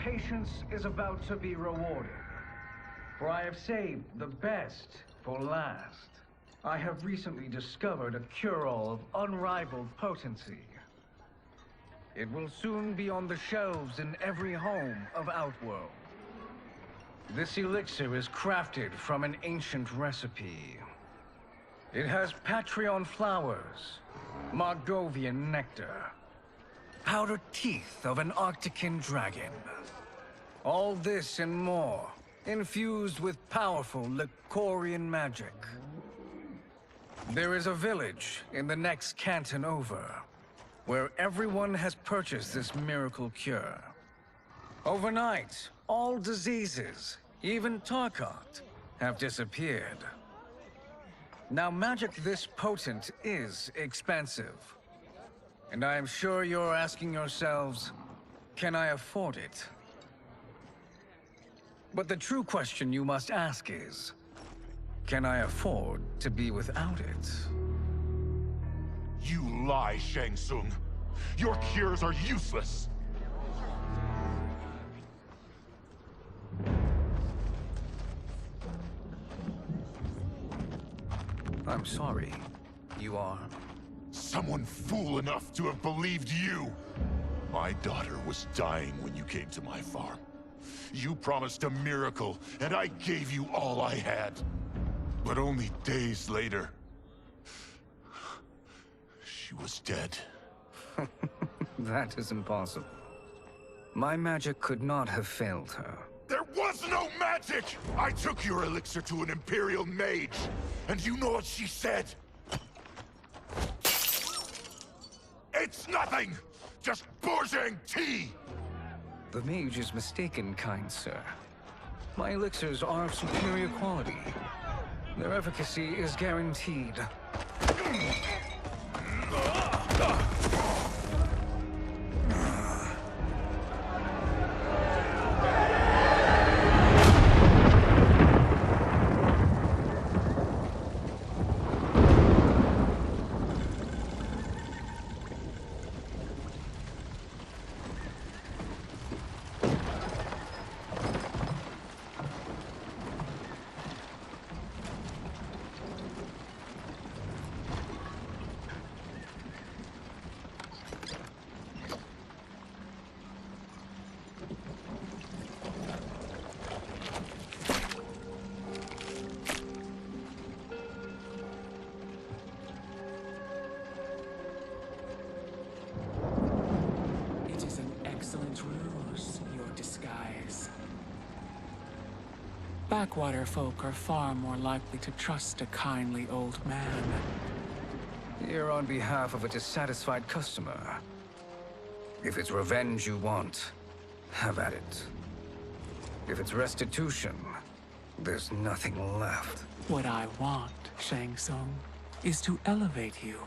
patience is about to be rewarded. For I have saved the best for last. I have recently discovered a cure-all of unrivaled potency. It will soon be on the shelves in every home of Outworld. This elixir is crafted from an ancient recipe. It has Patreon flowers, Margovian nectar, powdered teeth of an Arctican dragon. All this and more, infused with powerful Lycorian magic. There is a village in the next canton over, where everyone has purchased this miracle cure. Overnight, all diseases, even Tarkat, have disappeared. Now, magic this potent is expensive. And I am sure you're asking yourselves, can I afford it? But the true question you must ask is, can I afford to be without it? You lie, Shang Tsung. Your cures are useless. I'm sorry. You are? Someone fool enough to have believed you. My daughter was dying when you came to my farm. You promised a miracle, and I gave you all I had. But only days later, she was dead. That is impossible. My magic could not have failed her. There was no magic! I took your elixir to an Imperial mage, and you know what she said? It's nothing! Just Bourgeois tea! The mage is mistaken, kind sir. My elixirs are of superior quality. Their efficacy is guaranteed. Backwater folk are far more likely to trust a kindly old man. Here on behalf of a dissatisfied customer. If it's revenge you want, have at it. If it's restitution, there's nothing left. What I want, Shang Tsung, is to elevate you,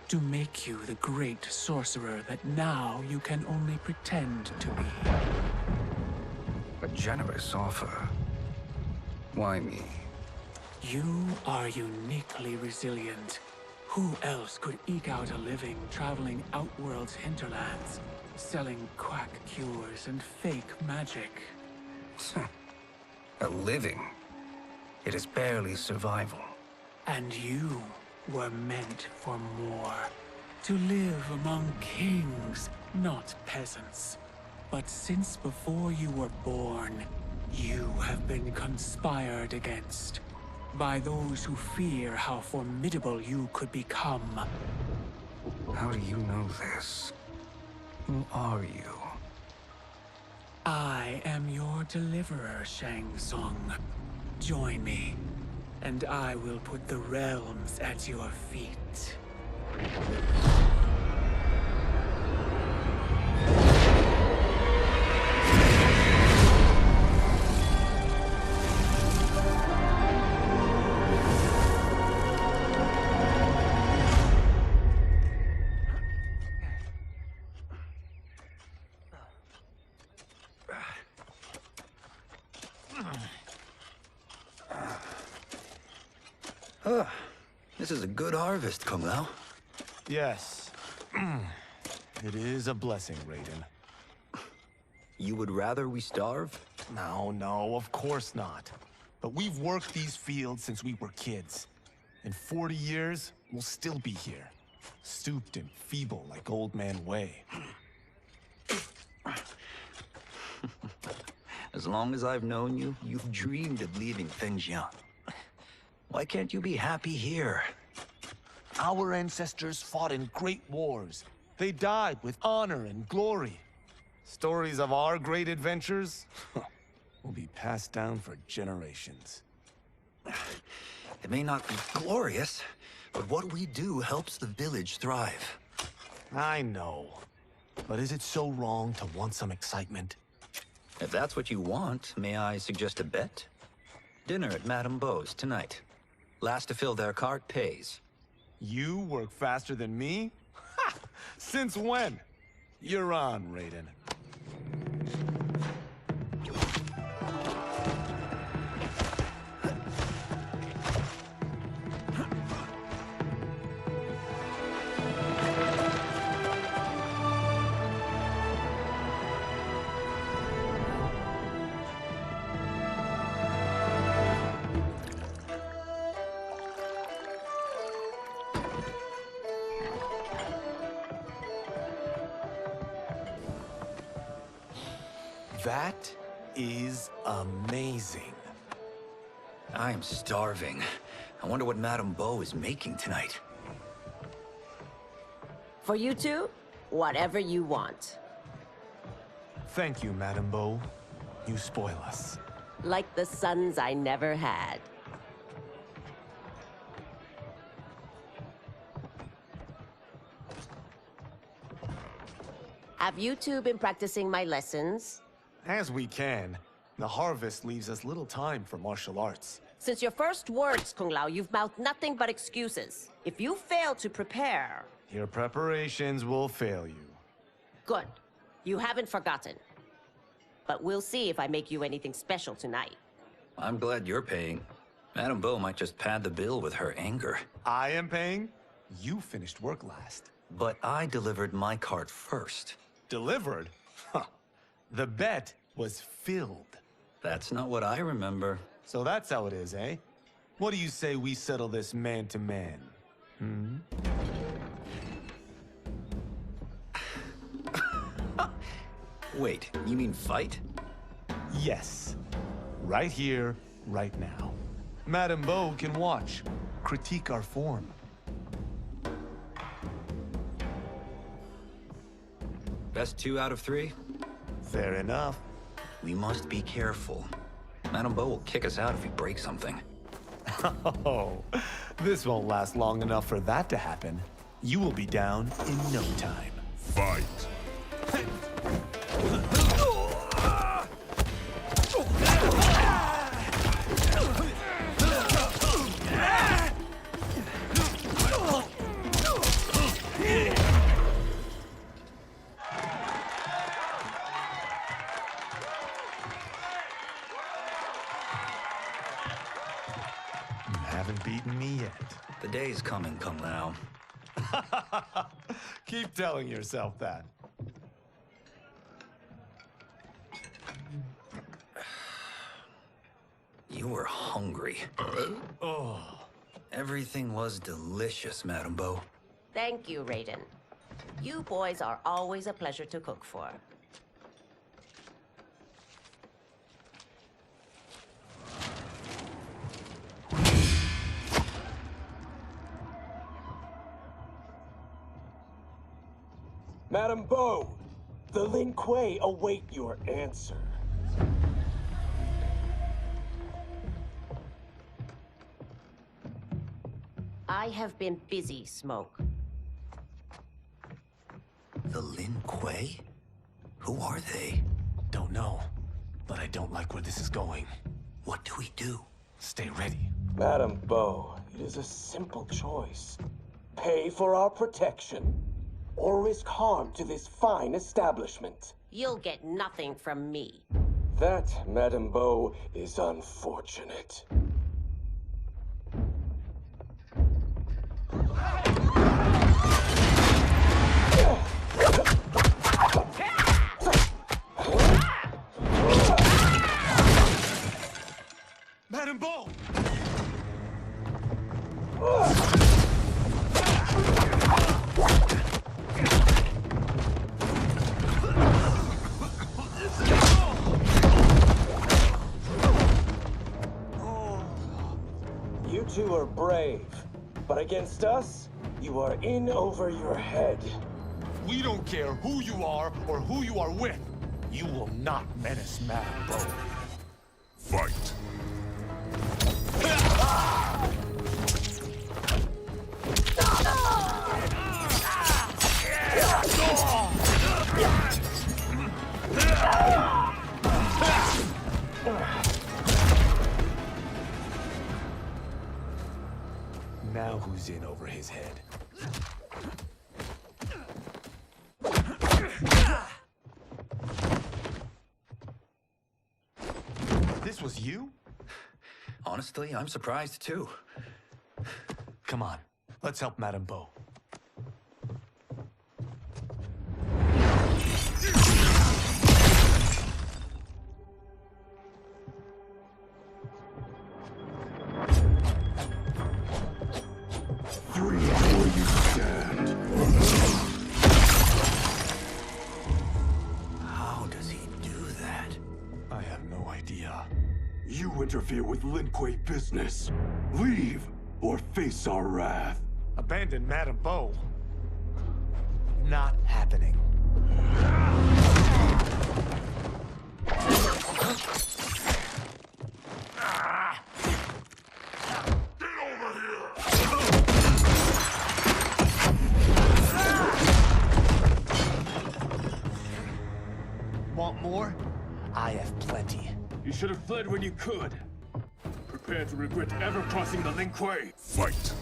to make you the great sorcerer that now you can only pretend to be. A generous offer. Why me? You are uniquely resilient. Who else could eke out a living traveling Outworld's hinterlands, selling quack cures and fake magic? A living? It is barely survival. And you were meant for more. To live among kings, not peasants. But since before you were born, you have been conspired against by those who fear how formidable you could become. How do you know this? Who are you? I am your deliverer, Shang Tsung. Join me, and I will put the realms at your feet. This is a good harvest, Kung Lao. Yes. It is a blessing, Raiden. You would rather we starve? No, of course not. But we've worked these fields since we were kids. In 40 years, we'll still be here. Stooped and feeble like Old Man Way. As long as I've known you, you've dreamed of leaving things young. Why can't you be happy here? Our ancestors fought in great wars. They died with honor and glory. Stories of our great adventures will be passed down for generations. It may not be glorious, but what we do helps the village thrive. I know. But is it so wrong to want some excitement? If that's what you want, may I suggest a bet? Dinner at Madame Beau's tonight. Last to fill their cart pays. You work faster than me? Ha! Since when? You're on, Raiden. That is amazing. I am starving. I wonder what Madame Beau is making tonight. For you two, whatever you want. Thank you, Madame Beau. You spoil us. Like the sons I never had. Have you two been practicing my lessons? As we can. The harvest leaves us little time for martial arts. Since your first words, Kung Lao, you've mouthed nothing but excuses. If you fail to prepare... Your preparations will fail you. Good. You haven't forgotten. But we'll see if I make you anything special tonight. I'm glad you're paying. Madame Beau might just pad the bill with her anger. I am paying? You finished work last. But I delivered my cart first. Delivered? Huh. The bet was filled. That's not what I remember. So that's how it is, eh? What do you say we settle this man to man? Hmm? Wait, you mean fight? Yes. Right here, right now. Madame Beau can watch, critique our form. Best 2 out of 3? Fair enough. We must be careful. Madame Beau will kick us out if we break something. Oh, this won't last long enough for that to happen. You will be down in no time. Fight. You haven't beaten me yet. The day's coming, Kung Lao. Keep telling yourself that. You were hungry. Oh. Everything was delicious, Madame Beau. Thank you, Raiden. You boys are always a pleasure to cook for. Madame Beau, the Lin Kuei await your answer. I have been busy, Smoke. The Lin Kuei? Who are they? Don't know, but I don't like where this is going. What do we do? Stay ready. Madame Beau, it is a simple choice. Pay for our protection, or risk harm to this fine establishment. You'll get nothing from me. That, Madame Beau, is unfortunate. Madame Bo! You two are brave, but against us, you are in over your head. We don't care who you are or who you are with. You will not menace Madame Bo. Fight! Now who's in over his head? This was you? Honestly, I'm surprised too. Come on, let's help Madame Bo. Free where you stand. How does he do that? I have no idea. You interfere with Lin Kuei business. Leave, or face our wrath. Abandon Madame Bo? Not happening. Want more? I have plenty. You should have fled when you could. Prepare to regret ever crossing the Lin Kuei. Fight!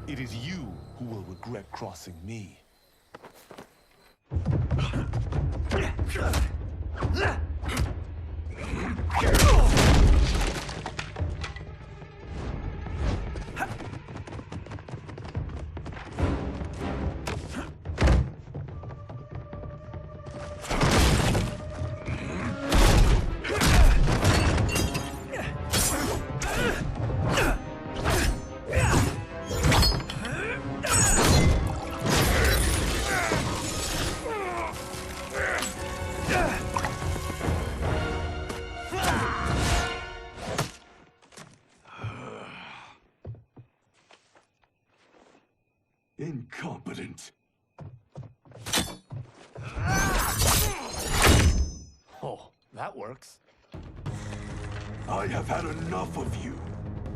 It is you who will regret crossing me. Incompetent. Oh, that works. I have had enough of you.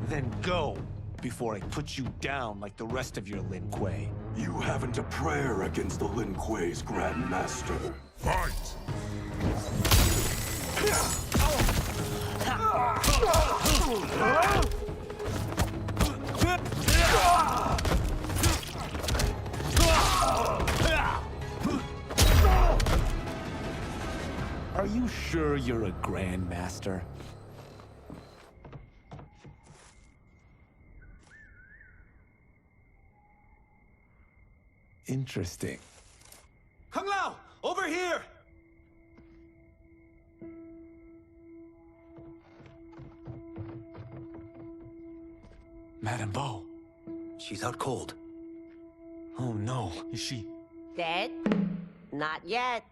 Then go, before I put you down like the rest of your Lin Kuei. You haven't a prayer against the Lin Kuei's Grand Master. Fight! Are you sure you're a Grandmaster? Interesting. Kung Lao! Over here! Madame Bo. She's out cold. Oh no, is she... Dead? Not yet.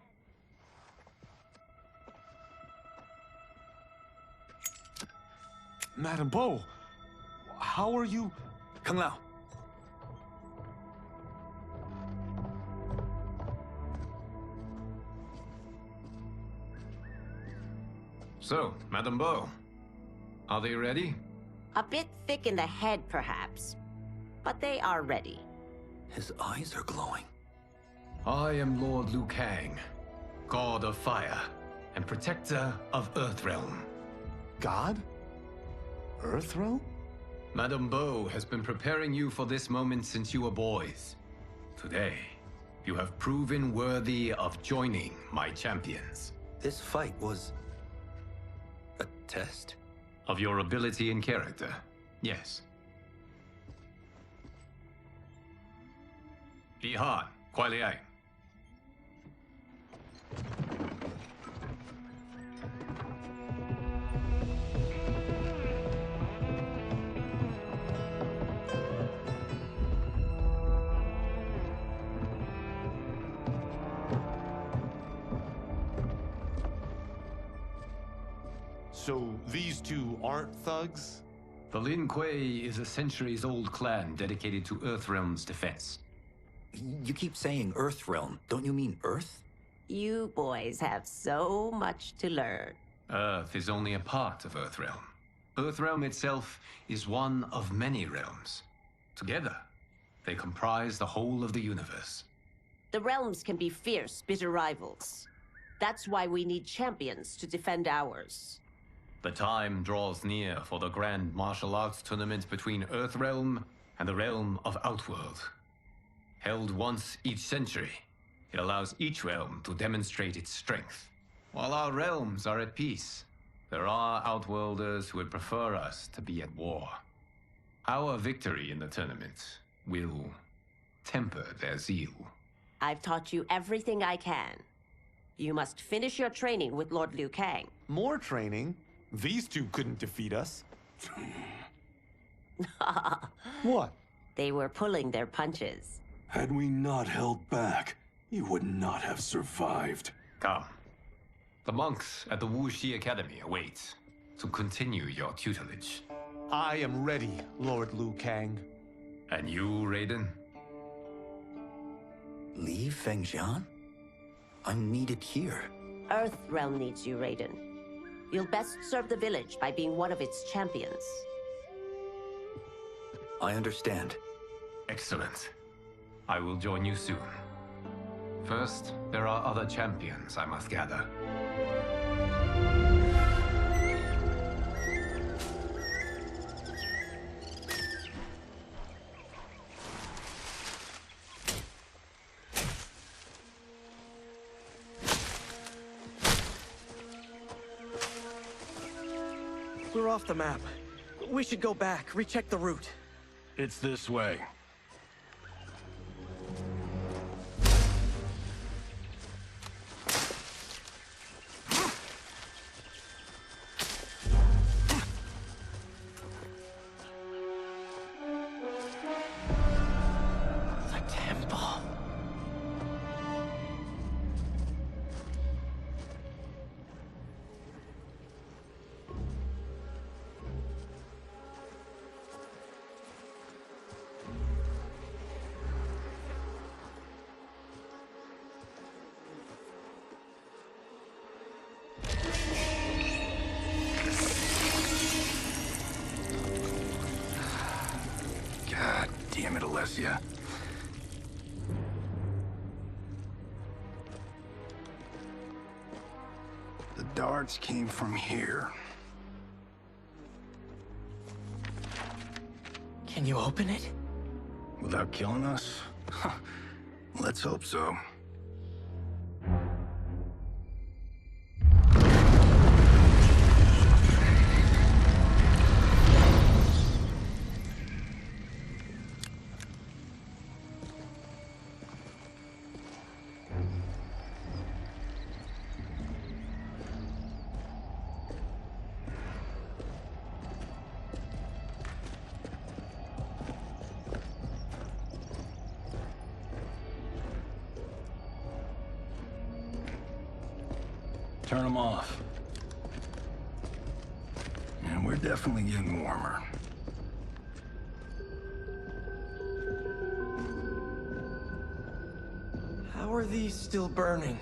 Madame Bo, how are you... Kung Lao. So, Madame Bo, are they ready? A bit thick in the head, perhaps. But they are ready. His eyes are glowing. I am Lord Liu Kang, God of Fire and Protector of Earthrealm. God? Earthrealm? Madame Bo has been preparing you for this moment since you were boys. Today You have proven worthy of joining my champions. This fight was a test? Of your ability and character, yes. Ihan, Kuai Liang. So these two aren't thugs? The Lin Kuei is a centuries-old clan dedicated to Earthrealm's defense. You keep saying Earthrealm. Don't you mean Earth? You boys have so much to learn. Earth is only a part of Earthrealm. Earthrealm itself is one of many realms. Together, they comprise the whole of the universe. The realms can be fierce, bitter rivals. That's why we need champions to defend ours. The time draws near for the grand martial arts tournament between Earthrealm and the realm of Outworld. Held once each century, it allows each realm to demonstrate its strength. While our realms are at peace, there are Outworlders who would prefer us to be at war. Our victory in the tournament will temper their zeal. I've taught you everything I can. You must finish your training with Lord Liu Kang. More training? These two couldn't defeat us. What? They were pulling their punches. Had we not held back, you would not have survived. Come. The monks at the Wuxi Academy await to continue your tutelage. I am ready, Lord Liu Kang. And you, Raiden? Leave Fengjian? I'm needed here. Earthrealm needs you, Raiden. You'll best serve the village by being one of its champions. I understand. Excellent. I will join you soon. First, there are other champions I must gather. We're off the map. We should go back, recheck the route. It's this way. The temple. God damn it, Alessia. The darts came from here. Can you open it? Without killing us? Let's hope so. Turn them off. And we're definitely getting warmer. How are these still burning?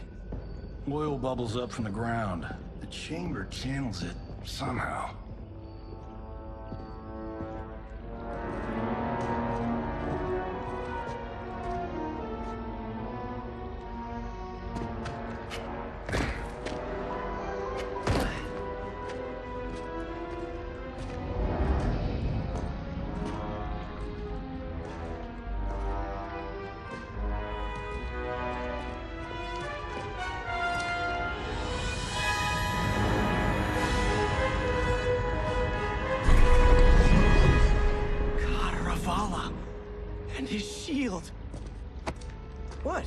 Oil bubbles up from the ground. The chamber channels it somehow. What?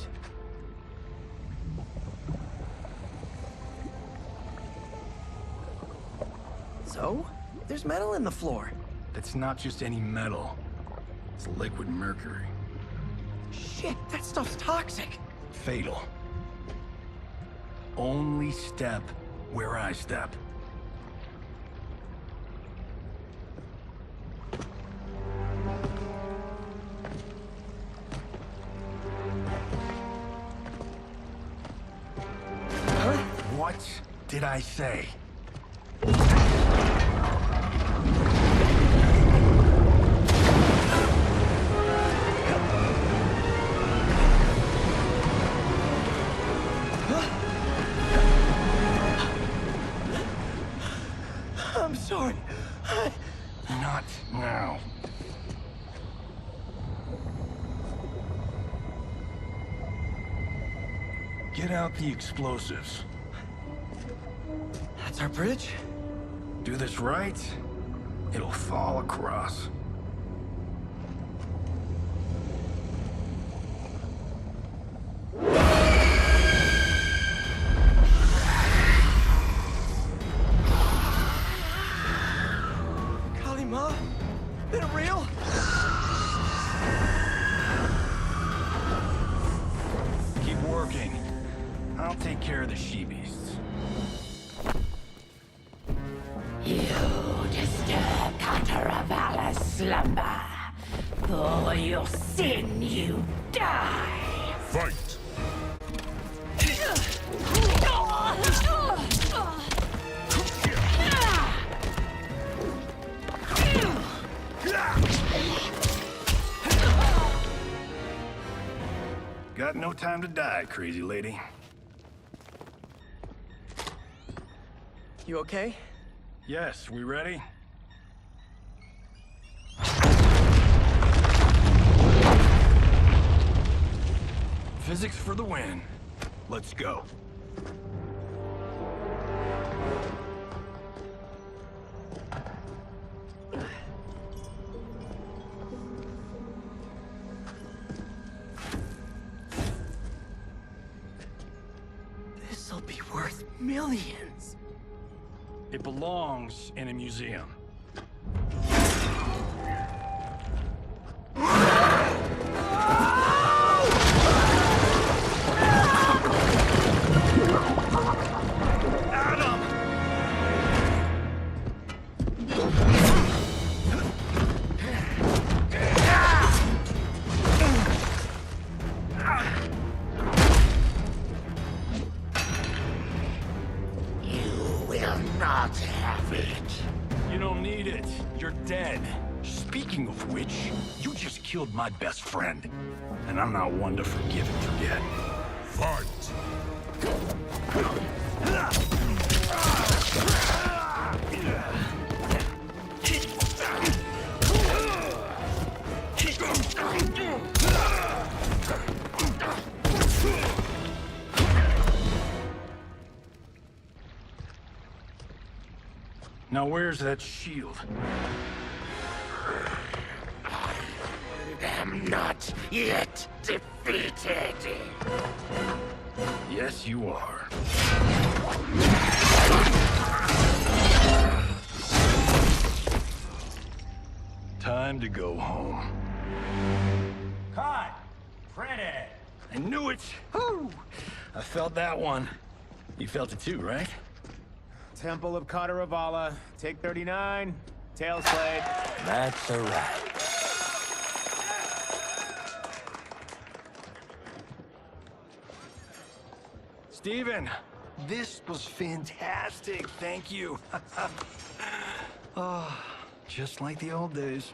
So? There's metal in the floor. That's not just any metal. It's liquid mercury. Shit, that stuff's toxic. Fatal. Only step where I step. What did I say? I'm sorry. Not now. Get out the explosives. That's our bridge? Do this right, it'll fall across. Kalima? Been real? Keep working. I'll take care of the she-beasts. You disturb Cataravalla's slumber. For your sin, you die. Fight! Got no time to die, crazy lady. You okay? Yes, we ready? Physics for the win. Let's go. This'll be worth millions. It belongs in a museum. Not have it. You don't need it. You're dead. Speaking of which, you just killed my best friend. And I'm not one to forgive and forget. Fight! Now where's that shield? I'm not yet defeated. Yes, you are. Time to go home. Cut! Printed! I knew it! Woo! I felt that one. You felt it too, right? Temple of Kataravala, take 39, tail slate. That's a wrap. Steven, this was fantastic. Thank you. Oh, just like the old days.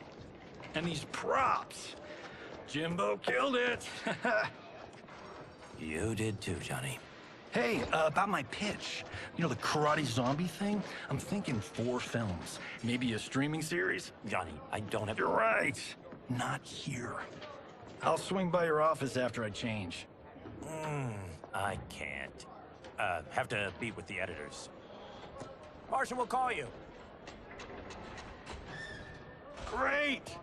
And these props. Jimbo killed it. You did too, Johnny. Hey, about my pitch. You know, the karate zombie thing? I'm thinking 4 films. Maybe a streaming series? Johnny, I don't have... You're right. Not here. I'll swing by your office after I change. I can't. Have to meet with the editors. Martian will call you. Great!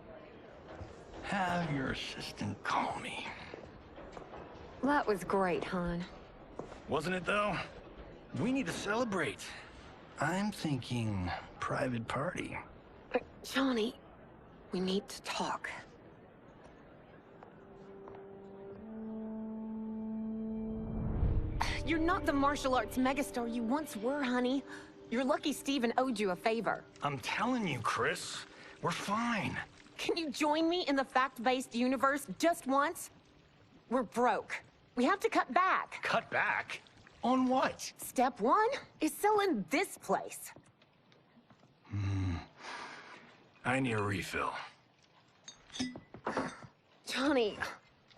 Have your assistant call me. That was great, hon. Wasn't it, though? We need to celebrate. I'm thinking private party. Johnny, we need to talk. You're not the martial arts megastar you once were, honey. You're lucky Steven owed you a favor. I'm telling you, Chris, we're fine. Can you join me in the fact-based universe just once? We're broke. We have to cut back. Cut back? On what? Step one is selling this place. I need a refill. Johnny,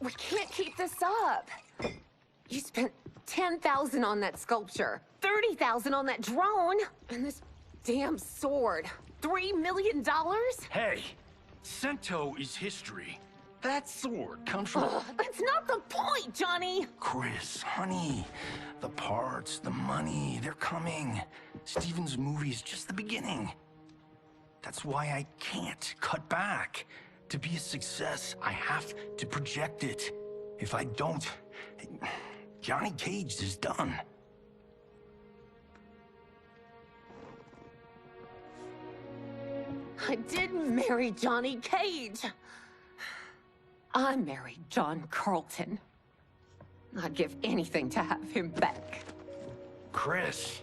we can't keep this up. You spent $10,000 on that sculpture, $30,000 on that drone, and this damn sword. $3 million? Hey, Sento is history. That sword comes from... That's not the point, Johnny! Chris, honey, the parts, the money, they're coming. Steven's movie is just the beginning. That's why I can't cut back. To be a success, I have to project it. If I don't, Johnny Cage is done. I didn't marry Johnny Cage. I married John Carlton. I'd give anything to have him back. Chris,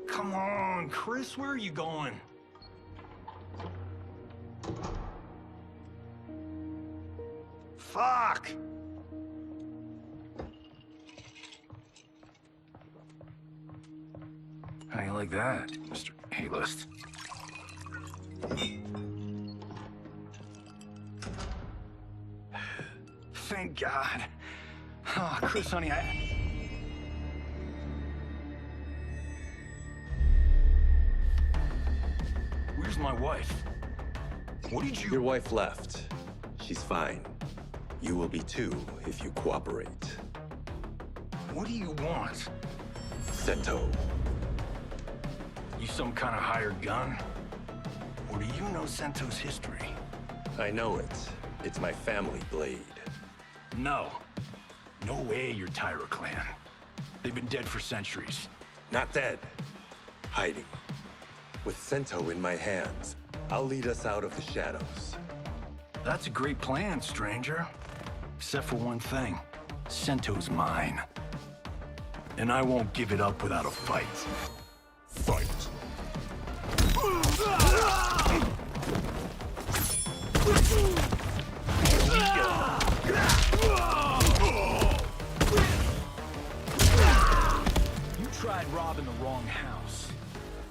come on, Chris, where are you going? Fuck! How you like that, Mr. A-list? Thank God. Oh, Chris, honey, Where's my wife? What did you... Your wife left. She's fine. You will be too, if you cooperate. What do you want? Sento. You some kind of hired gun? Or do you know Sento's history? I know it. It's my family blade. No. No way you're Tyra clan. They've been dead for centuries. Not dead. Hiding. With Sento in my hands, I'll lead us out of the shadows. That's a great plan, stranger. Except for one thing. Sento's mine. And I won't give it up without a fight. Fight. You tried robbing the wrong house.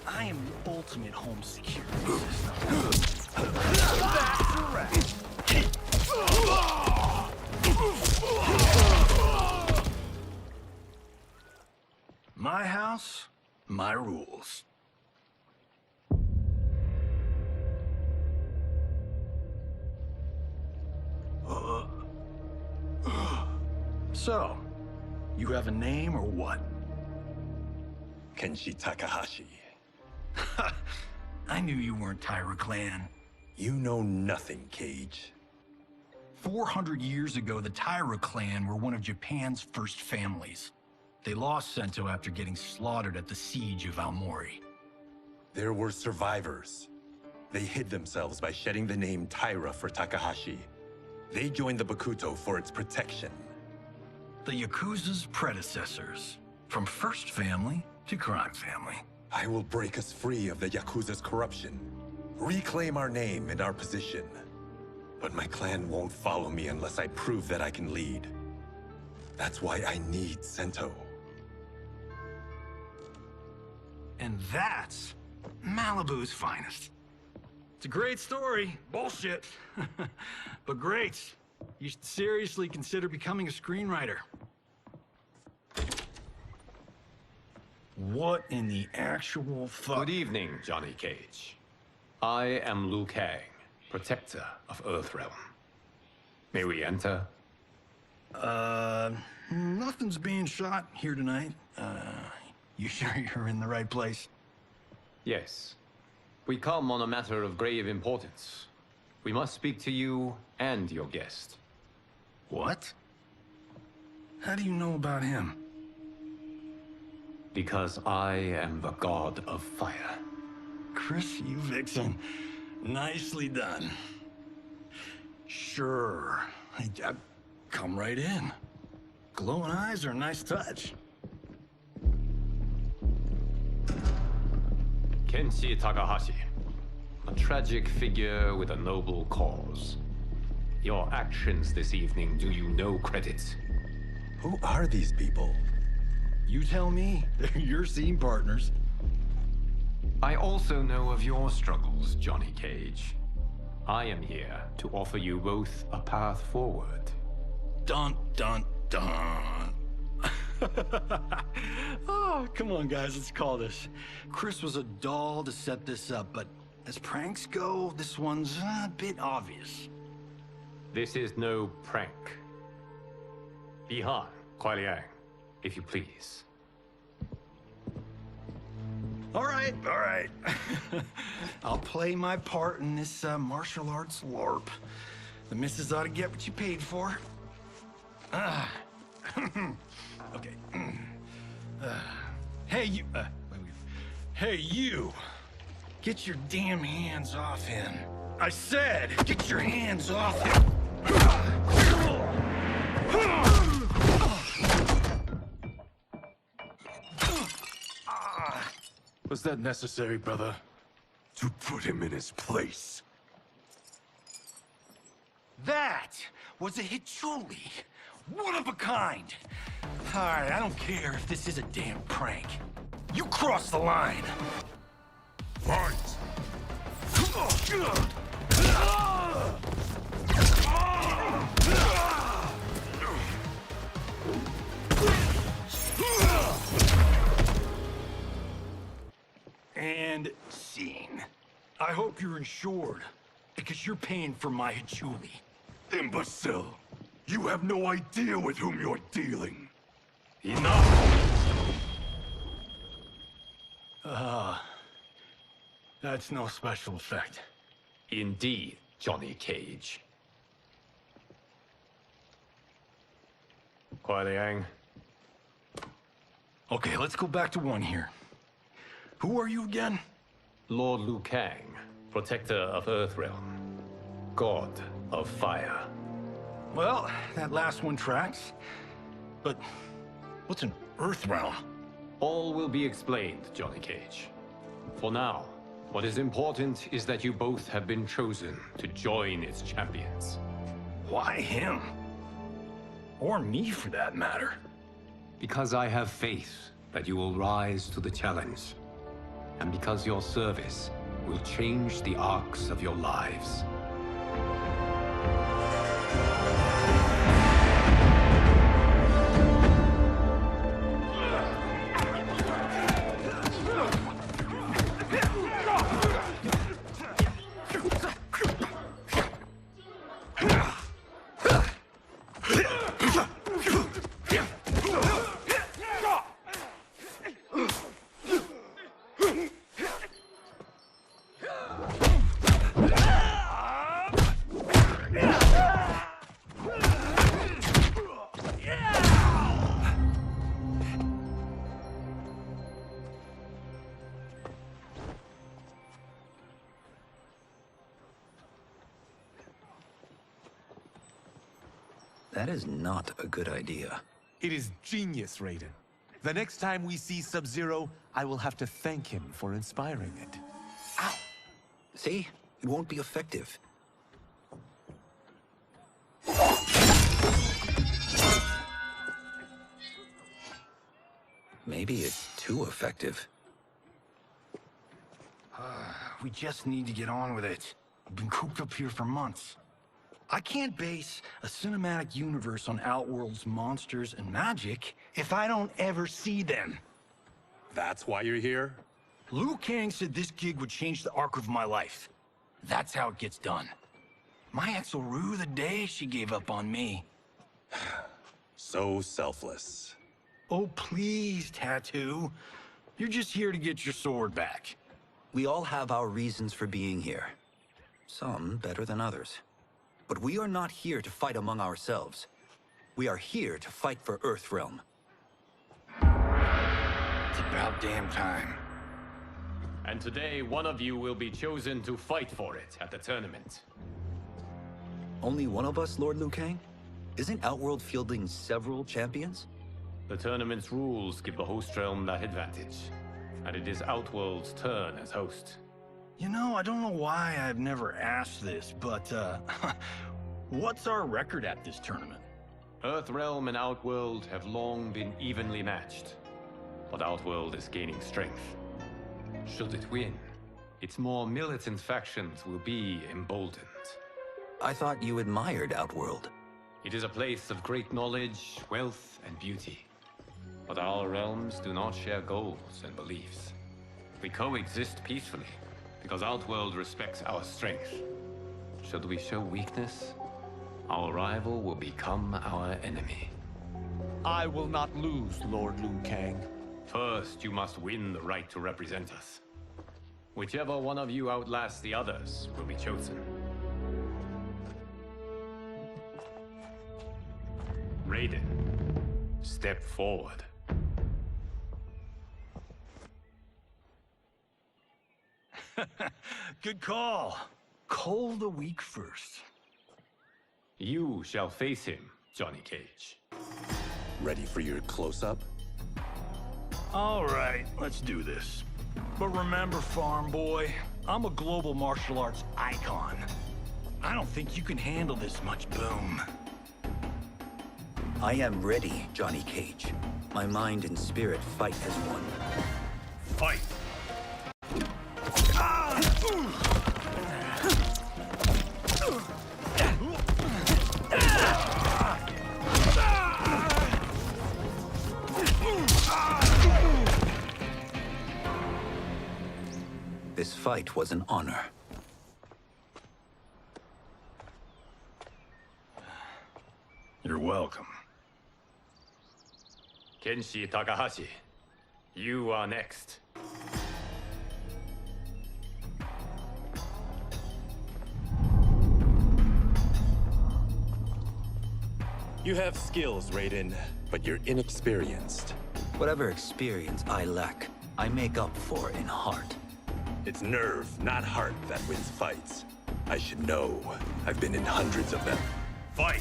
I am the ultimate home security system. That's a wrap. My house, my rules. So, you have a name or what? Kenshi Takahashi. I knew you weren't Tyra clan. You know nothing, Cage. 400 years ago, the Tyra clan were one of Japan's first families. They lost Sento after getting slaughtered at the siege of Aomori. There were survivors. They hid themselves by shedding the name Tyra for Takahashi. They joined the Bakuto for its protection. The Yakuza's predecessors. From first family to crime family. I will break us free of the Yakuza's corruption. Reclaim our name and our position. But my clan won't follow me unless I prove that I can lead. That's why I need Sento. And that's Malibu's finest. It's a great story. Bullshit. But great. You should seriously consider becoming a screenwriter. What in the actual fuck? Good evening, Johnny Cage. I am Liu Kang, protector of Earthrealm. May we enter? Nothing's being shot here tonight. You sure you're in the right place? Yes. We come on a matter of grave importance. We must speak to you and your guest. What? How do you know about him? Because I am the god of fire. Chris, you vixen. Nicely done. Sure. Come right in. Glowing eyes are a nice touch. Kenshi Takahashi. A tragic figure with a noble cause. Your actions this evening do you no credit. Who are these people? You tell me. They're your scene partners. I also know of your struggles, Johnny Cage. I am here to offer you both a path forward. Dun, dun, dun. Oh, come on, guys, let's call this. Chris was a doll to set this up, but as pranks go, this one's a bit obvious. This is no prank. Bihan, Kuai Liang, if you please. All right. I'll play my part in this martial arts LARP. The missus ought to get what you paid for. Okay. Hey, you... Hey, you! Get your damn hands off him. I said, get your hands off him! Was that necessary, brother? To put him in his place. That was a Hichuli. One of a kind. All right, I don't care if this is a damn prank. You crossed the line. Fight! And scene. I hope you're insured, because you're paying for my Hichuli. Imbecile! You have no idea with whom you're dealing. Enough! That's no special effect. Indeed, Johnny Cage. Kuai Liang. Okay, let's go back to one here. Who are you again? Lord Liu Kang, protector of Earthrealm. God of fire. Well, that last one tracks. But what's an Earthrealm? All will be explained, Johnny Cage. For now, what is important is that you both have been chosen to join its champions. Why him? Or me, for that matter. Because I have faith that you will rise to the challenge. And because your service will change the arcs of your lives. That is not a good idea. It is genius, Raiden. The next time we see Sub-Zero, I will have to thank him for inspiring it. Ow! See? It won't be effective. Maybe it's too effective. We just need to get on with it. We've been cooped up here for months. I can't base a cinematic universe on Outworld's monsters and magic if I don't ever see them. That's why you're here? Liu Kang said this gig would change the arc of my life. That's how it gets done. My ex will rue the day she gave up on me. So selfless. Oh, please, Tattoo. You're just here to get your sword back. We all have our reasons for being here. Some better than others. But we are not here to fight among ourselves. We are here to fight for Earthrealm. It's about damn time. And today, one of you will be chosen to fight for it at the tournament. Only one of us, Lord Liu Kang? Isn't Outworld fielding several champions? The tournament's rules give the host realm that advantage. And it is Outworld's turn as host. You know, I don't know why I've never asked this, but, what's our record at this tournament? Earthrealm and Outworld have long been evenly matched. But Outworld is gaining strength. Should it win, its more militant factions will be emboldened. I thought you admired Outworld. It is a place of great knowledge, wealth, and beauty. But our realms do not share goals and beliefs. We coexist peacefully, because Outworld respects our strength. Should we show weakness, our rival will become our enemy. I will not lose, Lord Liu Kang. First, you must win the right to represent us. Whichever one of you outlasts the others will be chosen. Raiden, step forward. Good call. Cole the weak first. You shall face him, Johnny Cage. Ready for your close-up? All right, let's do this. But remember, farm boy, I'm a global martial arts icon. I don't think you can handle this much boom. I am ready, Johnny Cage. My mind and spirit fight as one. Fight! This fight was an honor. You're welcome. Kenshi Takahashi, you are next. You have skills, Raiden, but you're inexperienced. Whatever experience I lack, I make up for in heart. It's nerve, not heart, that wins fights. I should know. I've been in hundreds of them. Fight!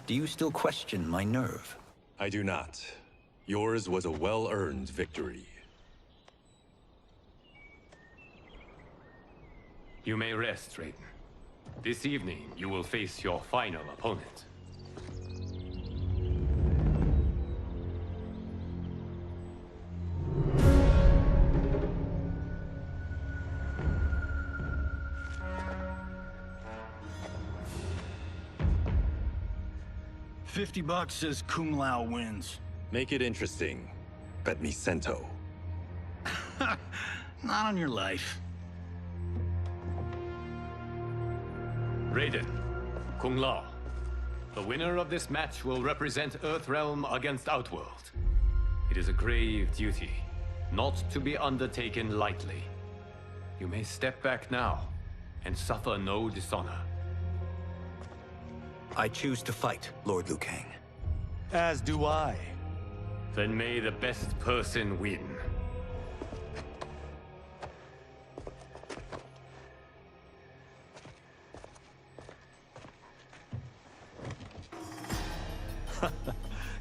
Do you still question my nerve? I do not. Yours was a well-earned victory. You may rest, Raiden. This evening, you will face your final opponent. $50 says Kung Lao wins. Make it interesting. Bet me Sento. Not on your life. Raiden, Kung Lao. The winner of this match will represent Earthrealm against Outworld. It is a grave duty, not to be undertaken lightly. You may step back now and suffer no dishonor. I choose to fight, Lord Liu Kang. As do I. Then may the best person win.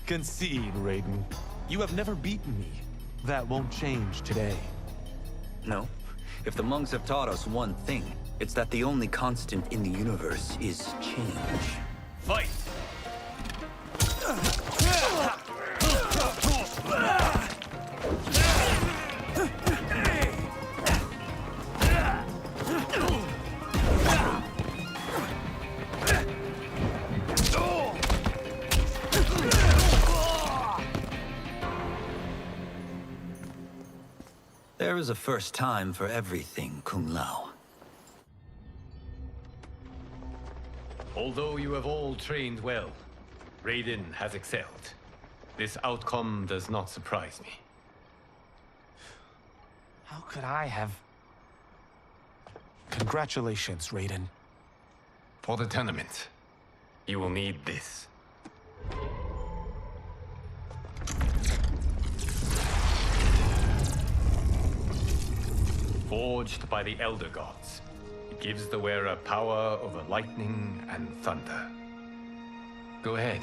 Concede, Raiden. You have never beaten me. That won't change today. No. If the monks have taught us one thing, it's that the only constant in the universe is change. Fight! There is a first time for everything, Kung Lao. Although you have all trained well, Raiden has excelled. This outcome does not surprise me. How could I have... Congratulations, Raiden. For the tournament, you will need this. Forged by the Elder Gods, it gives the wearer power over lightning and thunder. Go ahead,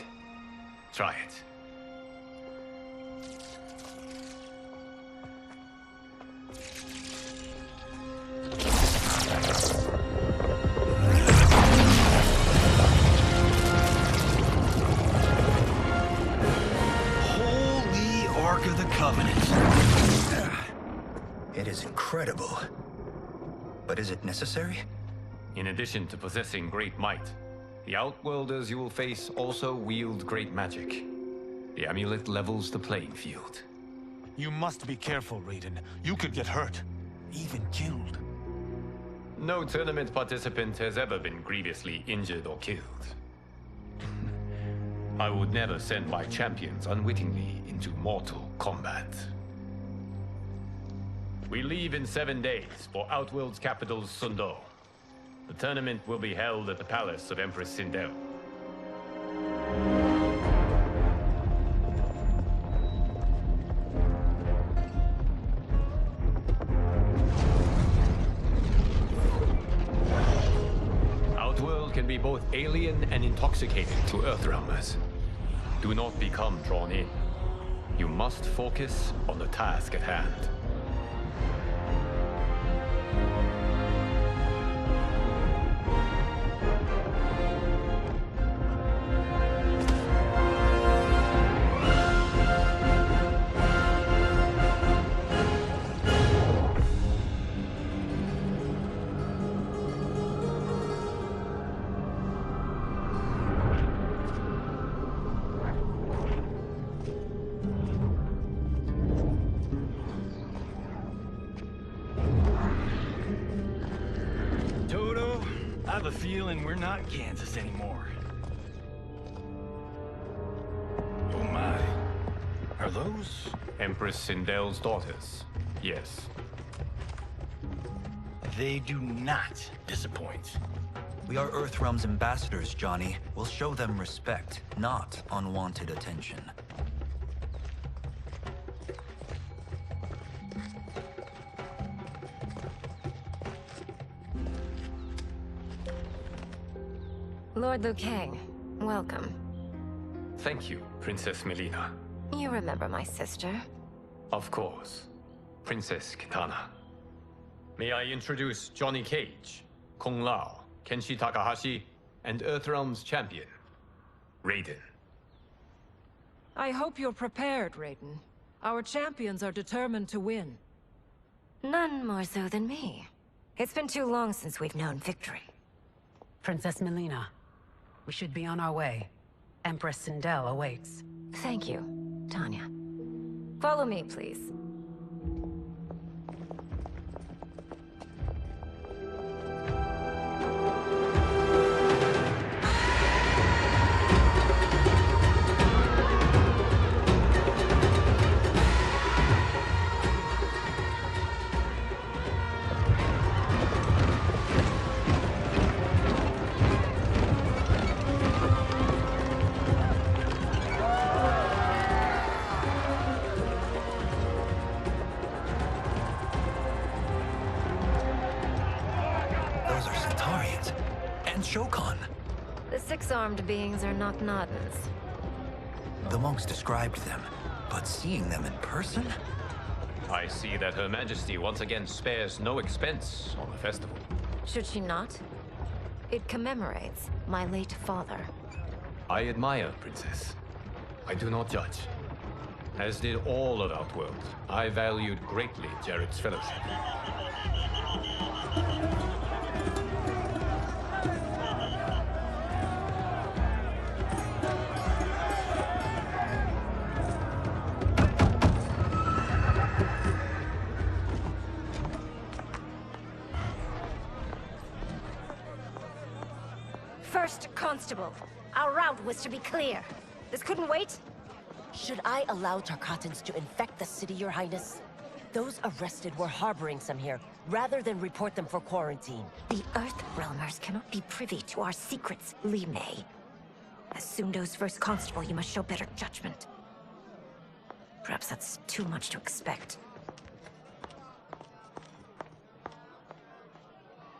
try it. Holy Ark of the Covenant. It is incredible. But is it necessary? In addition to possessing great might, the Outworlders you will face also wield great magic. The amulet levels the playing field. You must be careful, Raiden. You could get hurt. Even killed. No tournament participant has ever been grievously injured or killed. I would never send my champions unwittingly into mortal combat. We leave in 7 days for Outworld's capital, Sundo. The tournament will be held at the palace of Empress Sindel. Outworld can be both alien and intoxicating to Earthrealmers. Do not become drawn in. You must focus on the task at hand. I have a feeling we're not Kansas anymore. Oh my. Are those? Empress Sindel's daughters, yes. They do not disappoint. We are Earthrealm's ambassadors, Johnny. We'll show them respect, not unwanted attention. Lord Liu Kang, welcome. Thank you, Princess Melina. You remember my sister? Of course. Princess Kitana. May I introduce Johnny Cage, Kung Lao, Kenshi Takahashi, and Earthrealm's champion, Raiden. I hope you're prepared, Raiden. Our champions are determined to win. None more so than me. It's been too long since we've known victory. Princess Melina, we should be on our way. Empress Sindel awaits. Thank you, Tanya. Follow me, please. The six-armed beings are not Nodens. The monks described them, but seeing them in person? I see that Her Majesty once again spares no expense on the festival. Should she not? It commemorates my late father. I admire, Princess. I do not judge. As did all of Outworld, I valued greatly Jarrett's fellowship. First Constable. Our route was to be clear. This couldn't wait? Should I allow Tarkatans to infect the city, Your Highness? Those arrested were harboring some here, rather than report them for quarantine. The Earthrealmers cannot be privy to our secrets, Li Mei. As Sundo's first constable, you must show better judgment. Perhaps that's too much to expect.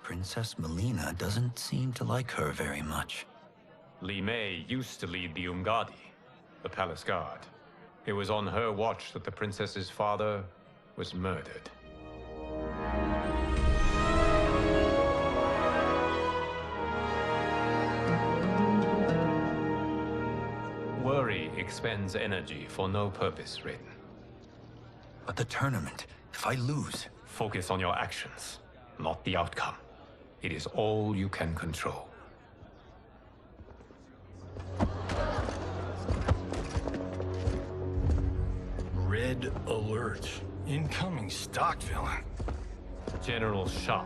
Princess Melina doesn't seem to like her very much. Li Mei used to lead the Umgadi, the palace guard. It was on her watch that the princess's father was murdered. Worry expends energy for no purpose, Raiden. But the tournament, if I lose... Focus on your actions, not the outcome. It is all you can control. Red alert. Incoming stock villain. General Shah.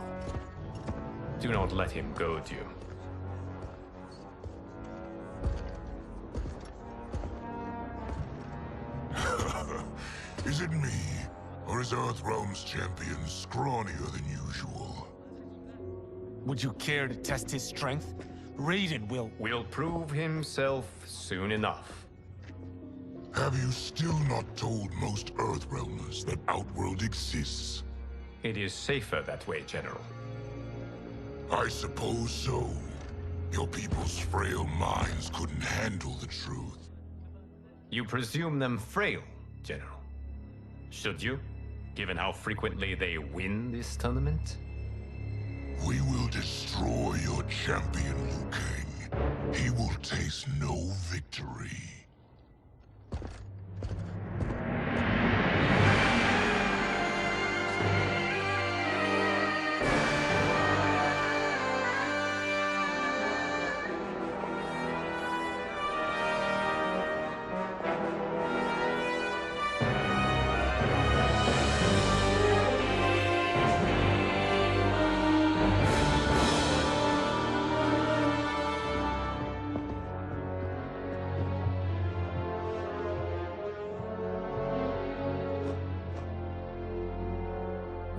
Do not let him goad you. Is it me? Or is Earthrealm's champion scrawnier than usual? Would you care to test his strength? Raiden will prove himself soon enough. Have you still not told most Earthrealmers that Outworld exists? It is safer that way, General. I suppose so. Your people's frail minds couldn't handle the truth. You presume them frail, General. Should you, given how frequently they win this tournament? We will destroy your champion, Liu Kang. He will taste no victory.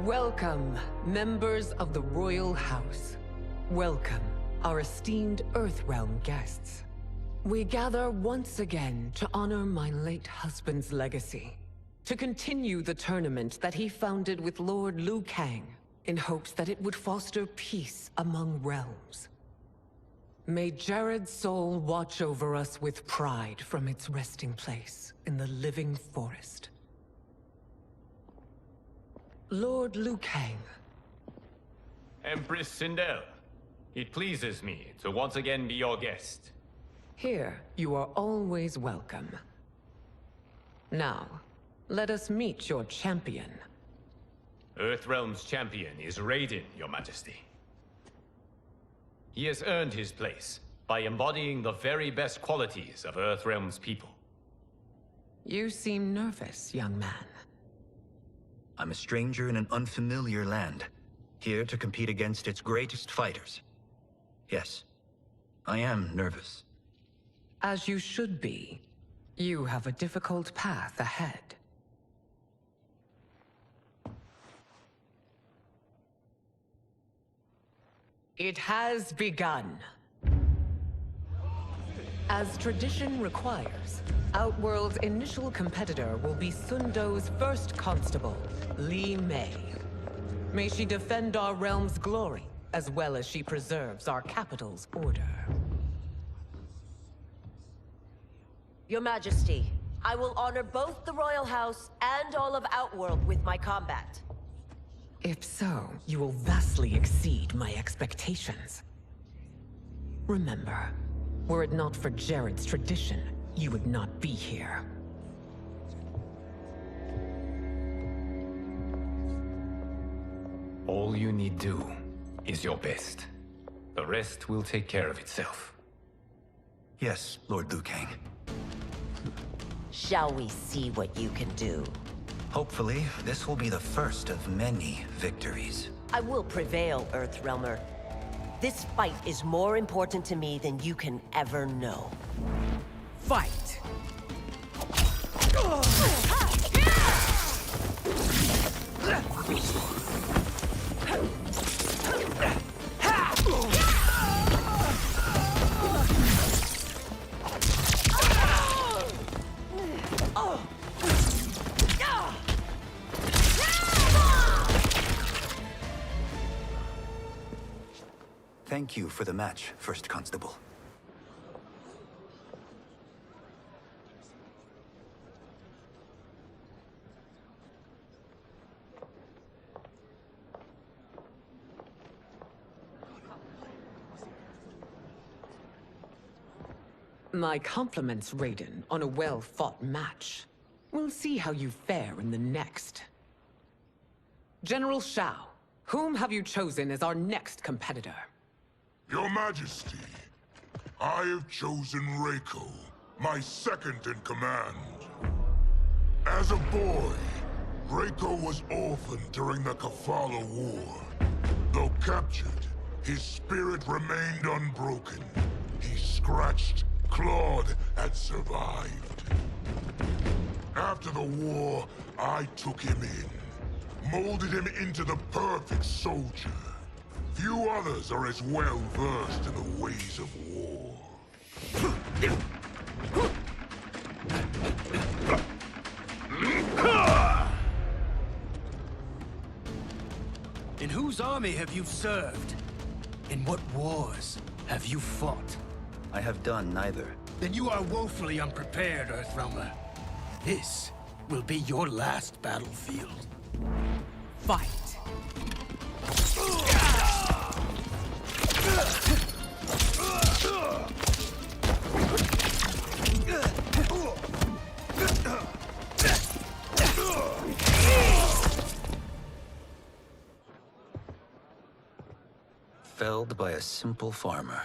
Welcome, members of the Royal House. Welcome, our esteemed Earthrealm guests. We gather once again to honor my late husband's legacy, to continue the tournament that he founded with Lord Liu Kang, in hopes that it would foster peace among realms. May Jared's soul watch over us with pride from its resting place in the living forest. Lord Liu Kang. Empress Sindel, it pleases me to once again be your guest. Here, you are always welcome. Now, let us meet your champion. Earthrealm's champion is Raiden, Your Majesty. He has earned his place by embodying the very best qualities of Earthrealm's people. You seem nervous, young man. I'm a stranger in an unfamiliar land, here to compete against its greatest fighters. Yes, I am nervous. As you should be. You have a difficult path ahead. It has begun. As tradition requires, Outworld's initial competitor will be Sundo's first constable, Li Mei. May she defend our realm's glory, as well as she preserves our capital's order. Your Majesty, I will honor both the Royal House and all of Outworld with my combat. If so, you will vastly exceed my expectations. Remember, were it not for Jared's tradition, you would not be here. All you need do is your best. The rest will take care of itself. Yes, Lord Liu Kang. Shall we see what you can do? Hopefully, this will be the first of many victories. I will prevail, Earthrealmer. This fight is more important to me than you can ever know. Fight! Thank you for the match, First Constable. My compliments, Raiden, on a well-fought match. We'll see how you fare in the next. General Shao, whom have you chosen as our next competitor? Your Majesty, I have chosen Reiko, my second in command. As a boy, Reiko was orphaned during the Kafala War. Though captured, his spirit remained unbroken. He scratched, clawed, and survived. After the war, I took him in, molded him into the perfect soldier. Few others are as well versed in the ways of war. In whose army have you served? In what wars have you fought? I have done neither. Then you are woefully unprepared, Earthrealmer. This will be your last battlefield. Fight! Felled by a simple farmer.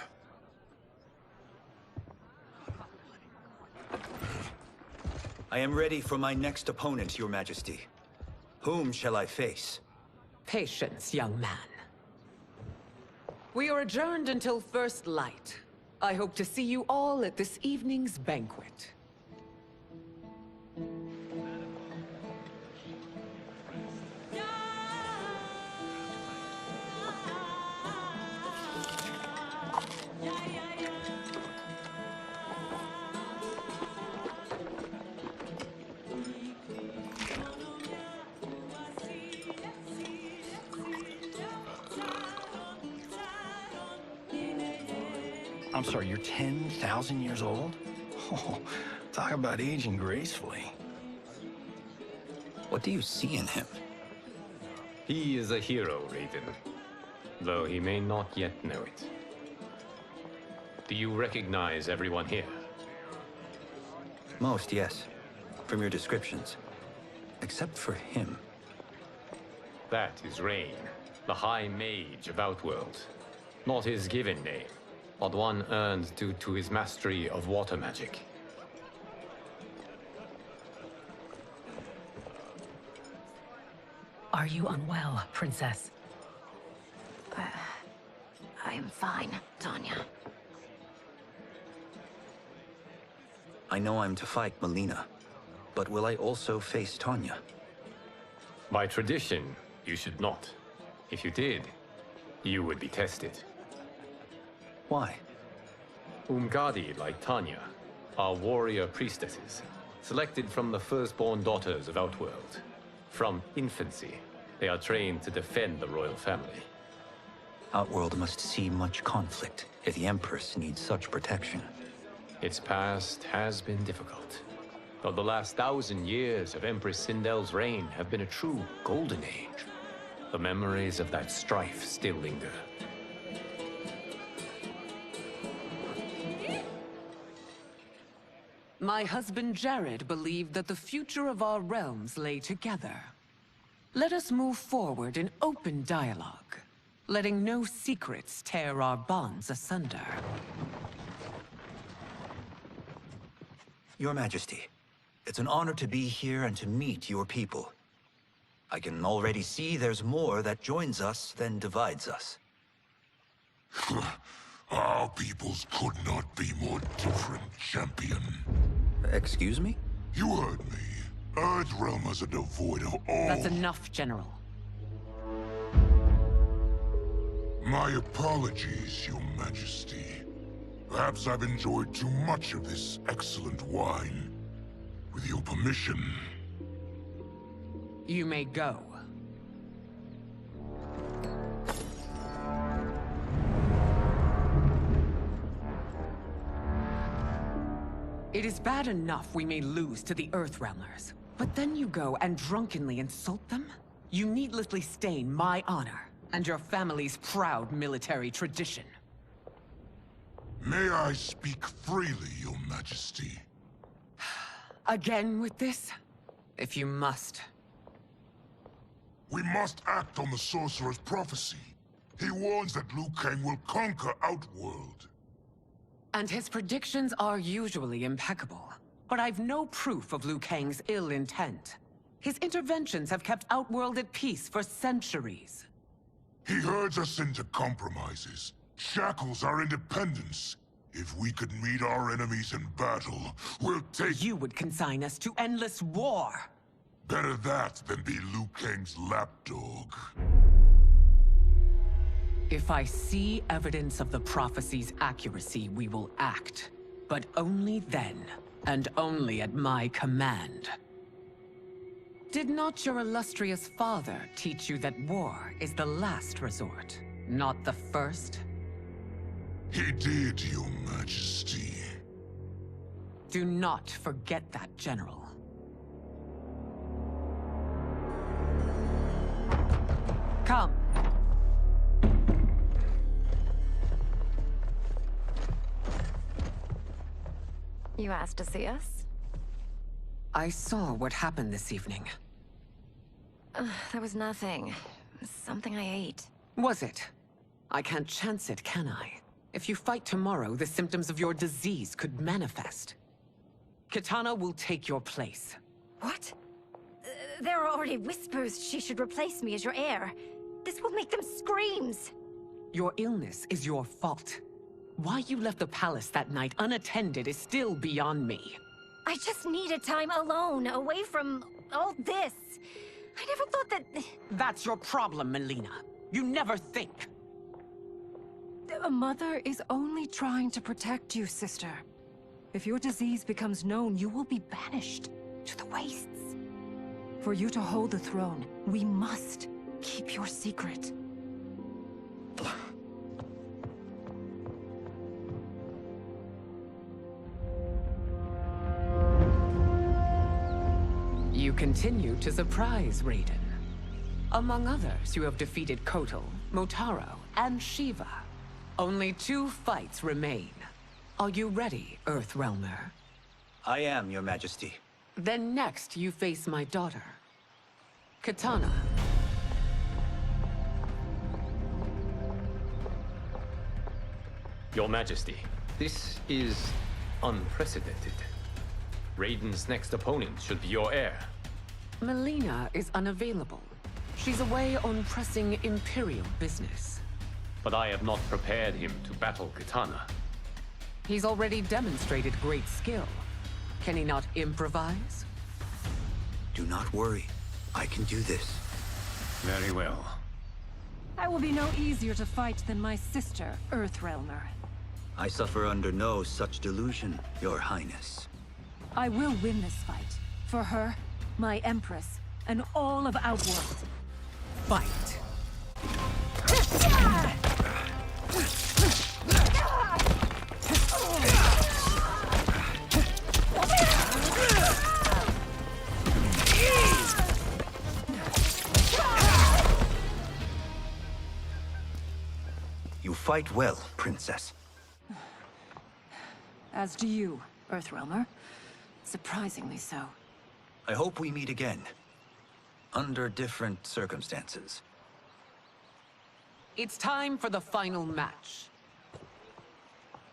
I am ready for my next opponent, Your Majesty. Whom shall I face? Patience, young man. We are adjourned until first light. I hope to see you all at this evening's banquet. I'm sorry, you're 10,000 years old? Oh, talk about aging gracefully. What do you see in him? He is a hero, Raiden, though he may not yet know it. Do you recognize everyone here? Most, yes. From your descriptions. Except for him. That is Rain, the High Mage of Outworld. Not his given name, but one earned due to his mastery of water magic. Are you unwell, Princess? I'm fine, Tanya. I know I'm to fight Melina, but will I also face Tanya? By tradition, you should not. If you did, you would be tested. Why? Umgadi, like Tanya, are warrior priestesses, selected from the firstborn daughters of Outworld. From infancy, they are trained to defend the royal family. Outworld must see much conflict if the Empress needs such protection. Its past has been difficult, though the last 1,000 years of Empress Sindel's reign have been a true golden age. The memories of that strife still linger. My husband Jared believed that the future of our realms lay together. Let us move forward in open dialogue, letting no secrets tear our bonds asunder. Your Majesty, it's an honor to be here and to meet your people. I can already see there's more that joins us than divides us. Our peoples could not be more different, champion. Excuse me? You heard me. Earthrealmers are devoid of all... That's enough, General. My apologies, Your Majesty. Perhaps I've enjoyed too much of this excellent wine. With your permission... You may go. It is bad enough we may lose to the Earthrealmers, but then you go and drunkenly insult them? You needlessly stain my honor and your family's proud military tradition. May I speak freely, Your Majesty? Again with this? If you must. We must act on the Sorcerer's prophecy. He warns that Liu Kang will conquer Outworld. And his predictions are usually impeccable. But I've no proof of Liu Kang's ill intent. His interventions have kept Outworld at peace for centuries. He herds us into compromises, shackles our independence. If we could meet our enemies in battle, we'll take... You would consign us to endless war! Better that than be Liu Kang's lapdog. If I see evidence of the prophecy's accuracy, we will act. But only then, and only at my command. Did not your illustrious father teach you that war is the last resort, not the first? He did, Your Majesty. Do not forget that, General. Come. You asked to see us? I saw what happened this evening. There was nothing. Something I ate. Was it? I can't chance it, can I? If you fight tomorrow, the symptoms of your disease could manifest. Kitana will take your place. What? There are already whispers she should replace me as your heir. This will make them screams! Your illness is your fault. Why you left the palace that night unattended is still beyond me. I just needed time alone, away from all this. I never thought that... That's your problem, Melina. You never think. A mother is only trying to protect you, sister. If your disease becomes known, you will be banished to the wastes. For you to hold the throne, we must keep your secret. You continue to surprise Raiden. Among others, you have defeated Kotal, Motaro, and Shiva. Only 2 fights remain. Are you ready, Earthrealmer? I am, Your Majesty. Then next, you face my daughter, Kitana. Your Majesty, this is unprecedented. Raiden's next opponent should be your heir. Melina is unavailable. She's away on pressing Imperial business. But I have not prepared him to battle Kitana. He's already demonstrated great skill. Can he not improvise? Do not worry. I can do this. Very well. I will be no easier to fight than my sister, Earthrealmer. I suffer under no such delusion, Your Highness. I will win this fight. For her, my Empress, and all of Outworld. Fight! You fight well, Princess. As do you, Earthrealmer. Surprisingly so. I hope we meet again. Under different circumstances. It's time for the final match.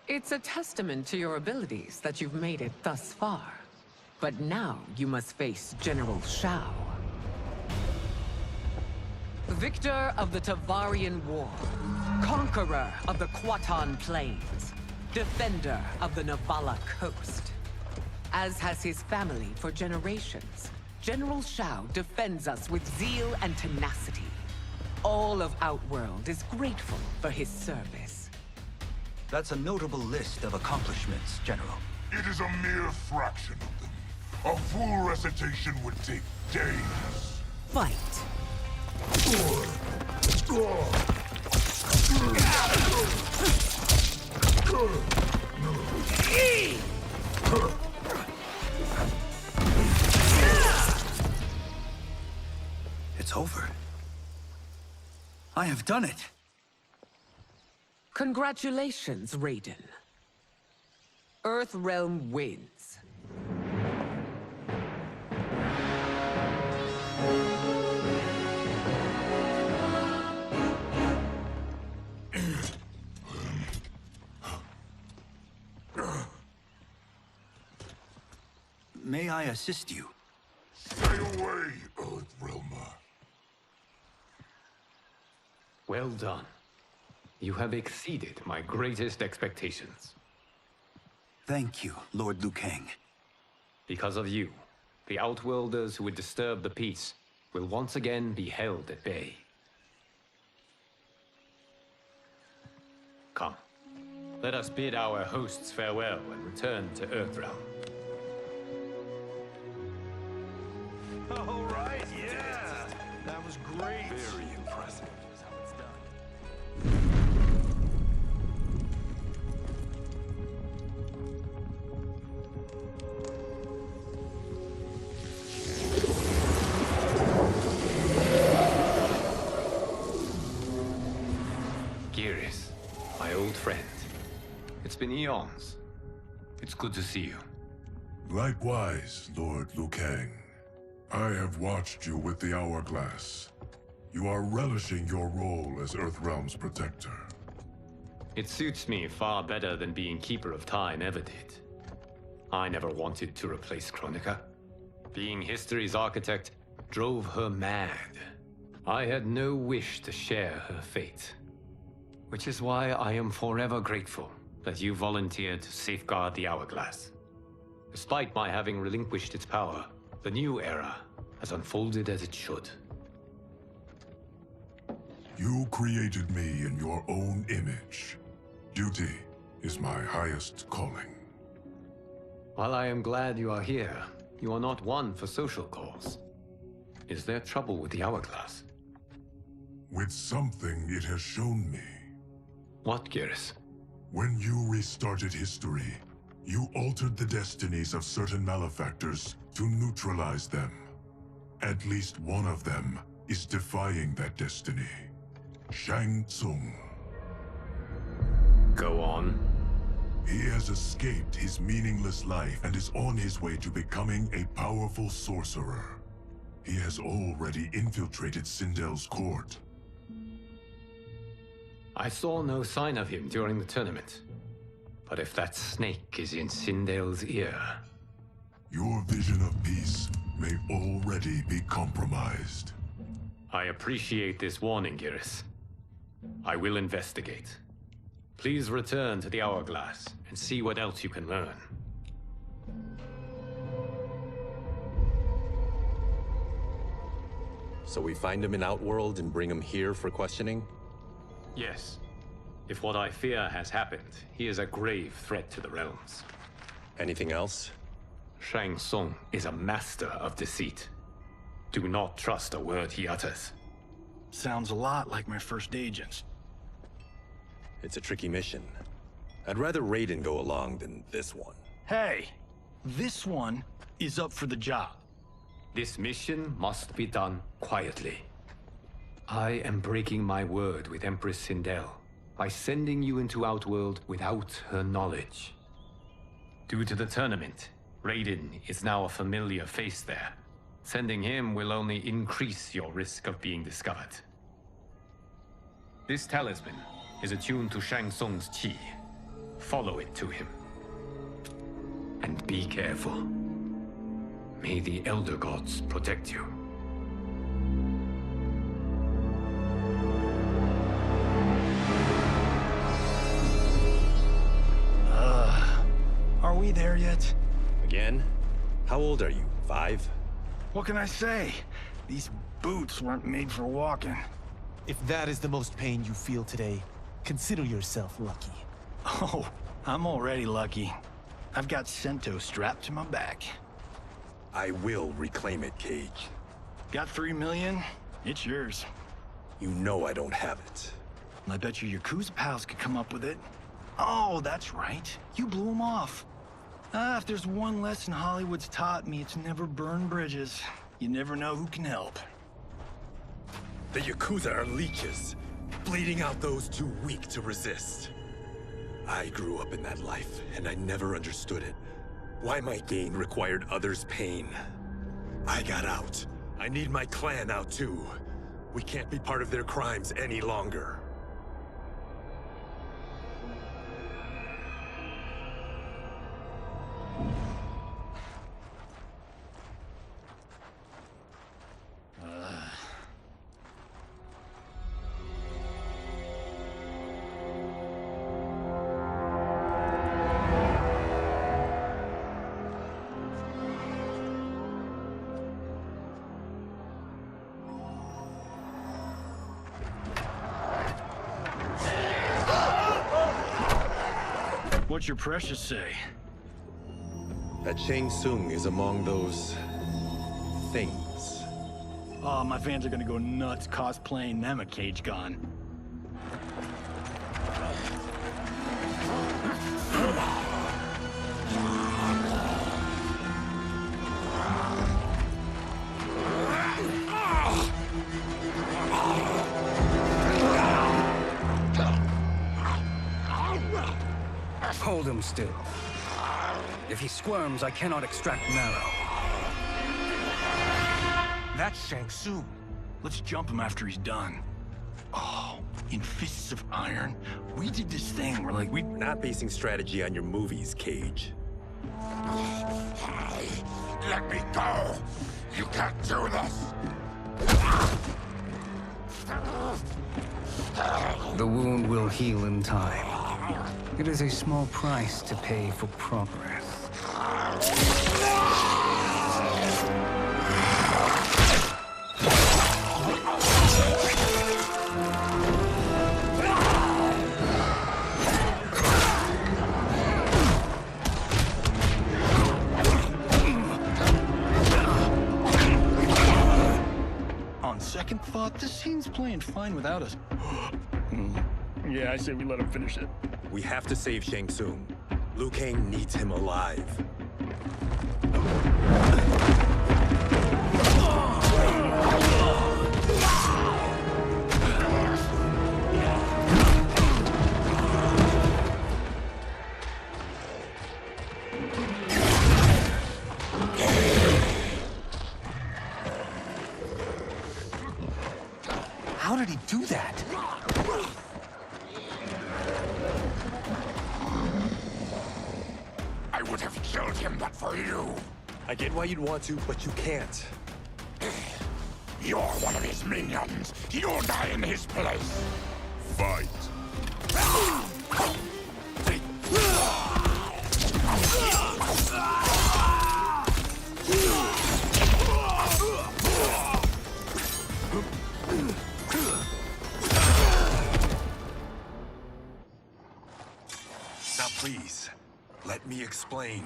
It's a testament to your abilities that you've made it thus far. But now you must face General Shao. Victor of the Tavarian War, conqueror of the Quatan Plains, defender of the Navala Coast. As has his family for generations, General Shao defends us with zeal and tenacity. All of Outworld is grateful for his service. That's a notable list of accomplishments, General. It is a mere fraction of them. A full recitation would take days. Fight. It's over. I have done it. Congratulations, Raiden. Earthrealm wins. May I assist you? Stay away, Earthrealmer. Well done. You have exceeded my greatest expectations. Thank you, Lord Liu Kang. Because of you, the Outworlders who would disturb the peace will once again be held at bay. Come, let us bid our hosts farewell and return to Earthrealm. All right, yeah! That was great! Very impressive. Here's how it's done. Geras, my old friend. It's been eons. It's good to see you. Likewise, Lord Liu Kang. I have watched you with the Hourglass. You are relishing your role as Earthrealm's protector. It suits me far better than being Keeper of Time ever did. I never wanted to replace Chronica. Being history's architect drove her mad. I had no wish to share her fate. Which is why I am forever grateful that you volunteered to safeguard the Hourglass. Despite my having relinquished its power, the new era has unfolded as it should. You created me in your own image. Duty is my highest calling. While I am glad you are here, you are not one for social calls. Is there trouble with the Hourglass? With something it has shown me. What, Geras? When you restarted history, you altered the destinies of certain malefactors to neutralize them. At least one of them is defying that destiny. Shang Tsung. Go on. He has escaped his meaningless life and is on his way to becoming a powerful sorcerer. He has already infiltrated Sindel's court. I saw no sign of him during the tournament. But if that snake is in Sindel's ear... Your vision of peace may already be compromised. I appreciate this warning, Geras. I will investigate. Please return to the Hourglass and see what else you can learn. So we find him in Outworld and bring him here for questioning? Yes. If what I fear has happened, he is a grave threat to the realms. Anything else? Shang Tsung is a master of deceit. Do not trust a word he utters. Sounds a lot like my first agents. It's a tricky mission. I'd rather Raiden go along than this one. Hey, this one is up for the job. This mission must be done quietly. I am breaking my word with Empress Sindel by sending you into Outworld without her knowledge. Due to the tournament, Raiden is now a familiar face there. Sending him will only increase your risk of being discovered. This talisman is attuned to Shang Tsung's qi. Follow it to him. And be careful. May the Elder Gods protect you. we there yet? Again? How old are you? 5? What can I say? These boots weren't made for walking. If that is the most pain you feel today, consider yourself lucky. Oh, I'm already lucky. I've got Sento strapped to my back. I will reclaim it, Cage. Got 3 million? It's yours. You know I don't have it. I bet your Yakuza pals could come up with it. Oh, that's right. You blew them off. If there's one lesson Hollywood's taught me, it's never burn bridges. You never know who can help. The Yakuza are leeches, bleeding out those too weak to resist. I grew up in that life, and I never understood it. Why my gain required others' pain. I got out. I need my clan out too. We can't be part of their crimes any longer. What's your precious say? That Shang Tsung is among those... things. Oh, my fans are gonna go nuts cosplaying them a Cage Gun. Hold him still. If he squirms, I cannot extract marrow. That's Shang Tsung. Let's jump him after he's done. Oh, in Fists of Iron, we did this thing where like We're not basing strategy on your movies, Cage. Let me go! You can't do this! The wound will heal in time. It is a small price to pay for progress. On second thought, this scene's playing fine without us. Yeah, I say we let him finish it. We have to save Shang Tsung. Liu Kang needs him alive. How did he do that? I would have killed him but for you. I get why you'd want to, but you can't. You're one of his minions. You'll die in his place. Fight. Now please, let me explain.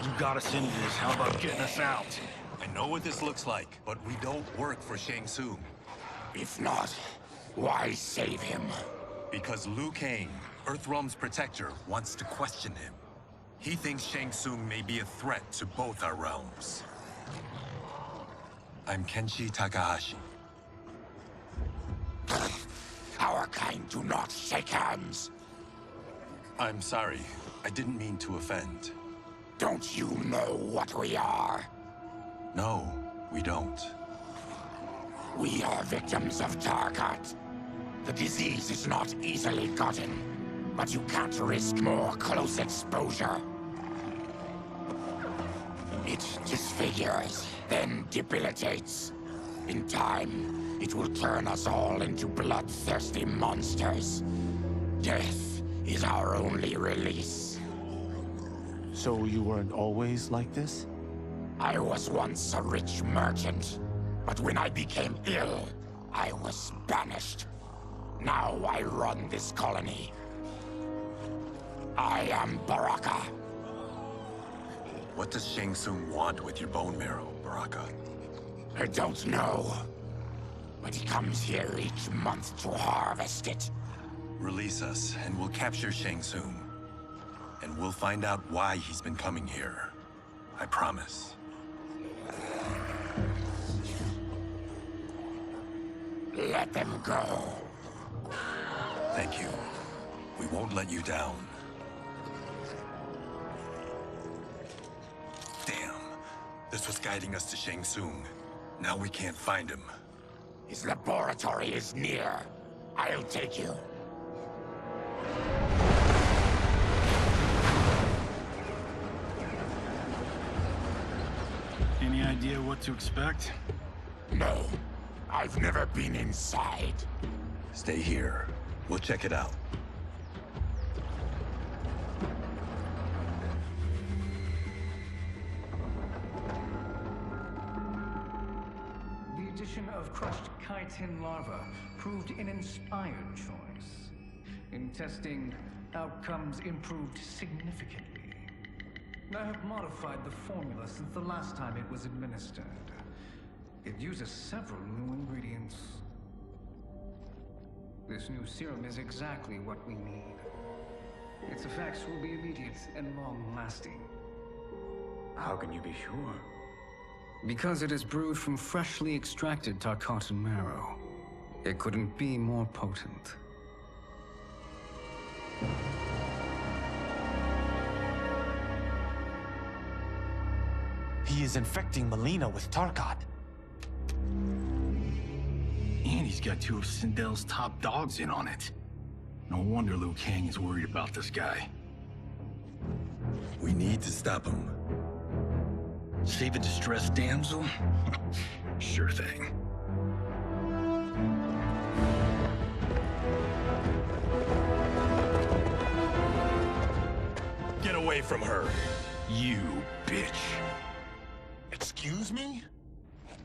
You got us into this. How about getting us out? I know what this looks like, but we don't work for Shang Tsung. If not, why save him? Because Liu Kang, Earthrealm's protector, wants to question him. He thinks Shang Tsung may be a threat to both our realms. I'm Kenshi Takahashi. Our kind do not shake hands. I'm sorry. I didn't mean to offend. Don't you know what we are? No, we don't. We are victims of Tarkat. The disease is not easily gotten, but you can't risk more close exposure. It disfigures, then debilitates. In time, it will turn us all into bloodthirsty monsters. Death is our only release. So you weren't always like this? I was once a rich merchant, but when I became ill, I was banished. Now I run this colony. I am Baraka. What does Shang Tsung want with your bone marrow, Baraka? I don't know. But he comes here each month to harvest it. Release us, and we'll capture Shang Tsung. And we'll find out why he's been coming here. I promise. Let them go. Thank you. We won't let you down. Damn. This was guiding us to Shang Tsung. Now we can't find him. His laboratory is near. I'll take you. Any idea what to expect? No. I've never been inside. Stay here. We'll check it out. The addition of crushed chitin larva proved an inspired choice. In testing, outcomes improved significantly. I have modified the formula since the last time it was administered. It uses several new ingredients. This new serum is exactly what we need. Its effects will be immediate and long-lasting. How can you be sure? Because it is brewed from freshly extracted Tarkatan marrow. It couldn't be more potent. He is infecting Melina with Tarkat. And he's got two of Sindel's top dogs in on it. No wonder Liu Kang is worried about this guy. We need to stop him. Save a distressed damsel? Sure thing. Get away from her! You bitch. Excuse me?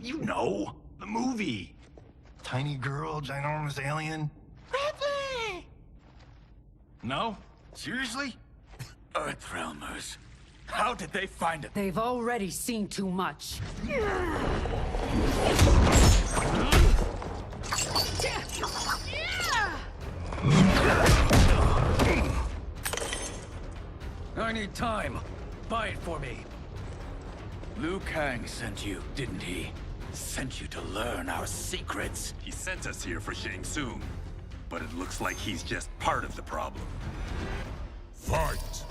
You know, the movie. Tiny girl, ginormous alien. Ripley! No? Seriously? Earthrealmers. How did they find it? They've already seen too much. I need time. Buy it for me. Liu Kang sent you, didn't he? Sent you to learn our secrets. He sent us here for Shang Tsung, but it looks like he's just part of the problem. Fight!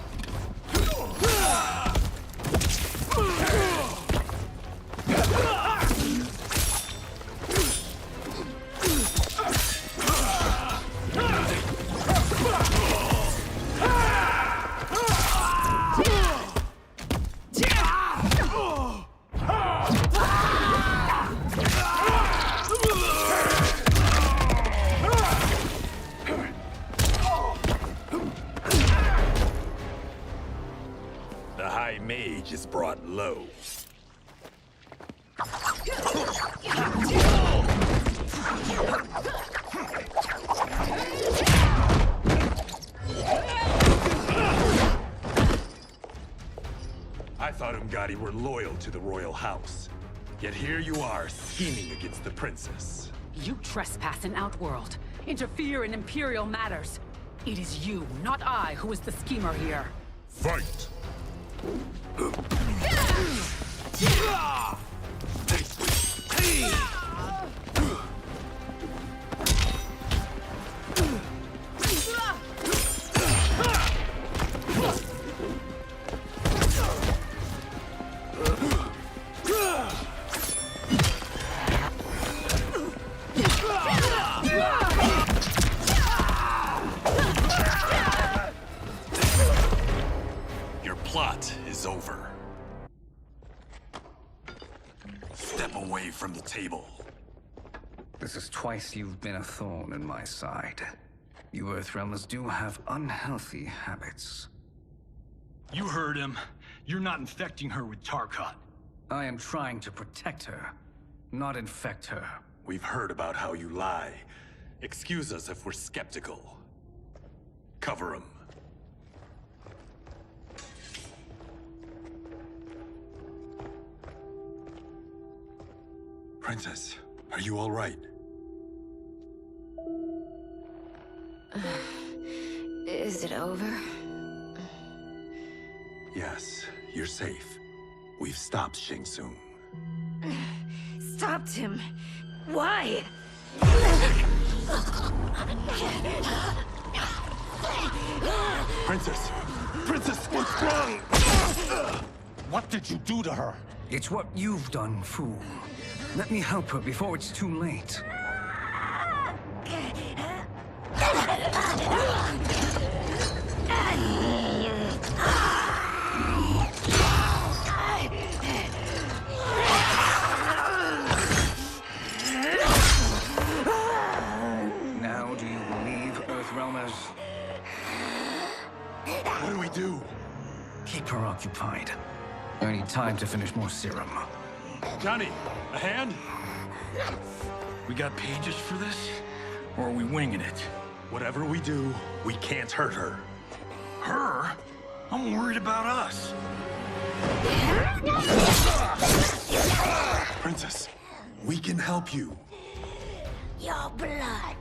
The High Mage is brought low. I thought Umgadi were loyal to the royal house. Yet here you are, scheming against the princess. You trespass in Outworld, interfere in Imperial matters. It is you, not I, who is the schemer here. Fight! Your plot is over. Step away from the table. This is twice you've been a thorn in my side. You Earthrealmers do have unhealthy habits. You heard him. You're not infecting her with Tarkat. I am trying to protect her, not infect her. We've heard about how you lie. Excuse us if we're skeptical. Cover him. Princess, are you all right? Is it over? Yes, you're safe. We've stopped Shang Tsung. Stopped him? Why? Princess! Princess, what's wrong? What did you do to her? It's what you've done, fool. Let me help her before it's too late. Now do you believe, Earthrealmers? What do we do? Keep her occupied. I need time to finish more serum. Johnny, a hand? We got pages for this? Or are we winging it? Whatever we do, we can't hurt her. Her? I'm worried about us. Princess, we can help you. Your blood.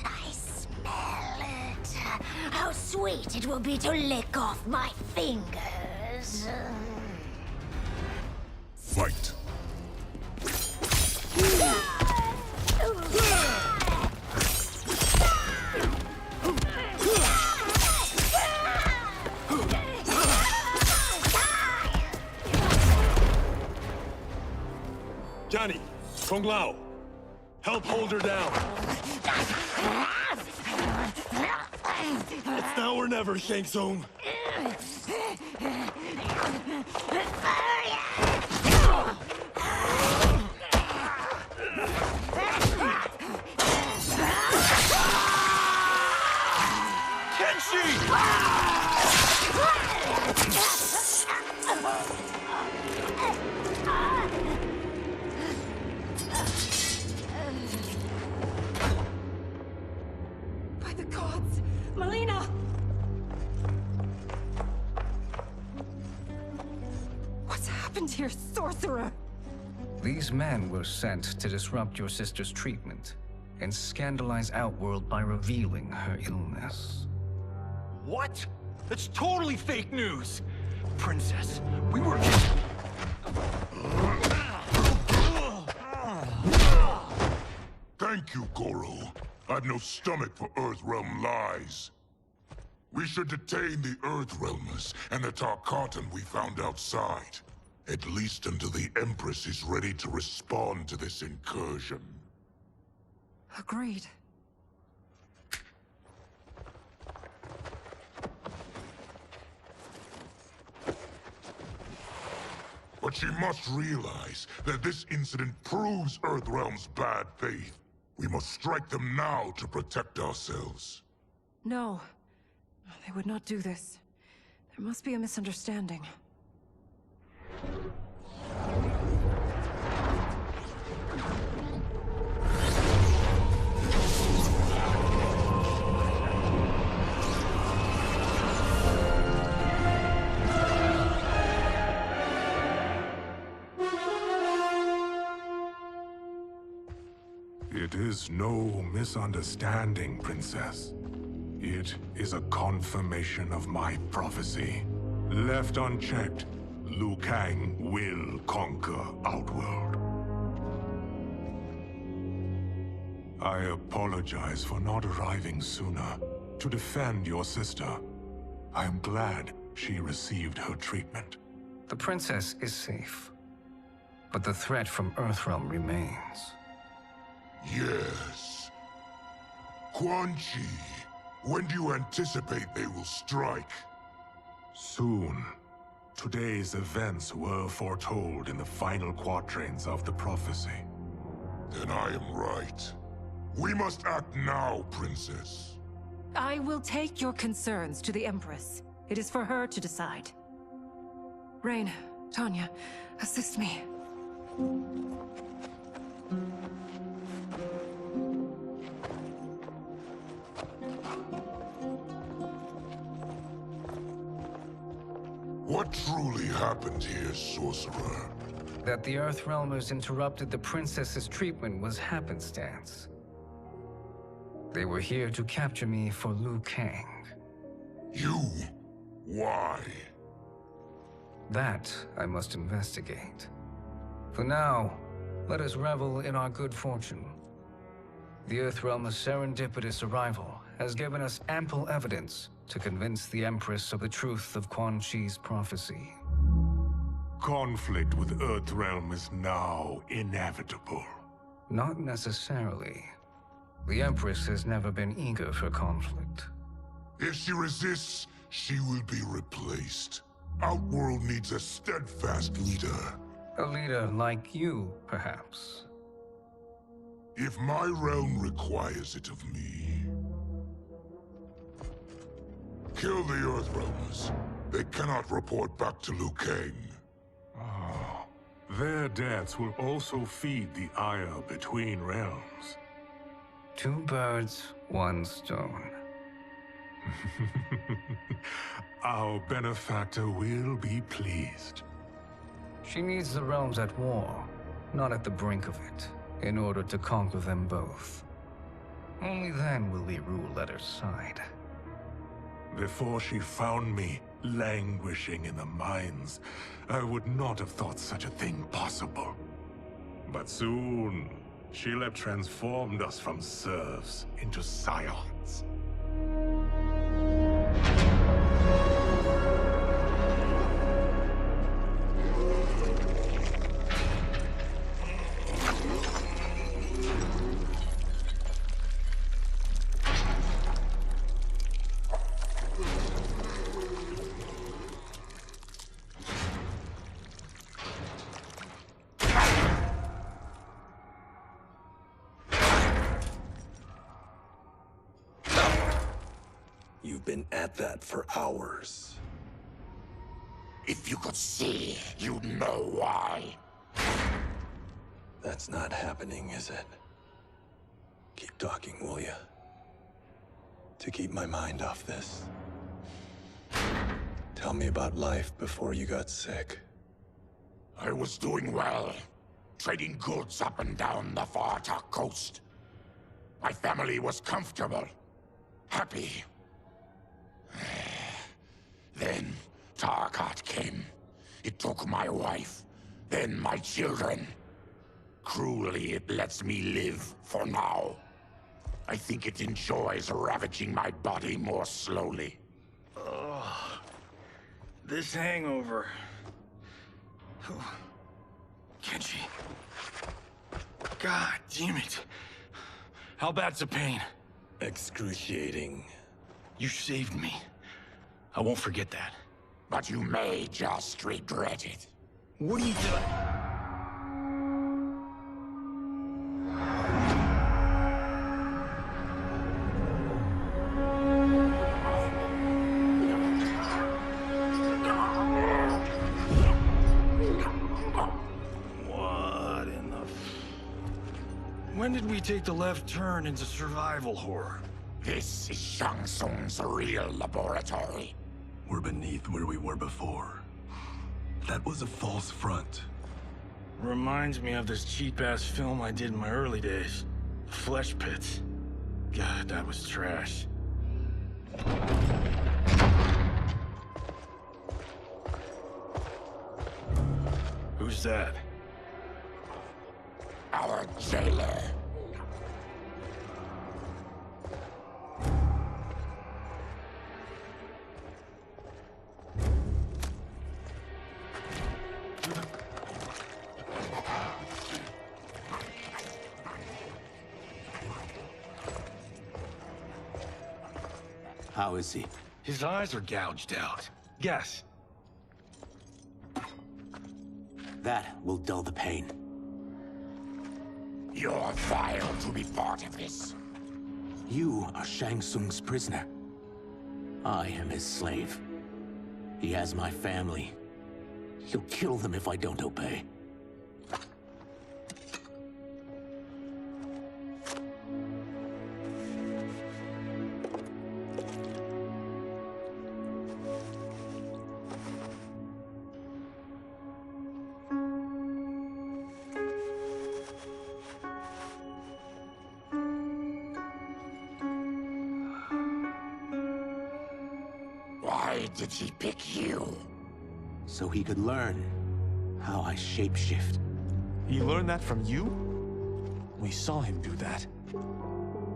I smell it. How sweet it will be to lick off my fingers. Fight. Johnny, Kung Lao, help hold her down. It's now or never, Shang Tsung. By the gods! Melina! What's happened here, sorcerer? These men were sent to disrupt your sister's treatment and scandalize Outworld by revealing her illness. What? That's totally fake news! Princess, we were... Thank you, Goro. I've no stomach for Earthrealm lies. We should detain the Earthrealmers and the Tarkatan we found outside. At least until the Empress is ready to respond to this incursion. Agreed. But she must realize that this incident proves Earthrealm's bad faith. We must strike them now to protect ourselves. No. They would not do this. There must be a misunderstanding. It is no misunderstanding, Princess. It is a confirmation of my prophecy. Left unchecked, Liu Kang will conquer Outworld. I apologize for not arriving sooner to defend your sister. I am glad she received her treatment. The princess is safe, but the threat from Earthrealm remains. Yes. Quan Chi, when do you anticipate they will strike? Soon. Today's events were foretold in the final quatrains of the prophecy. Then I am right. We must act now, Princess. I will take your concerns to the Empress. It is for her to decide. Rain, Tanya, assist me. What truly happened here, sorcerer? That the Earthrealmers interrupted the princess's treatment was happenstance. They were here to capture me for Liu Kang. You? Why? That I must investigate. For now, let us revel in our good fortune. The Earthrealm's serendipitous arrival has given us ample evidence to convince the Empress of the truth of Quan Chi's prophecy. Conflict with Earthrealm is now inevitable. Not necessarily. The Empress has never been eager for conflict. If she resists, she will be replaced. Outworld needs a steadfast leader. A leader like you, perhaps. If my realm requires it of me. Kill the Earthrealmers. They cannot report back to Liu Kang. Oh, their deaths will also feed the ire between realms. 2 birds, 1 stone. Our benefactor will be pleased. She needs the realms at war, not at the brink of it, in order to conquer them both. Only then will we rule at her side. Before she found me languishing in the mines, I would not have thought such a thing possible. But soon, Sheila transformed us from serfs into scions. You've been at that for hours. If you could see, you'd know why. That's not happening, is it? Keep talking, will ya? To keep my mind off this. Tell me about life before you got sick. I was doing well, trading goods up and down the Varta coast. My family was comfortable, happy. Then Tarkat came. It took my wife, then my children. Cruelly, it lets me live for now. I think it enjoys ravaging my body more slowly. Ugh. This hangover. Kenji. God damn it. How bad's the pain? Excruciating. You saved me. I won't forget that. But you may just regret it. What are you doing? What in the... When did we take the left turn into survival horror? This is Shang Tsung's real laboratory. We're beneath where we were before. That was a false front. Reminds me of this cheap-ass film I did in my early days. Flesh Pits. God, that was trash. Who's that? Our jailer. How is he? His eyes are gouged out. Guess. That will dull the pain. You're vile to be part of this. You are Shang Tsung's prisoner. I am his slave. He has my family. He'll kill them if I don't obey. Why did he pick you? So he could learn how I shapeshift. He learned that from you? We saw him do that.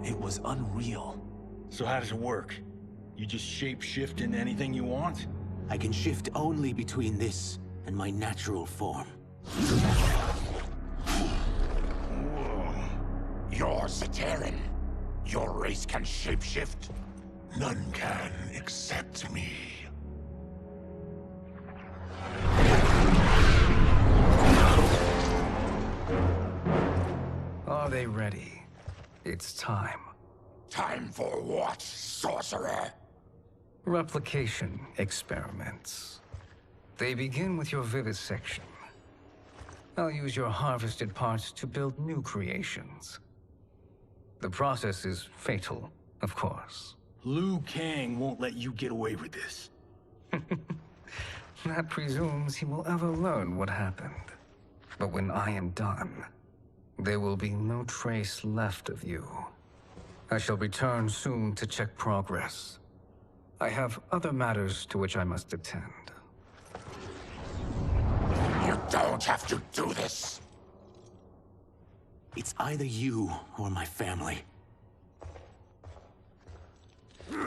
It was unreal. So how does it work? You just shape-shift into anything you want? I can shift only between this and my natural form. You're Zaterran. Your race can shapeshift. None can except me. Are they ready? It's time. Time for what, sorcerer? Replication experiments. They begin with your vivisection. I'll use your harvested parts to build new creations. The process is fatal, of course. Liu Kang won't let you get away with this. That presumes he will ever learn what happened. But when I am done, there will be no trace left of you. I shall return soon to check progress. I have other matters to which I must attend. You don't have to do this. It's either you or my family. Put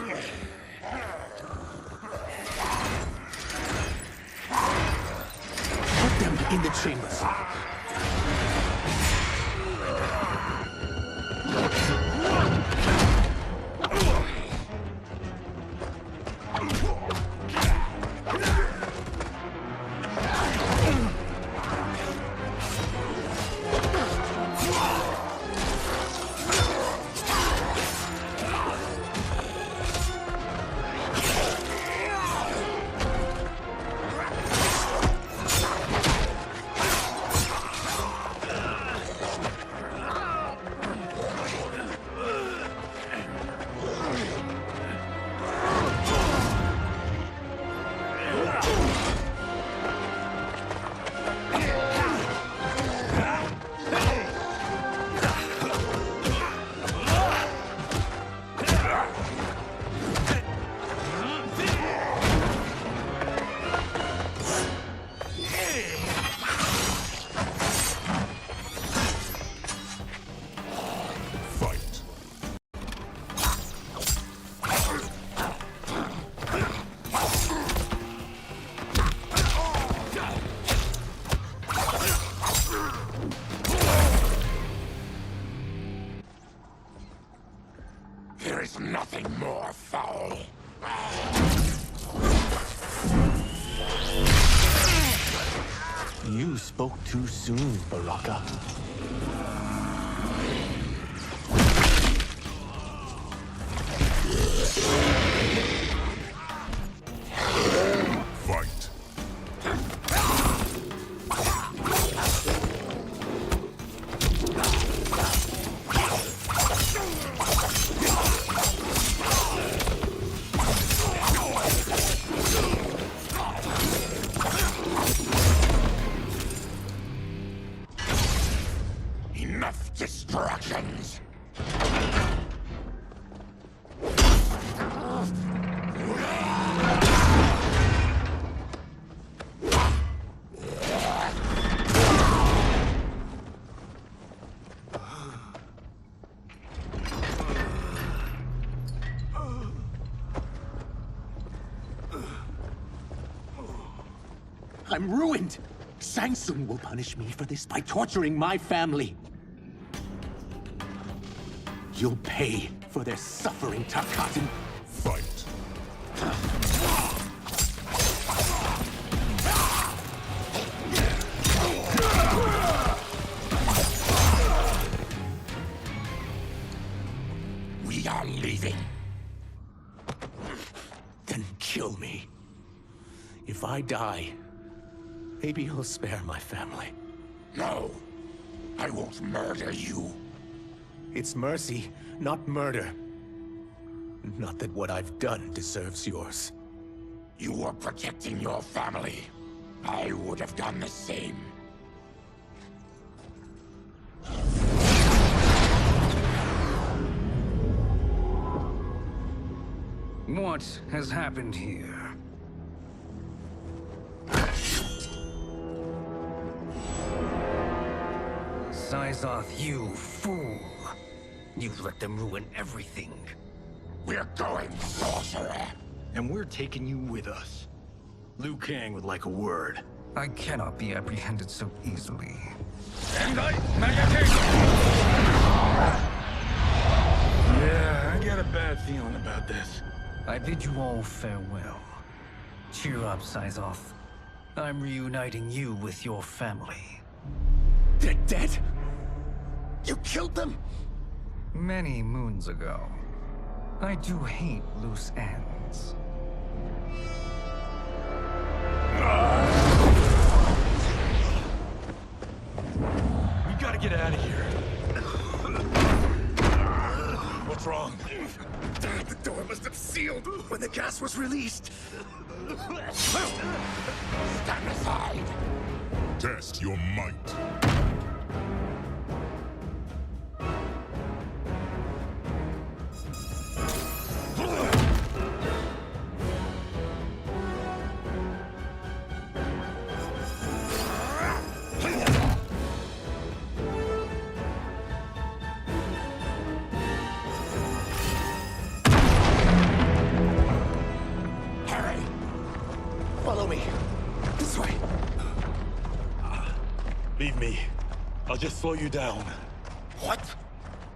them in the chambers. There is nothing more foul. You spoke too soon, Baraka. Fight. Enough distractions. I'm ruined! Shang Tsung will punish me for this by torturing my family. You'll pay for their suffering, Tarkatan. Fight. We are If I die, maybe you'll spare my family. No, I won't murder you. It's mercy, not murder. Not that what I've done deserves yours. You were protecting your family. I would have done the same. What has happened here? Syzoth, you fool! You've let them ruin everything. We're going, sorcerer. And we're taking you with us. Liu Kang would like a word. I cannot be apprehended so easily. Yeah, I got a bad feeling about this. I bid you all farewell. Cheer up, Syzoth. I'm reuniting you with your family. They're dead? You killed them? Many moons ago. I do hate loose ends. We gotta get out of here. What's wrong? The door must have sealed when the gas was released. Stand aside. Test your might. Follow me. This way. Leave me. I'll just slow you down. What?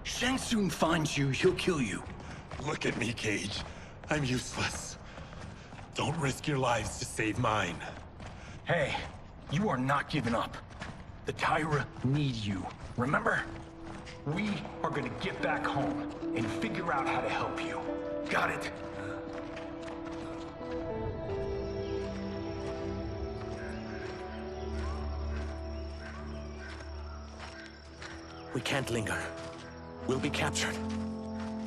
Shang Tsung finds you, he'll kill you. Look at me, Cage. I'm useless. Don't risk your lives to save mine. Hey, you are not giving up. The Tyra need you, remember? We are gonna get back home and figure out how to help you. Got it? We can't linger. We'll be captured.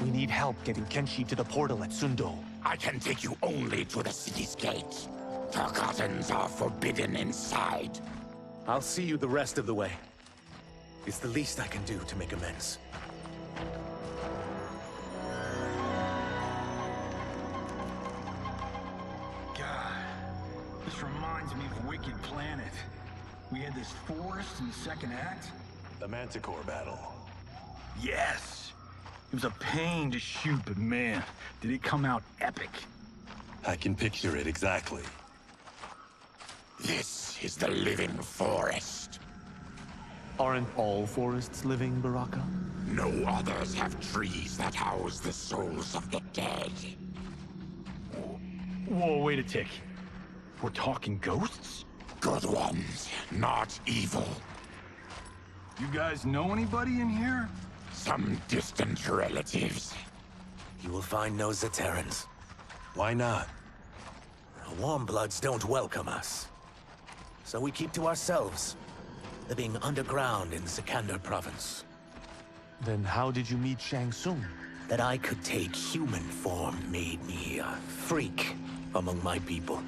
We need help getting Kenshi to the portal at Sundo. I can take you only to the city's gate. Tarkatans are forbidden inside. I'll see you the rest of the way. It's the least I can do to make amends. God, this reminds me of Wicked Planet. We had this forest in the second act. The Manticore battle. Yes! It was a pain to shoot, but man, did it come out epic. I can picture it exactly. This is the living forest. Aren't all forests living, Baraka? No others have trees that house the souls of the dead. Whoa, wait a tick. We're talking ghosts? Good ones, not evil. You guys know anybody in here? Some distant relatives. You will find no Zaterrans. Why not? The Warmbloods don't welcome us. So we keep to ourselves, living underground in Sikander province. Then how did you meet Shang Tsung? That I could take human form made me a freak among my people.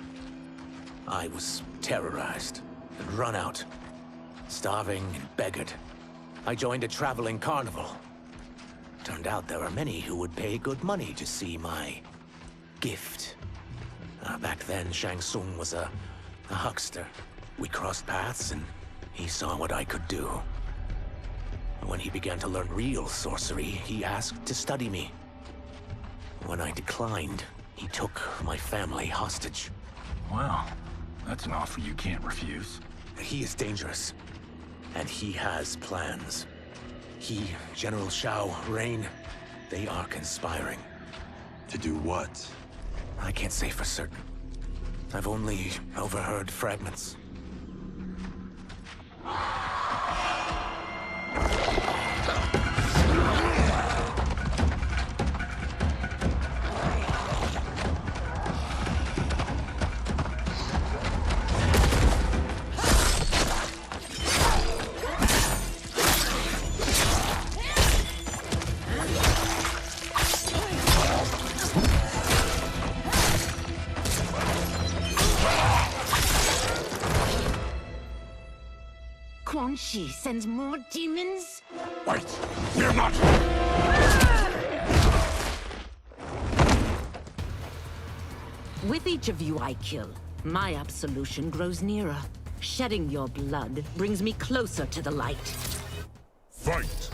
I was terrorized and run out, starving and beggared. I joined a traveling carnival. Turned out there were many who would pay good money to see my gift. Back then, Shang Tsung was a huckster. We crossed paths and he saw what I could do. When he began to learn real sorcery, he asked to study me. When I declined, he took my family hostage. Wow, that's an offer you can't refuse. He is dangerous, and he has plans. He, General Shao, Rain, they are conspiring. To do what? I can't say for certain. I've only overheard fragments. Quan Chi sends more demons? Wait! We're not... With each of you I kill, my absolution grows nearer. Shedding your blood brings me closer to the light. Fight!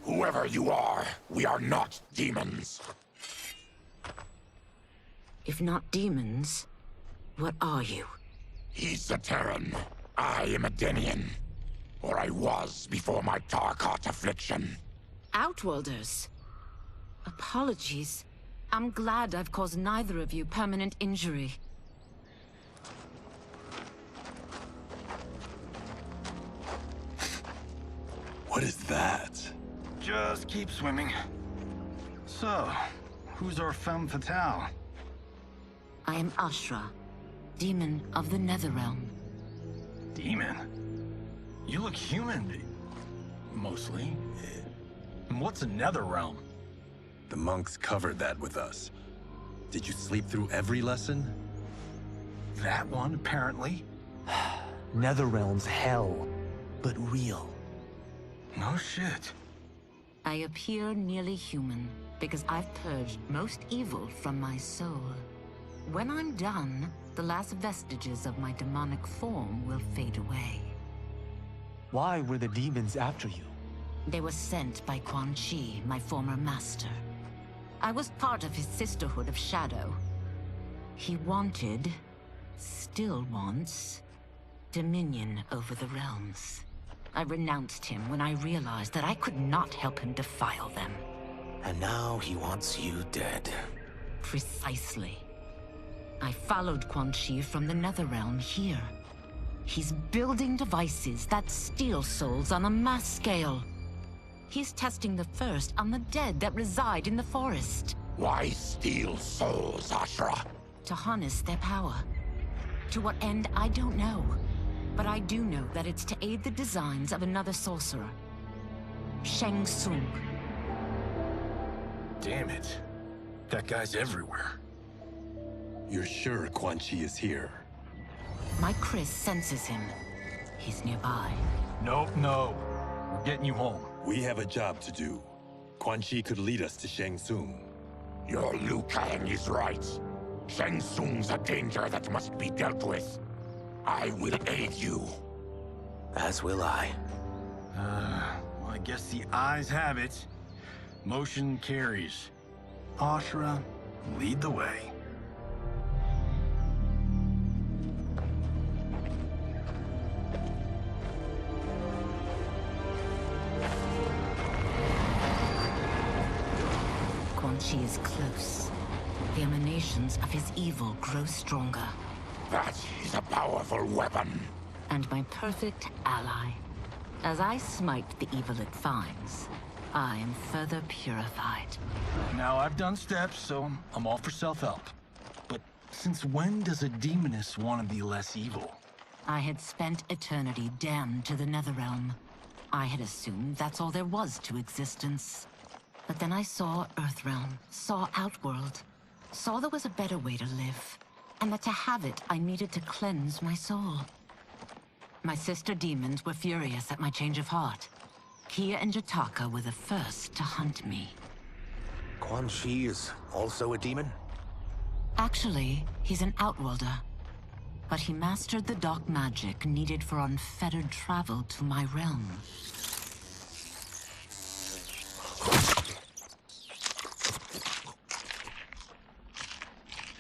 Whoever you are, we are not demons. If not demons, what are you? He's a Terran. I am a Denian. Or I was before my Tarkat affliction. Outworlders. Apologies. I'm glad I've caused neither of you permanent injury. What is that? Just keep swimming. So, who's our femme fatale? I am Ashra, demon of the Netherrealm. Demon? You look human. Mostly. And what's a Netherrealm? The monks covered that with us. Did you sleep through every lesson? That one, apparently. Netherrealm's hell, but real. No shit. I appear nearly human because I've purged most evil from my soul. When I'm done, the last vestiges of my demonic form will fade away. Why were the demons after you? They were sent by Quan Chi, my former master. I was part of his Sisterhood of Shadow. He wanted, still wants, dominion over the realms. I renounced him when I realized that I could not help him defile them. And now he wants you dead. Precisely. I followed Quan Chi from the Netherrealm here. He's building devices that steal souls on a mass scale. He's testing the first on the dead that reside in the forest. Why steal souls, Ashra? To harness their power. To what end, I don't know. But I do know that it's to aid the designs of another sorcerer. Shang Tsung. Damn it. That guy's everywhere. You're sure Quan Chi is here? My Chris senses him. He's nearby. Nope, no. We're getting you home. We have a job to do. Quan Chi could lead us to Shang Tsung. Your Liu Kang is right. Shang Tsung's a danger that must be dealt with. I will aid you. As will I. Well, I guess the eyes have it. Motion carries. Ashra, lead the way. Quan Chi is close. The emanations of his evil grow stronger. That is a powerful weapon. And my perfect ally. As I smite the evil it finds, I am further purified. Now, I've done steps, so I'm all for self-help. But since when does a demoness want to be less evil? I had spent eternity damned to the Netherrealm. I had assumed that's all there was to existence. But then I saw Earthrealm, saw Outworld, saw there was a better way to live, and that to have it, I needed to cleanse my soul. My sister demons were furious at my change of heart. Kia and Jataka were the first to hunt me. Quan Chi is also a demon? Actually, he's an Outworlder. But he mastered the dark magic needed for unfettered travel to my realm.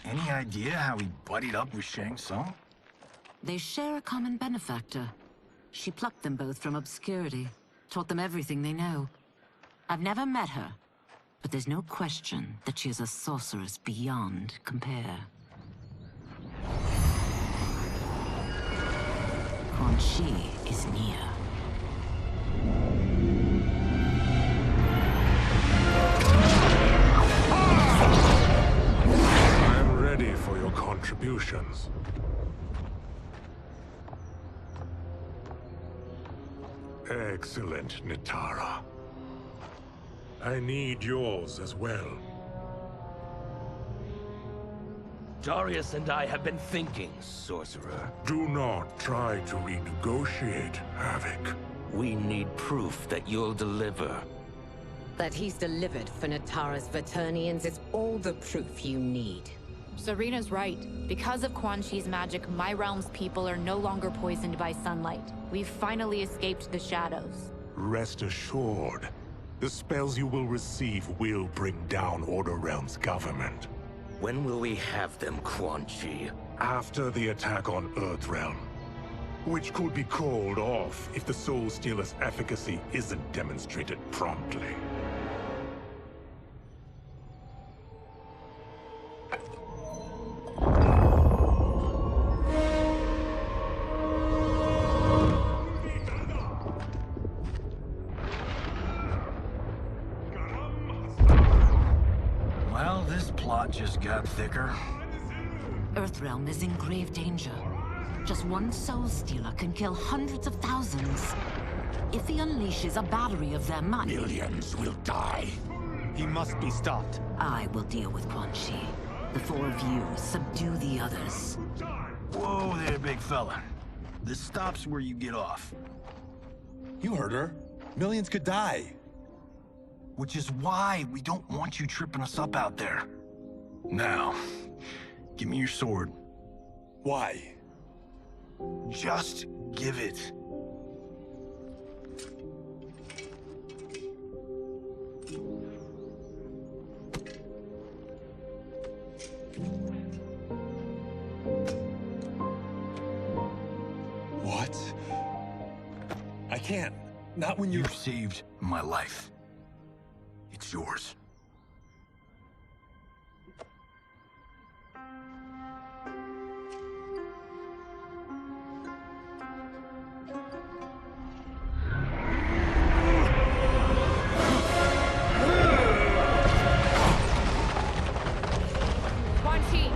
Any idea how he buddied up with Shang Tsung? They share a common benefactor. She plucked them both from obscurity, taught them everything they know. I've never met her, but there's no question that she is a sorceress beyond compare. Quan Chi is near. I am ready for your contribution. contributions. Excellent, Nitara. I need yours as well. Darius and I have been thinking, Sorcerer. Do not try to renegotiate, Havoc. We need proof that you'll deliver. That he's delivered for Natara's Vaternians is all the proof you need. Serena's right. Because of Quan Chi's magic, my realm's people are no longer poisoned by sunlight. We've finally escaped the shadows. Rest assured, the spells you will receive will bring down Order Realm's government. When will we have them, Quan Chi? After the attack on Earthrealm, which could be called off if the Soul Stealer's efficacy isn't demonstrated promptly. Well, this plot just got thicker. Earthrealm is in grave danger. Just one Soul Stealer can kill hundreds of thousands. If he unleashes a battery of them, millions will die. He must be stopped. I will deal with Quan Chi. The four of you subdue the others. Whoa there, big fella. This stops where you get off. You heard her. Millions could die. Which is why we don't want you tripping us up out there. Now, give me your sword. Why? Just give it. What? I can't. Not when you've saved my life. It's yours. Quan Chi!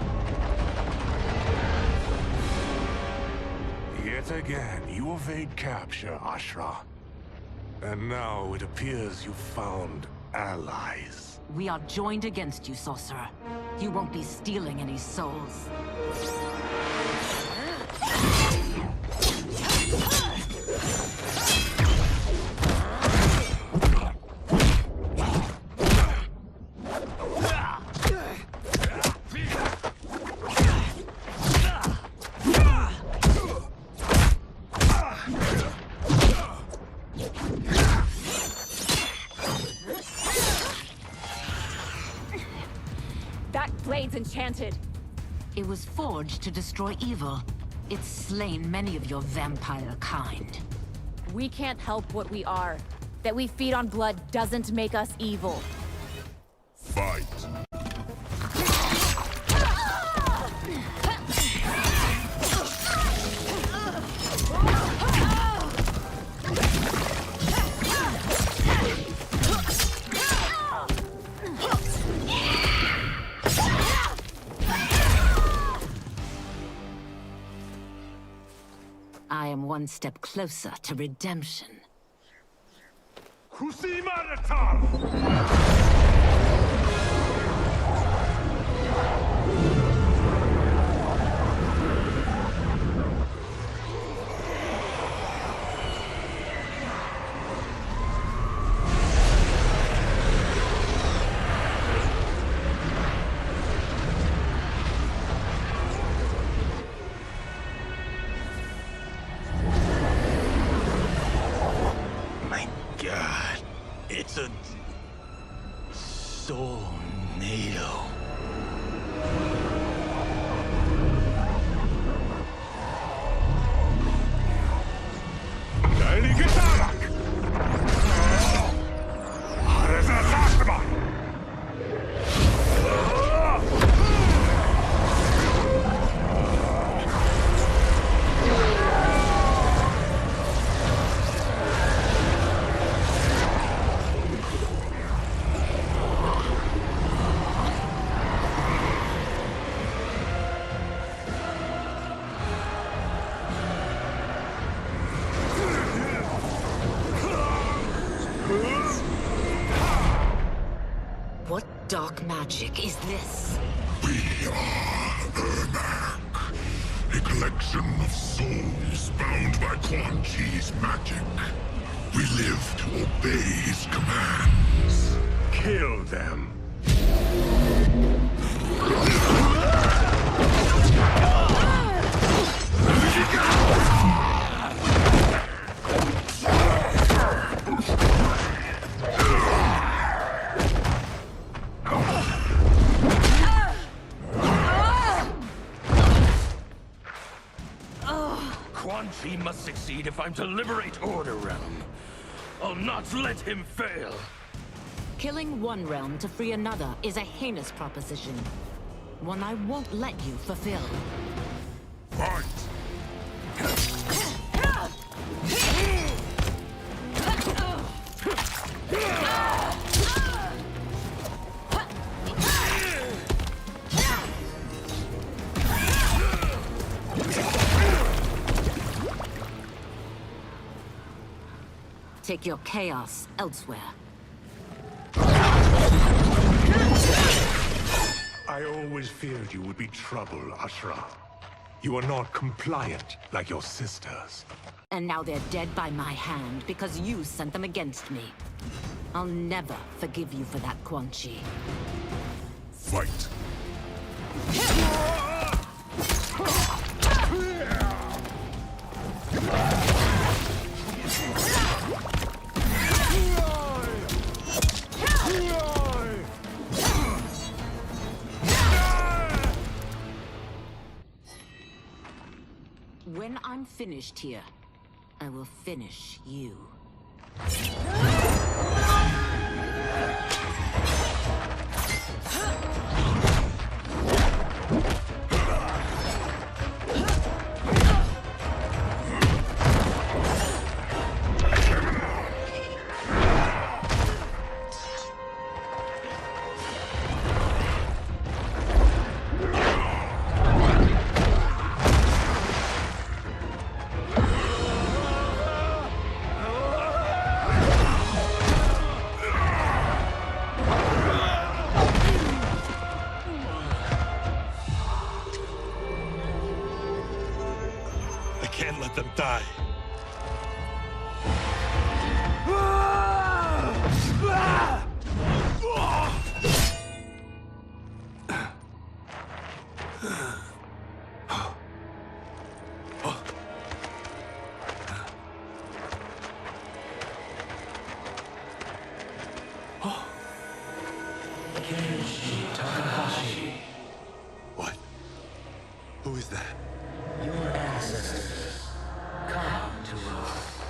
Yet again, you evade capture, Ashra. And now it appears you found allies. We are joined against you, Sorcerer. You won't be stealing any souls. Blade's enchanted. It was forged to destroy evil. It's slain many of your vampire kind. We can't help what we are. That we feed on blood doesn't make us evil. Fight. I am one step closer to redemption. magic is this? We are Ermac, a collection of souls bound by Quan Chi's magic. We live to obey his commands. Kill them. Quan Chi must succeed if I'm to liberate Order Realm. I'll not let him fail. Killing one realm to free another is a heinous proposition. One I won't let you fulfill. Fight! Take your chaos elsewhere. I always feared you would be trouble, Ashra. You are not compliant like your sisters. And now they're dead by my hand because you sent them against me. I'll never forgive you for that, Quan Chi. Fight! When I'm finished here, I will finish you. Can't let them die. What? Who is that? Your ancestors. Come to us.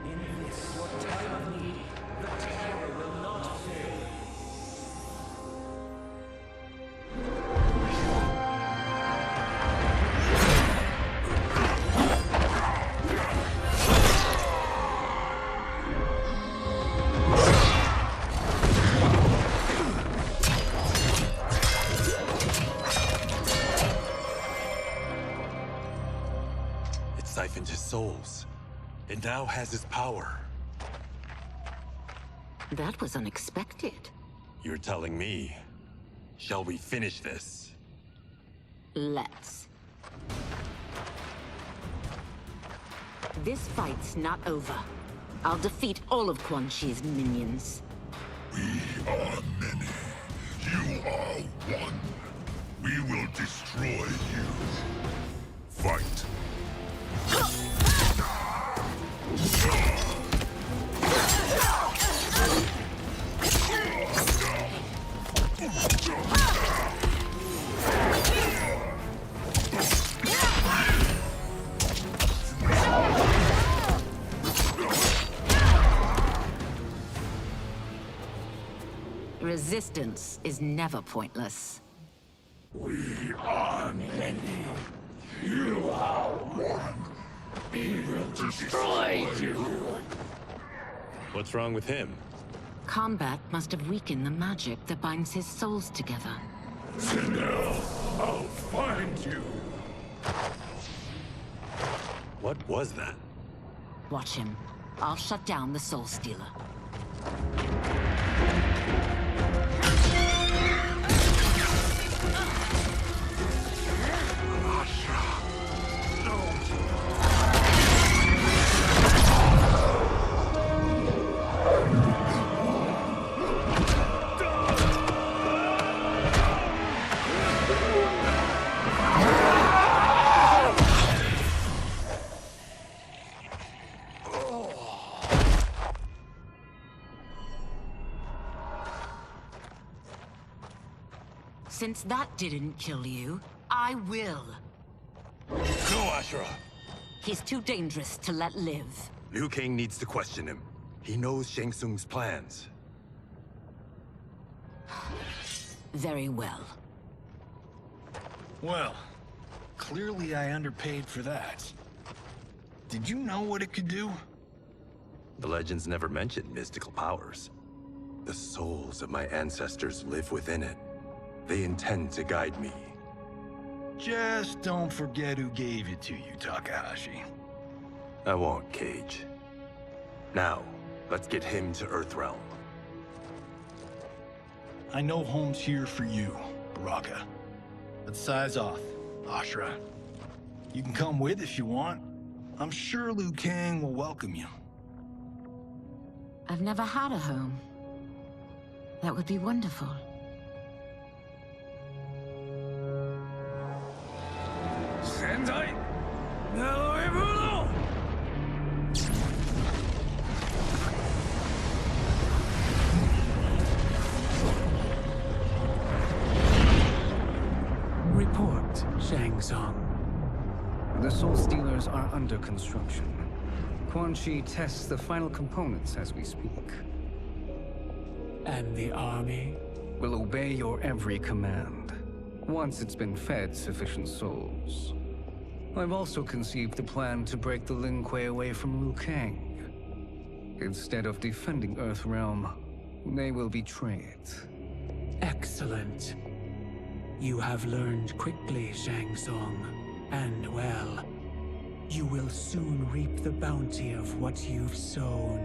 In this, your time of need, the terror will not fail. It siphoned his souls. It now has his power. That was unexpected. You're telling me. Shall we finish this? Let's. This fight's not over. I'll defeat all of Quan Chi's minions. We are many. You are one. We will destroy you. Fight. Resistance is never pointless. We are many. You are one. We will destroy you. What's wrong with him? Combat must have weakened the magic that binds his souls together. Sindel, I'll find you. What was that? Watch him. I'll shut down the Soul Stealer. Since that didn't kill you, I will. Go, Ashura! He's too dangerous to let live. Liu Kang needs to question him. He knows Shang Tsung's plans. Very well. Well, clearly I underpaid for that. Did you know what it could do? The legends never mentioned mystical powers. The souls of my ancestors live within it. They intend to guide me. Just don't forget who gave it to you, Takahashi. I won't, Cage. Now, let's get him to Earthrealm. I know home's here for you, Baraka. But size off, Ashura. You can come with if you want. I'm sure Liu Kang will welcome you. I've never had a home. That would be wonderful. Sendai! Now everyone! Report, Shang Tsung. The Soul Stealers are under construction. Quan Chi tests the final components as we speak. And the army? Will obey your every command, once it's been fed sufficient souls. I've also conceived a plan to break the Lin Kuei away from Liu Kang. Instead of defending Earthrealm, they will betray it. Excellent. You have learned quickly, Shang Tsung, and well. You will soon reap the bounty of what you've sown.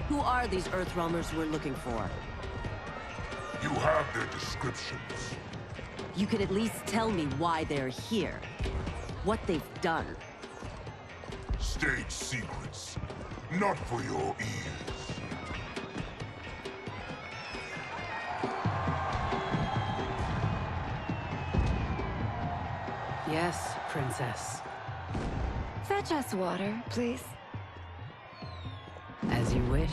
Who are these Earthrealmers we're looking for? You have their descriptions. You can at least tell me why they're here. What they've done. State secrets. Not for your ears. Yes, Princess. Fetch us water, please. As you wish.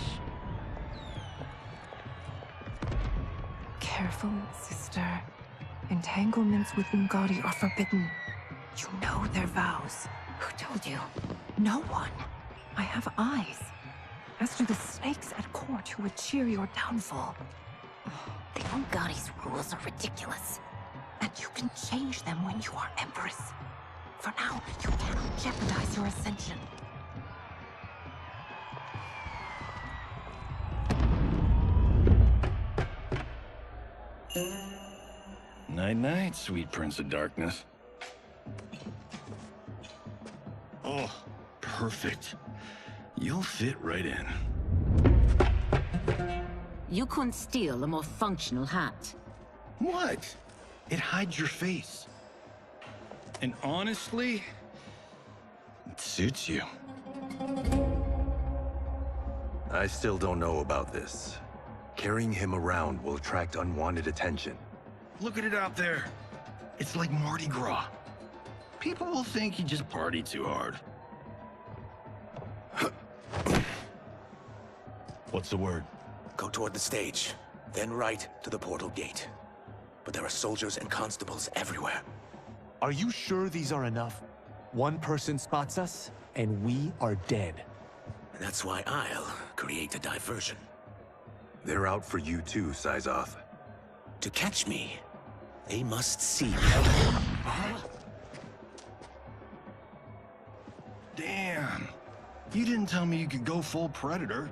Careful, sister. Entanglements with Ungadi are forbidden. You know their vows. Who told you? No one. I have eyes. As do the snakes at court who would cheer your downfall. The Ungadi's rules are ridiculous. And you can change them when you are Empress. For now, you cannot jeopardize your ascension. Night-night, sweet Prince of Darkness. Oh, perfect. You'll fit right in. You couldn't steal a more functional hat. What? It hides your face. And honestly, it suits you. I still don't know about this. Carrying him around will attract unwanted attention. Look at it out there. It's like Mardi Gras. People will think you just party too hard. What's the word? Go toward the stage, then right to the portal gate. But there are soldiers and constables everywhere. Are you sure these are enough? One person spots us, and we are dead. That's why I'll create a diversion. They're out for you too, Syzoth. To catch me, they must see me. Damn. You didn't tell me you could go full Predator.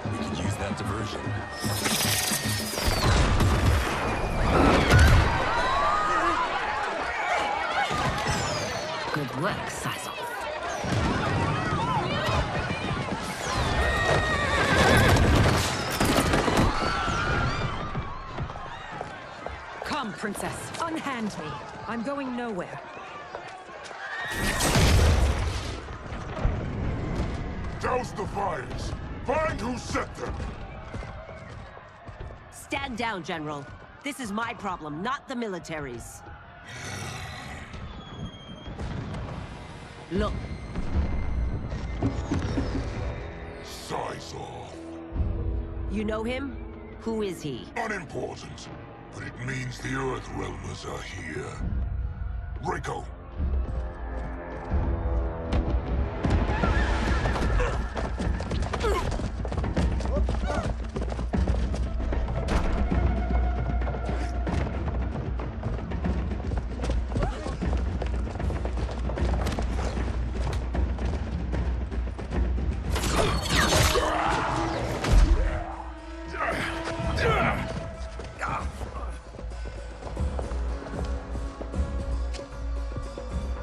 We could use that diversion. Good work, Syzoth. Come, Princess. Unhand me. I'm going nowhere. Douse the fires! Find who set them! Stand down, General. This is my problem, not the military's. Look. Syzoth. You know him? Who is he? Unimportant, but it means the Earthrealmers are here. Rico.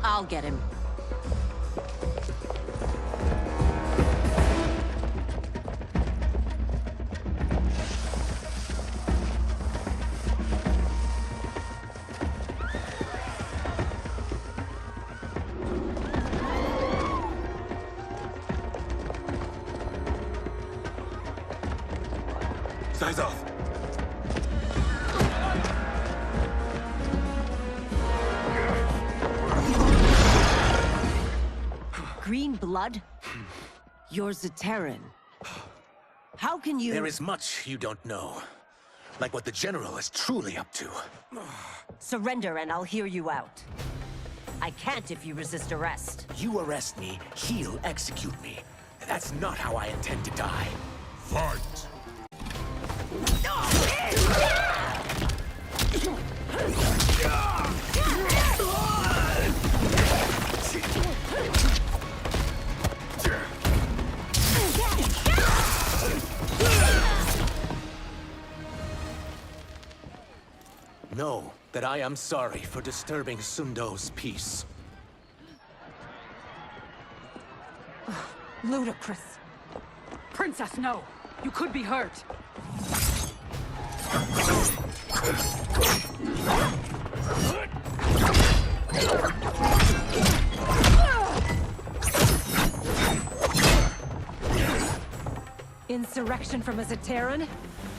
I'll get him. Syzoth! Green blood? You're Zaterran. How can you— There is much you don't know. Like what the General is truly up to. Surrender and I'll hear you out. I can't if you resist arrest. You arrest me, he'll execute me. That's not how I intend to die. Fight! Know that I am sorry for disturbing Sundo's peace. Ludicrous. Princess, no! You could be hurt! Insurrection from a Zaterran?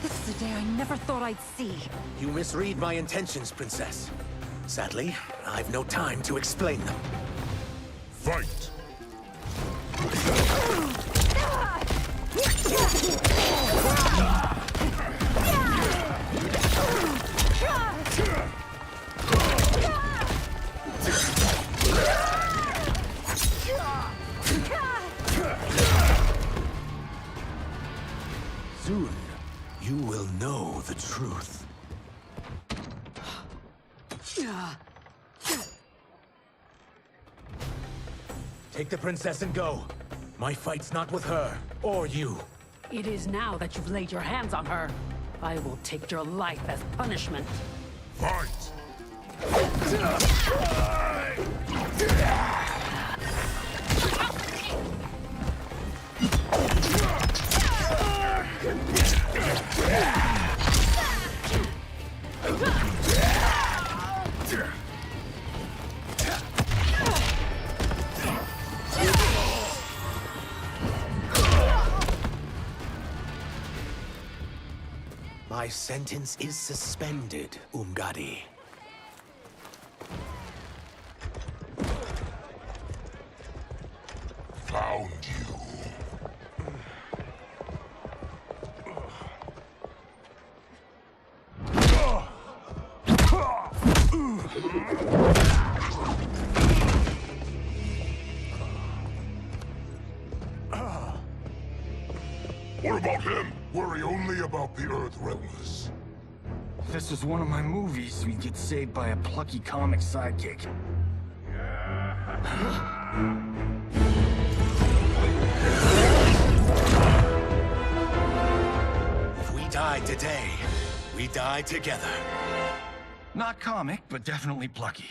This is a day I never thought I'd see. You misread my intentions, Princess. Sadly, I've no time to explain them. Fight! Soon, you will know the truth. Take the princess and go. My fight's not with her, or you. It is now that you've laid your hands on her. I will take your life as punishment. Fight! My sentence is suspended, Umgadi. Found you. What about him? Worry only about the Earthrealmers. If this was one of my movies, we'd get saved by a plucky comic sidekick. If we die today, we die together. Not comic, but definitely plucky.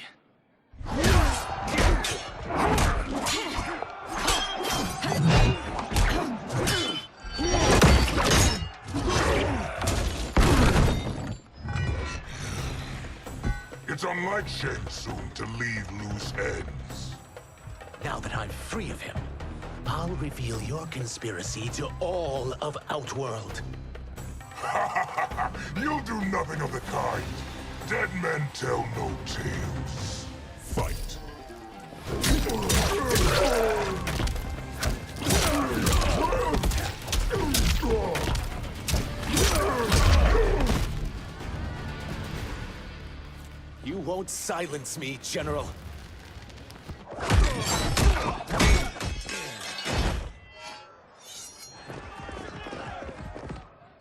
It's unlike Shang Tsung to leave loose ends. Now that I'm free of him, I'll reveal your conspiracy to all of Outworld. You'll do nothing of the kind. Dead men tell no tales. Fight. You won't silence me, General.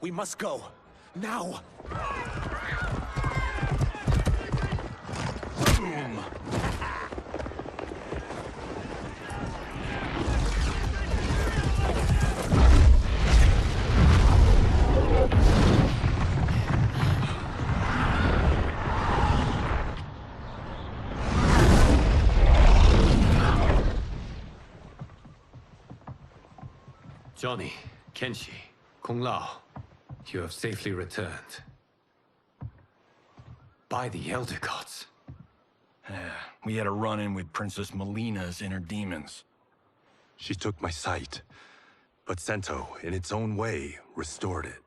We must go. Now! Boom! Johnny, Kenshi, Kung Lao, you have safely returned. By the Elder Gods. We had a run-in with Princess Melina's inner demons. She took my sight, but Sento, in its own way, restored it.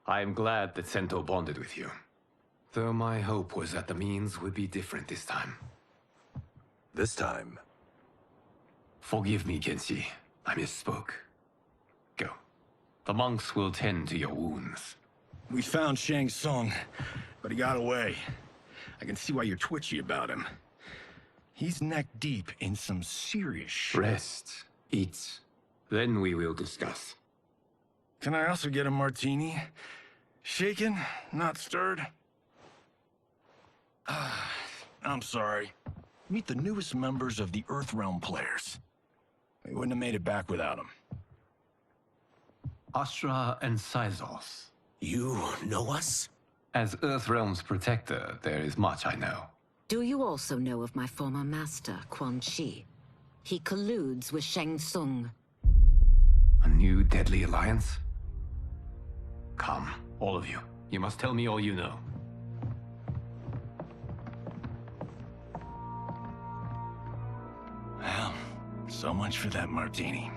I am glad that Sento bonded with you. Though my hope was that the means would be different this time. This time? Forgive me, Kenshi. I misspoke. Go. The monks will tend to your wounds. We found Shang Tsung, but he got away. I can see why you're twitchy about him. He's neck-deep in some serious shit. Rest. Eat. Then we will discuss. Can I also get a martini? Shaken, not stirred? I'm sorry. Meet the newest members of the Earthrealm players. We wouldn't have made it back without them. Astra and Sizos. You know us? As Earthrealm's protector, there is much I know. Do you also know of my former master, Quan Chi? He colludes with Shang Tsung. A new deadly alliance? Come, all of you. You must tell me all you know. Well, so much for that martini.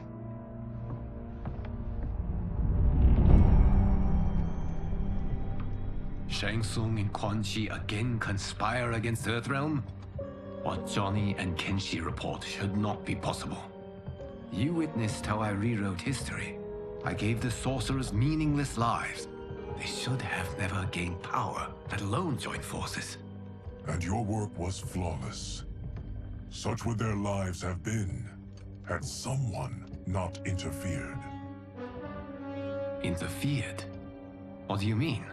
Shang Tsung and Quan Chi again conspire against Earthrealm? What Johnny and Kenshi report should not be possible. You witnessed how I rewrote history. I gave the sorcerers meaningless lives. They should have never gained power, let alone join forces. And your work was flawless. Such would their lives have been, had someone not interfered. Interfered? What do you mean?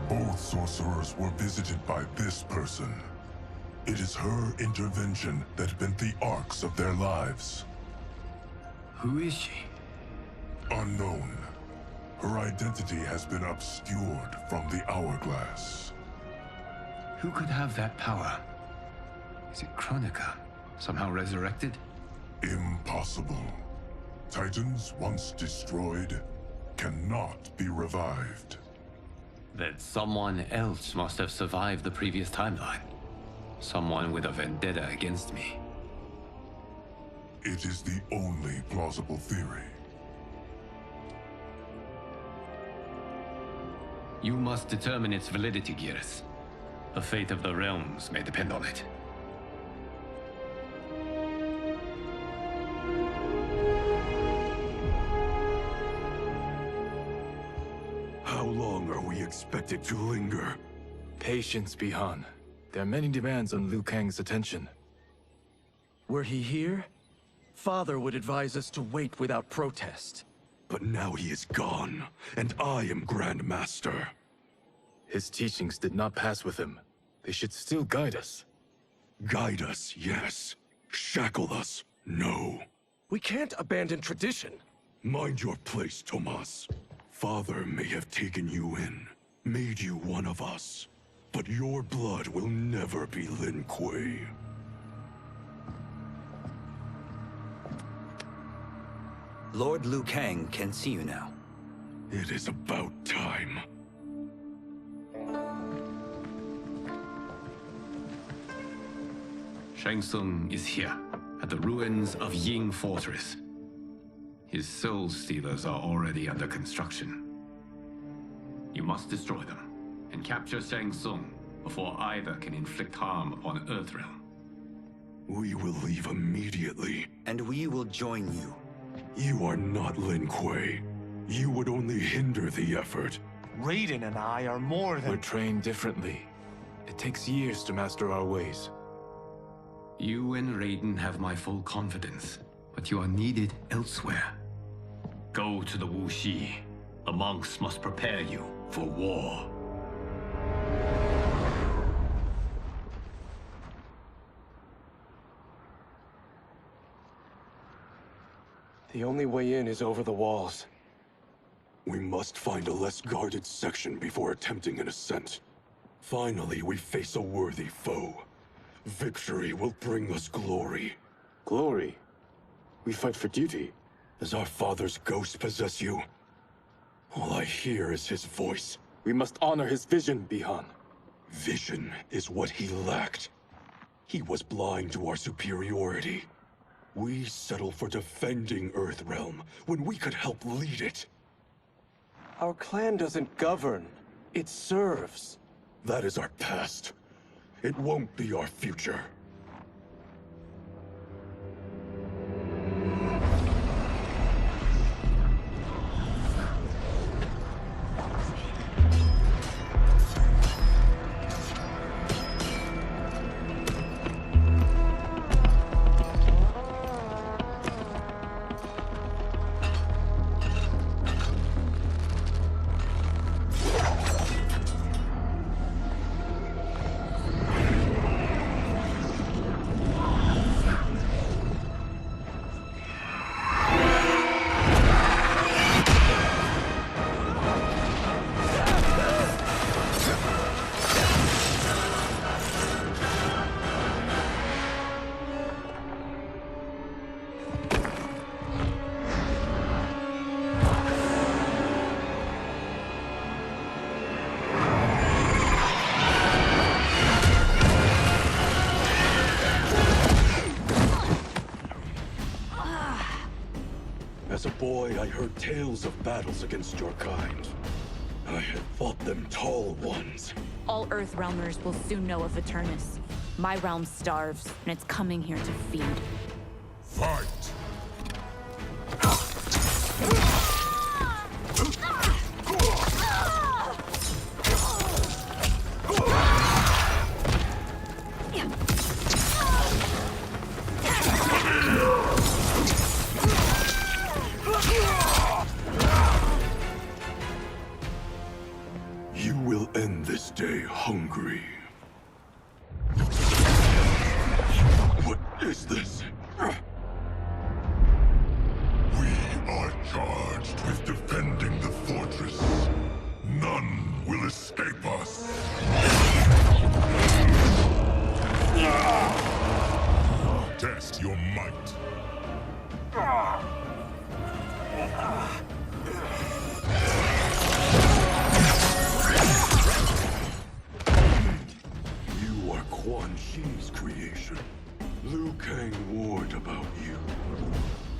Both sorcerers were visited by this person. It is her intervention that bent the arcs of their lives. Who is she? Unknown. Her identity has been obscured from the hourglass. Who could have that power? Is it Kronika? Somehow resurrected? Impossible. Titans once destroyed cannot be revived. Then someone else must have survived the previous timeline. Someone with a vendetta against me. It is the only plausible theory. You must determine its validity, Geras. The fate of the realms may depend on it. How long are we expected to linger? Patience, Bihan. There are many demands on Liu Kang's attention. Were he here, Father would advise us to wait without protest. But now he is gone, and I am Grand Master. His teachings did not pass with him. They should still guide us. Guide us, yes. Shackle us, no. We can't abandon tradition. Mind your place, Tomas. Father may have taken you in, made you one of us. But your blood will never be Lin Kuei. Lord Liu Kang can see you now. It is about time. Shang Tsung is here, at the ruins of Ying Fortress. His Soul Stealers are already under construction. You must destroy them, and capture Shang Tsung before either can inflict harm upon Earthrealm. We will leave immediately. And we will join you. You are not Lin Kuei. You would only hinder the effort. Raiden and I are more than... We're trained differently. It takes years to master our ways. You and Raiden have my full confidence, but you are needed elsewhere. Go to the Wuxi. The monks must prepare you for war. The only way in is over the walls. We must find a less guarded section before attempting an ascent. Finally, we face a worthy foe. Victory will bring us glory. Glory? We fight for duty. Does our father's ghost possess you? All I hear is his voice. We must honor his vision, Bihan. Vision is what he lacked. He was blind to our superiority. We settle for defending Earthrealm when we could help lead it. Our clan doesn't govern. It serves. That is our past. It won't be our future. As a boy, I heard tales of battles against your kind. I had fought them tall ones. All Earthrealmers will soon know of Eternus. My realm starves, and it's coming here to feed. Fight! You will end this day hungry. are Quan Chi's creation. Liu Kang warned about you.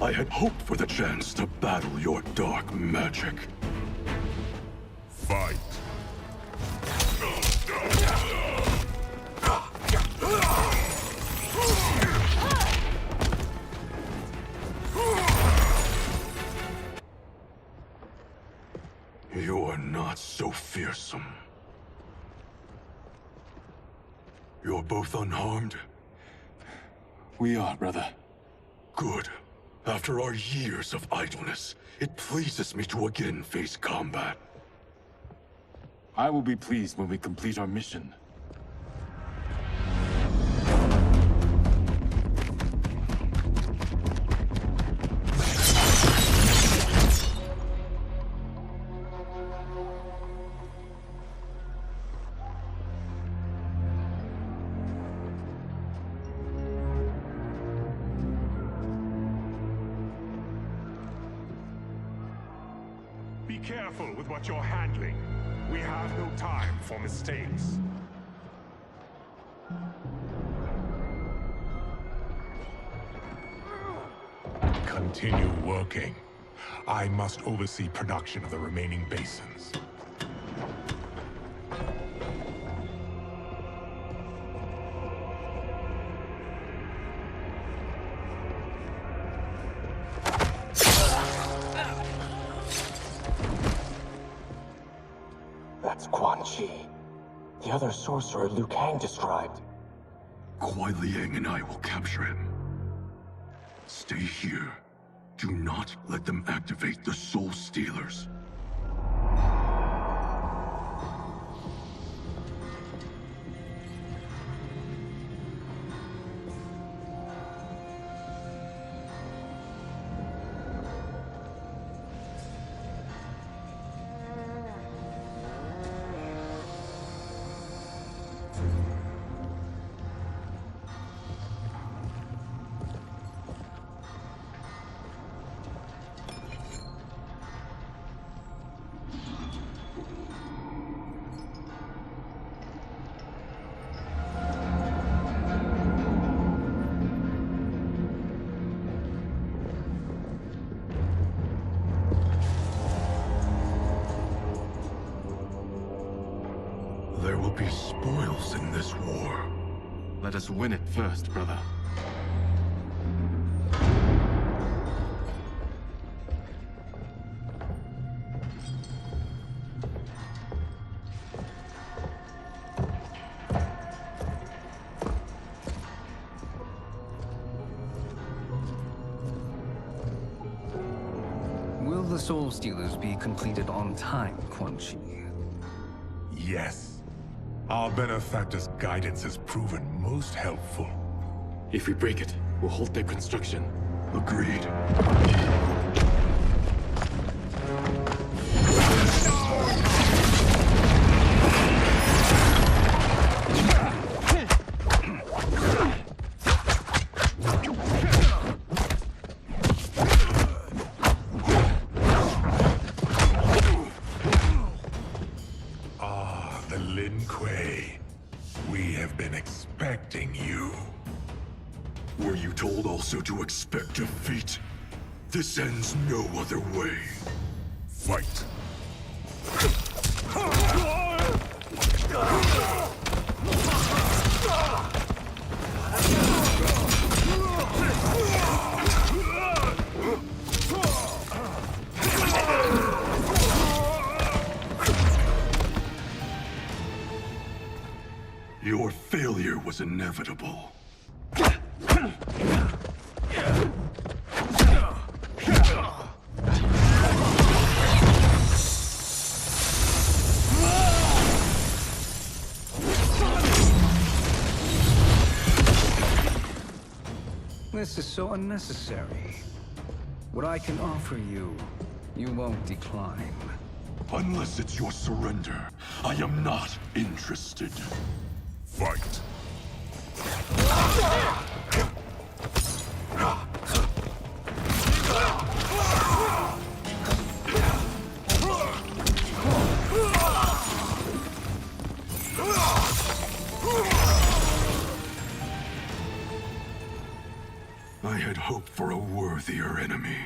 I had hoped for the chance to battle your dark magic. Fight. You are not so fearsome. You're both unharmed? We are, brother. Good. After our years of idleness, it pleases me to again face combat. I will be pleased when we complete our mission. Be careful with what you're handling. We have no time for mistakes. Continue working. I must oversee production of the remaining basins. That's Quan Chi. The other sorcerer Liu Kang described. Kuai Liang and I will capture him. Stay here. Do not let them activate the Soul Stealers. There will be spoils in this war. Let us win it first, brother. Will the Soul Stealers be completed on time, Quan Chi? Yes. Our benefactor's guidance has proven most helpful. If we break it, we'll halt their construction. Agreed. We have been expecting you. Were you told also to expect defeat? This ends no other way. Fight. Your failure was inevitable. This is so unnecessary. What I can offer you, you won't decline. Unless it's your surrender, I am not interested. Fight. I had hoped for a worthier enemy.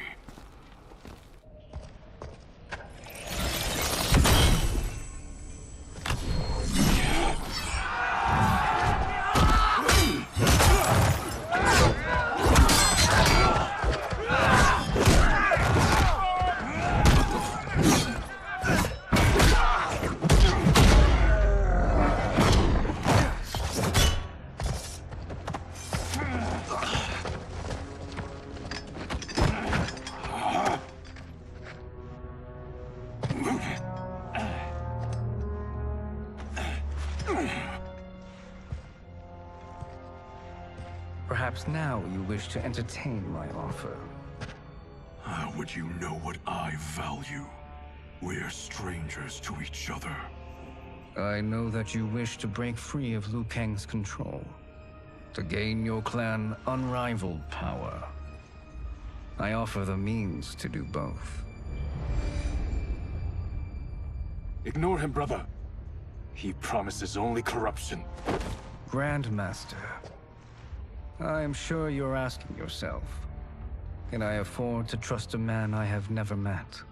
Perhaps now you wish to entertain my offer. How would you know what I value? We're strangers to each other. I know that you wish to break free of Liu Kang's control, to gain your clan unrivaled power. I offer the means to do both. Ignore him, brother. He promises only corruption. Grandmaster, I am sure you're asking yourself, can I afford to trust a man I have never met?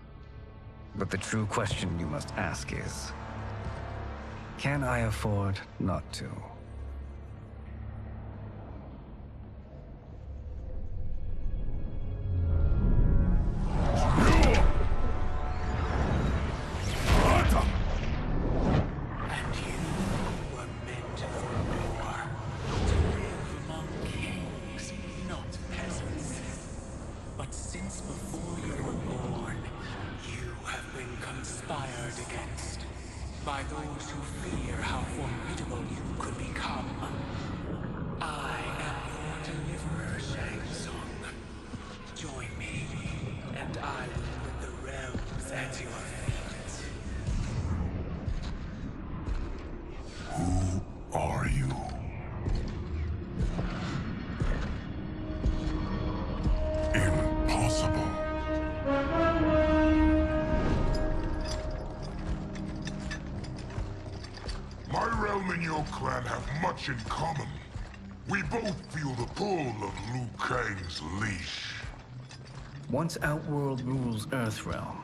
But the true question you must ask is, can I afford not to? By those who fear how formidable you could become. I am your deliverer, Shang Tsung. Join me, and I will put the realms at your feet. Who are you? Impossible. My realm and your clan have much in common. We both feel the pull of Liu Kang's leash. Once Outworld rules Earthrealm,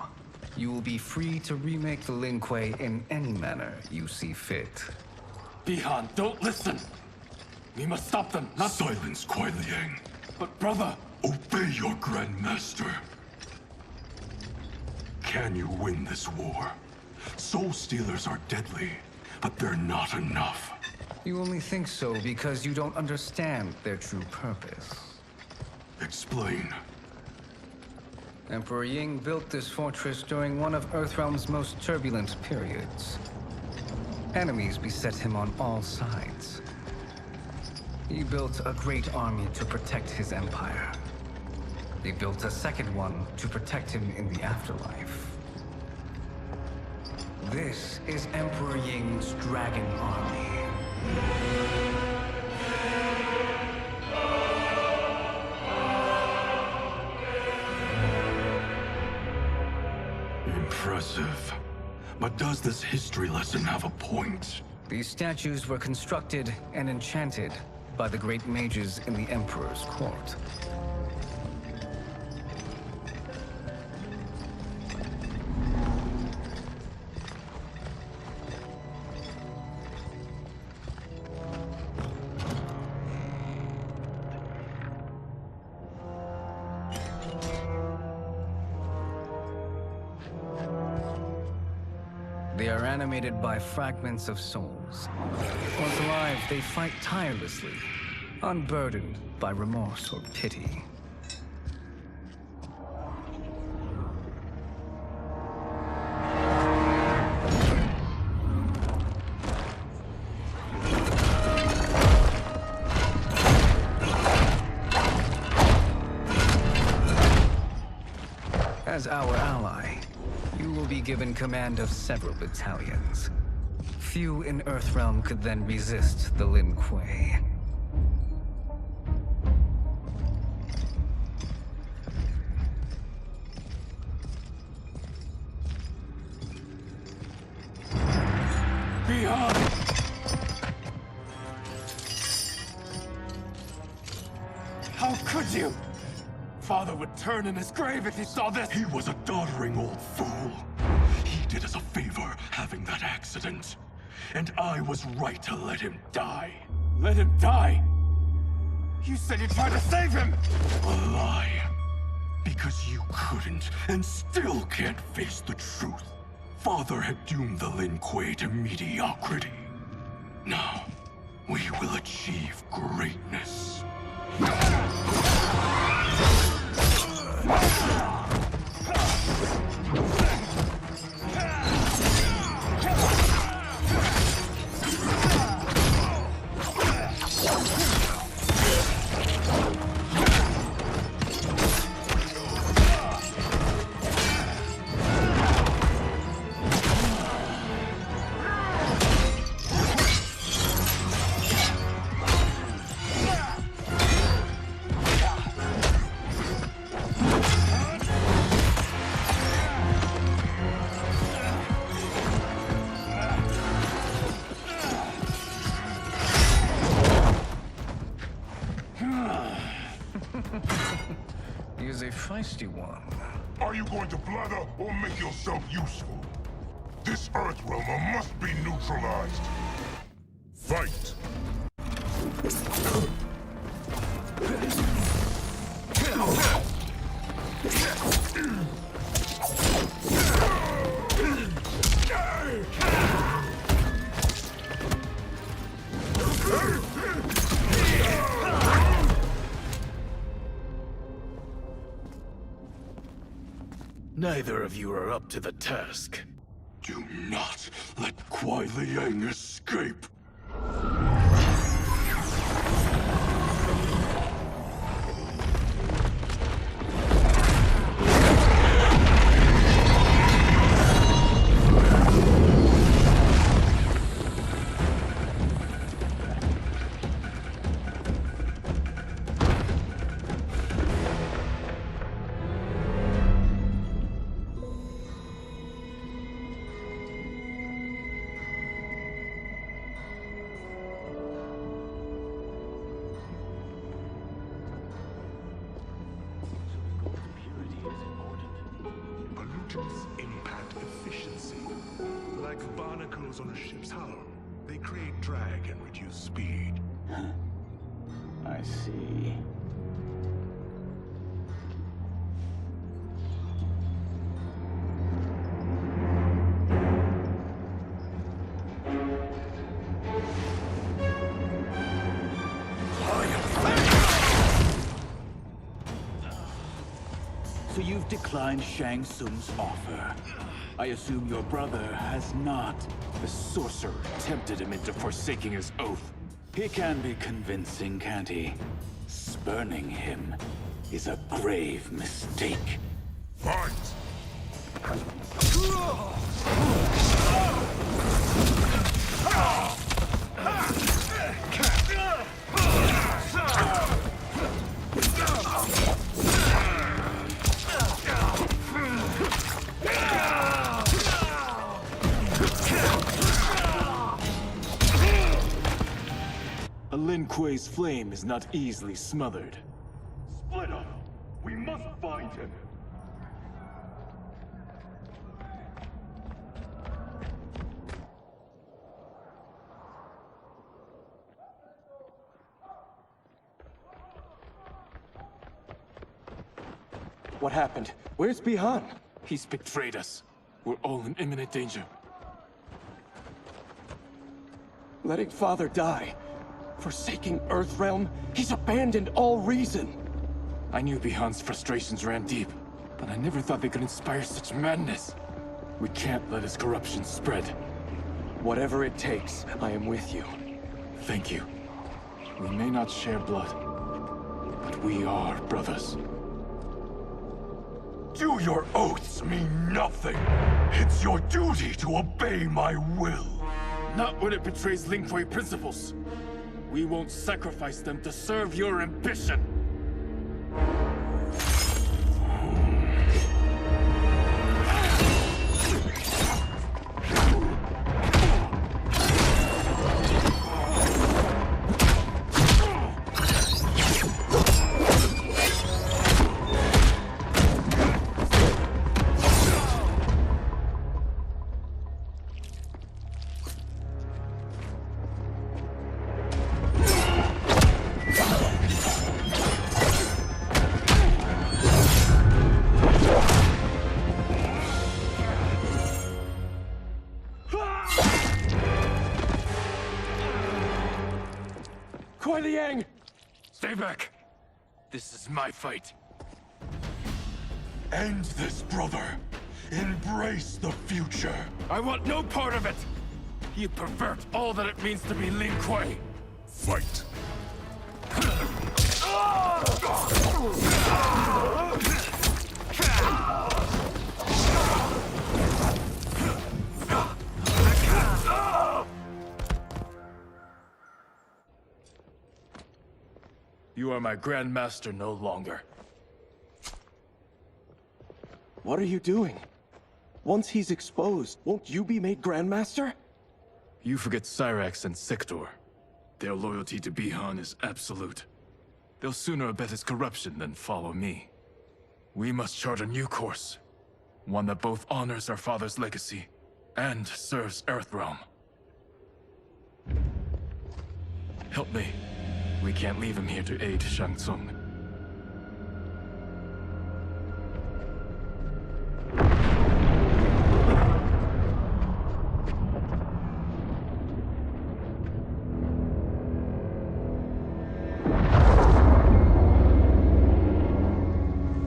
you will be free to remake the Lin Kuei in any manner you see fit. Bihan, don't listen! We must stop them, not— Silence, Kuai Liang. But brother— Obey your Grandmaster. Can you win this war? Soul Stealers are deadly, but they're not enough. You only think so because you don't understand their true purpose. Explain. Emperor Ying built this fortress during one of Earthrealm's most turbulent periods. Enemies beset him on all sides. He built a great army to protect his empire. He built a second one to protect him in the afterlife. This is Emperor Ying's Dragon Army. Impressive. But does this history lesson have a point? These statues were constructed and enchanted by the great mages in the Emperor's court. They are animated by fragments of souls. Once alive, they fight tirelessly, unburdened by remorse or pity. As our ally, you will be given command of several battalions. Few in Earthrealm could then resist the Lin Kuei. How could you? Father would turn in his grave if he saw this! He was a doddering old fool. He did us a favor having that accident. And I was right to let him die. Let him die? You said you tried to save him! A lie. Because you couldn't, and still can't face the truth. Father had doomed the Lin Kuei to mediocrity. Now, we will achieve greatness. He's a feisty one. Are you going to blather or make yourself useful? This Earthrealmer must be neutralized. Fight! Neither of you are up to the task. Do not let Kuai Liang escape. Pollutants impact efficiency. Like barnacles on a ship's hull. They create drag and reduce speed. I see. So you've declined Shang Tsung's offer. I assume your brother has not. The sorcerer tempted him into forsaking his oath. He can be convincing, can't he? Spurning him is a grave mistake. Fight! A Lin Kuei's flame is not easily smothered. Split up! We must find him! What happened? Where's Bihan? He's betrayed us. We're all in imminent danger. Letting Father die. Forsaking Earthrealm, he's abandoned all reason. I knew Bihan's frustrations ran deep, but I never thought they could inspire such madness. We can't let his corruption spread. Whatever it takes, I am with you. Thank you. We may not share blood, but we are brothers. Do your oaths mean nothing? It's your duty to obey my will. Not when it betrays Lin Kuei principles. We won't sacrifice them to serve your ambition. Stay back! This is my fight. End this, brother. Embrace the future. I want no part of it! You pervert all that it means to be Lin Kuei. Fight. You are my Grandmaster no longer. What are you doing? Once he's exposed, won't you be made Grandmaster? You forget Cyrax and Sector. Their loyalty to Bihan is absolute. They'll sooner abet his corruption than follow me. We must chart a new course. One that both honors our father's legacy and serves Earthrealm. Help me. We can't leave him here to aid Shang Tsung.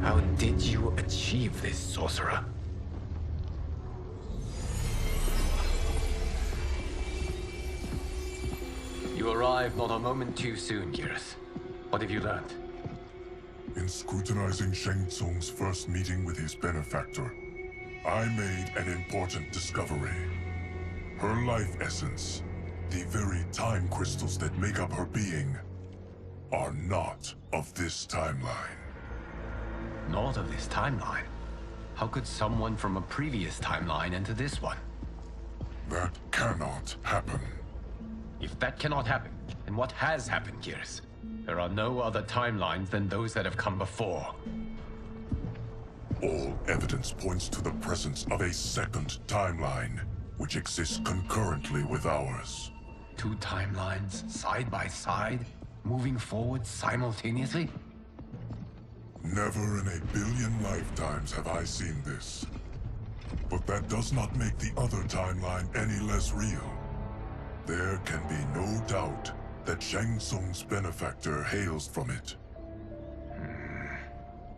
How did you achieve this, sorcerer? You arrived not a moment too soon, Geras. What have you learned? In scrutinizing Shang Tsung's first meeting with his benefactor, I made an important discovery. Her life essence, the very time crystals that make up her being, are not of this timeline. Not of this timeline? How could someone from a previous timeline enter this one? That cannot happen. If that cannot happen, then what has happened, Geras? There are no other timelines than those that have come before. All evidence points to the presence of a second timeline, which exists concurrently with ours. Two timelines, side by side, moving forward simultaneously? Never in a billion lifetimes have I seen this. But that does not make the other timeline any less real. There can be no doubt that Shang Tsung's benefactor hails from it.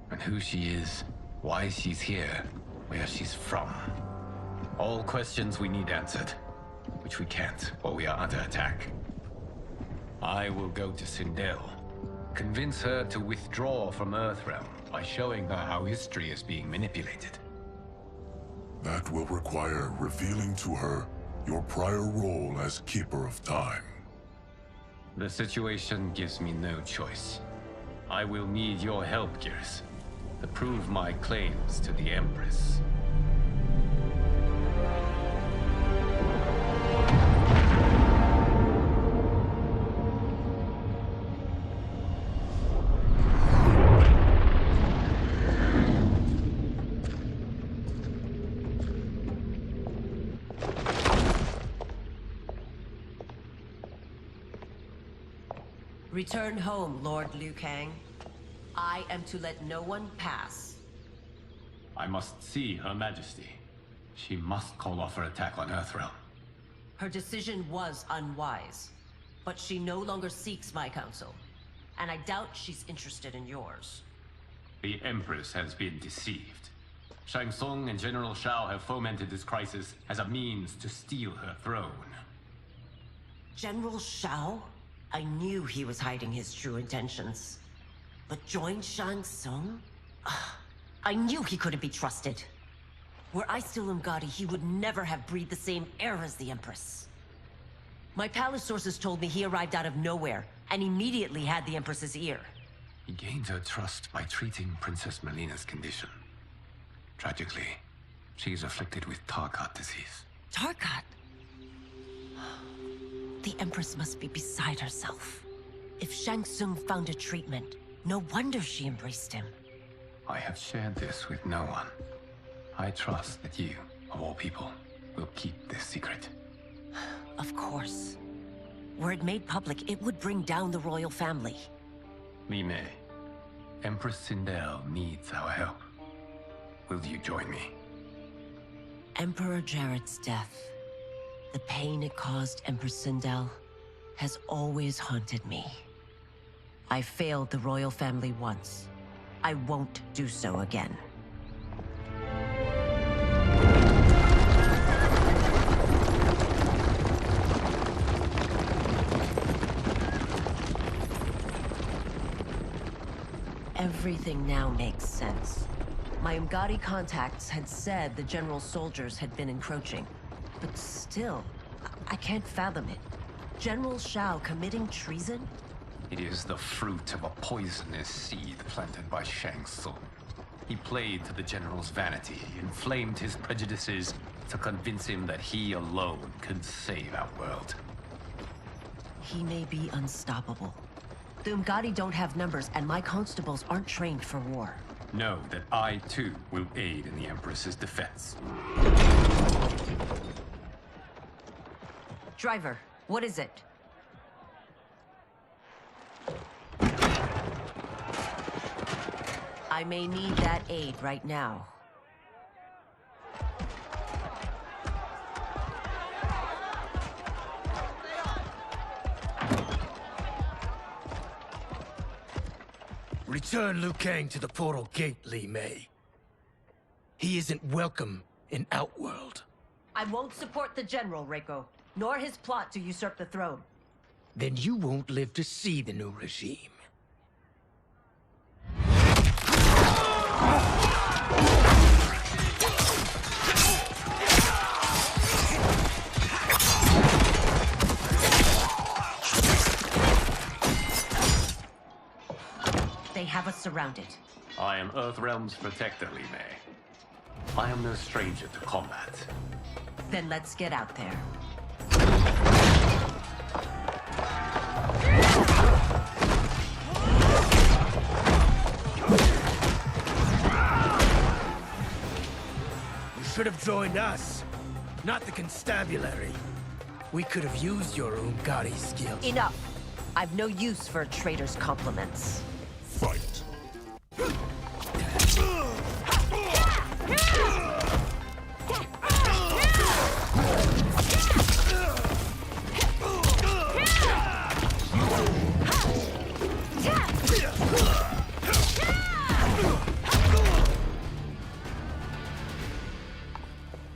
And who she is, why she's here, where she's from. All questions we need answered, which we can't while we are under attack. I will go to Sindel, convince her to withdraw from Earthrealm by showing her how history is being manipulated. That will require revealing to her your prior role as Keeper of Time. The situation gives me no choice. I will need your help, Geras, to prove my claims to the Empress. Return home, Lord Liu Kang. I am to let no one pass. I must see Her Majesty. She must call off her attack on Earthrealm. Her decision was unwise, but she no longer seeks my counsel, and I doubt she's interested in yours. The Empress has been deceived. Shang Tsung and General Shao have fomented this crisis as a means to steal her throne. General Shao? I knew he was hiding his true intentions. But join Shang Tsung? I knew he couldn't be trusted. Were I still Umgadi, he would never have breathed the same air as the Empress. My palace sources told me he arrived out of nowhere, and immediately had the Empress's ear. He gained her trust by treating Princess Melina's condition. Tragically, she is afflicted with Tarkat disease. Tarkat? The Empress must be beside herself. If Shang Tsung found a treatment, no wonder she embraced him. I have shared this with no one. I trust that you, of all people, will keep this secret. Of course. Were it made public, it would bring down the royal family. Li Mei, Empress Sindel needs our help. Will you join me? Emperor Jarrett's death, the pain it caused Empress Sindel, has always haunted me. I failed the royal family once. I won't do so again. Everything now makes sense. My Umgadi contacts had said the general's soldiers had been encroaching. But still, I can't fathom it. General Shao committing treason? It is the fruit of a poisonous seed planted by Shang Tsung. He played to the general's vanity, inflamed his prejudices to convince him that he alone could save our world. He may be unstoppable. The Umgadi don't have numbers, and my constables aren't trained for war. Know that I, too, will aid in the Empress's defense. Driver, what is it? I may need that aid right now. Return Liu Kang to the portal gate, Li Mei. He isn't welcome in Outworld. I won't support the General, Reiko, nor his plot to usurp the throne. Then you won't live to see the new regime. They have us surrounded. I am Earthrealm's protector, Li Mei. I am no stranger to combat. Then let's get out there. You should have joined us, not the constabulary. We could have used your Umgadi skills. Enough! I've no use for a traitor's compliments. Fight.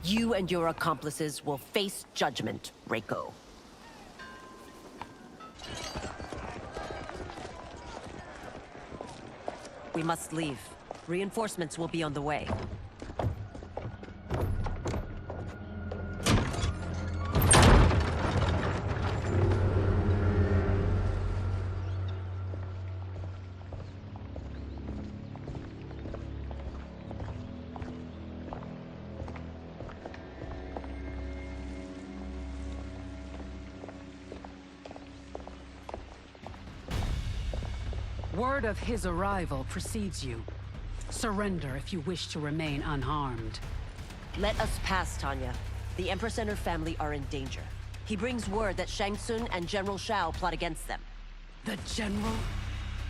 You and your accomplices will face judgment, Reiko. We must leave. Reinforcements will be on the way. Word of his arrival precedes you. Surrender if you wish to remain unharmed. Let us pass, Tanya. The Empress and her family are in danger. He brings word that Shang Tsung and General Shao plot against them. The General?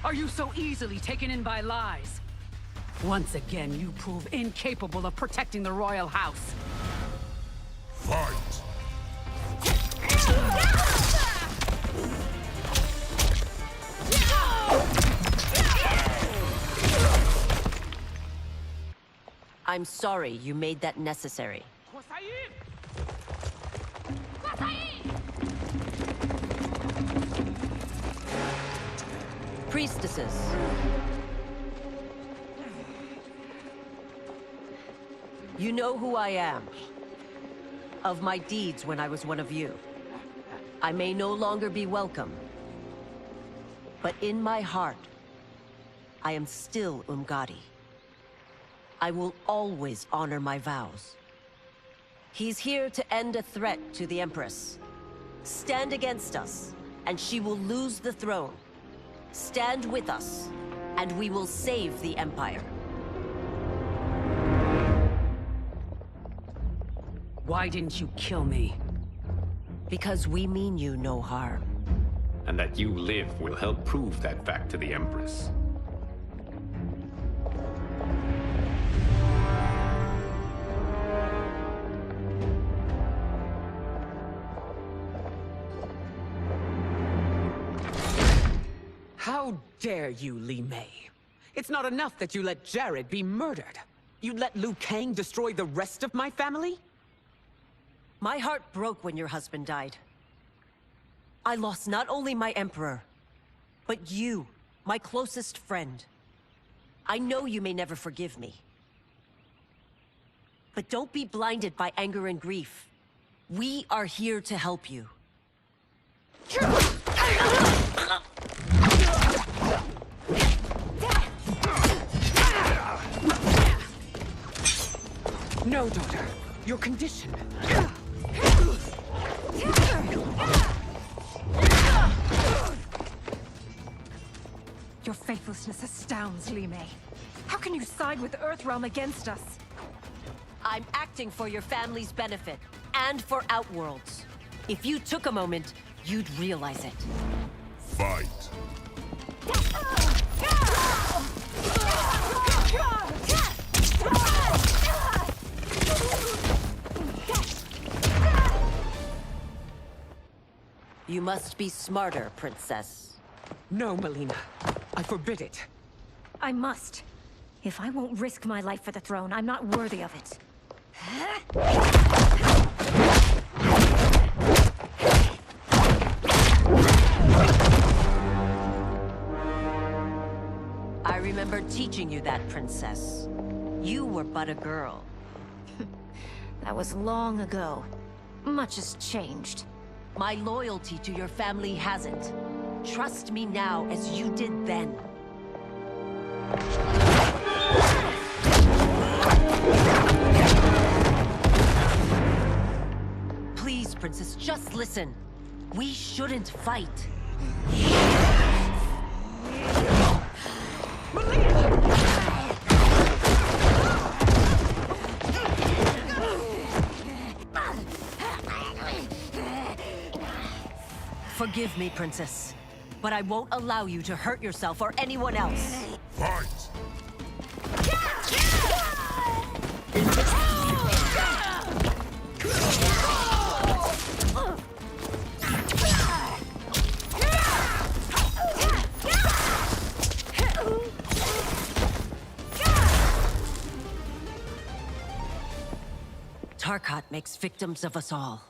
Are you so easily taken in by lies? Once again, you prove incapable of protecting the royal house. Fight! I'm sorry you made that necessary. Priestesses. You know who I am. Of my deeds when I was one of you. I may no longer be welcome. But in my heart, I am still Umgadi. I will always honor my vows. He's here to end a threat to the Empress. Stand against us, and she will lose the throne. Stand with us, and we will save the Empire. Why didn't you kill me? Because we mean you no harm. And that you live will help prove that fact to the Empress. How How dare you, Li Mei? It's not enough that you let Jared be murdered. You'd let Liu Kang destroy the rest of my family? My heart broke when your husband died. I lost not only my emperor, but you, my closest friend. I know you may never forgive me. But don't be blinded by anger and grief. We are here to help you. No, daughter. Your condition. Your faithlessness astounds, Li Mei. How can you side with Earthrealm against us? I'm acting for your family's benefit, and for Outworld's. If you took a moment, you'd realize it. Fight. You must be smarter, Princess. No, Melina. I forbid it. I must. If I won't risk my life for the throne, I'm not worthy of it. I remember teaching you that, Princess. You were but a girl. That was long ago. Much has changed. My loyalty to your family hasn't. Trust me now as you did then. Please, Princess, just listen. We shouldn't fight. Forgive me, Princess, but I won't allow you to hurt yourself or anyone else. Fight! Tarkat makes victims of us all.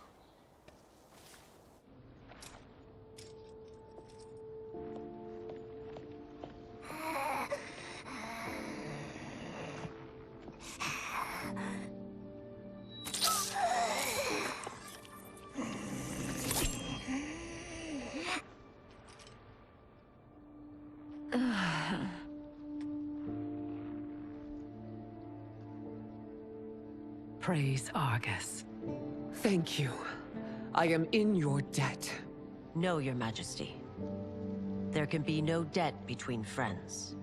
Praise Argus. Thank you. I am in your debt. No, Your Majesty. There can be no debt between friends.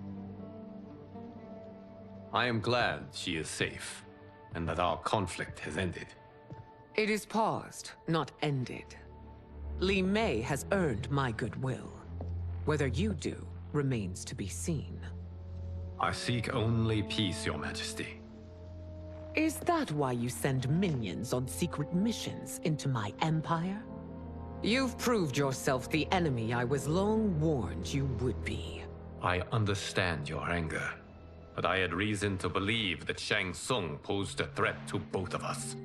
I am glad she is safe, and that our conflict has ended. It is paused, not ended. Li Mei has earned my goodwill. Whether you do remains to be seen. I seek only peace, Your Majesty. Is that why you send minions on secret missions into my empire? You've proved yourself the enemy I was long warned you would be. I understand your anger, but I had reason to believe that Shang Tsung posed a threat to both of us.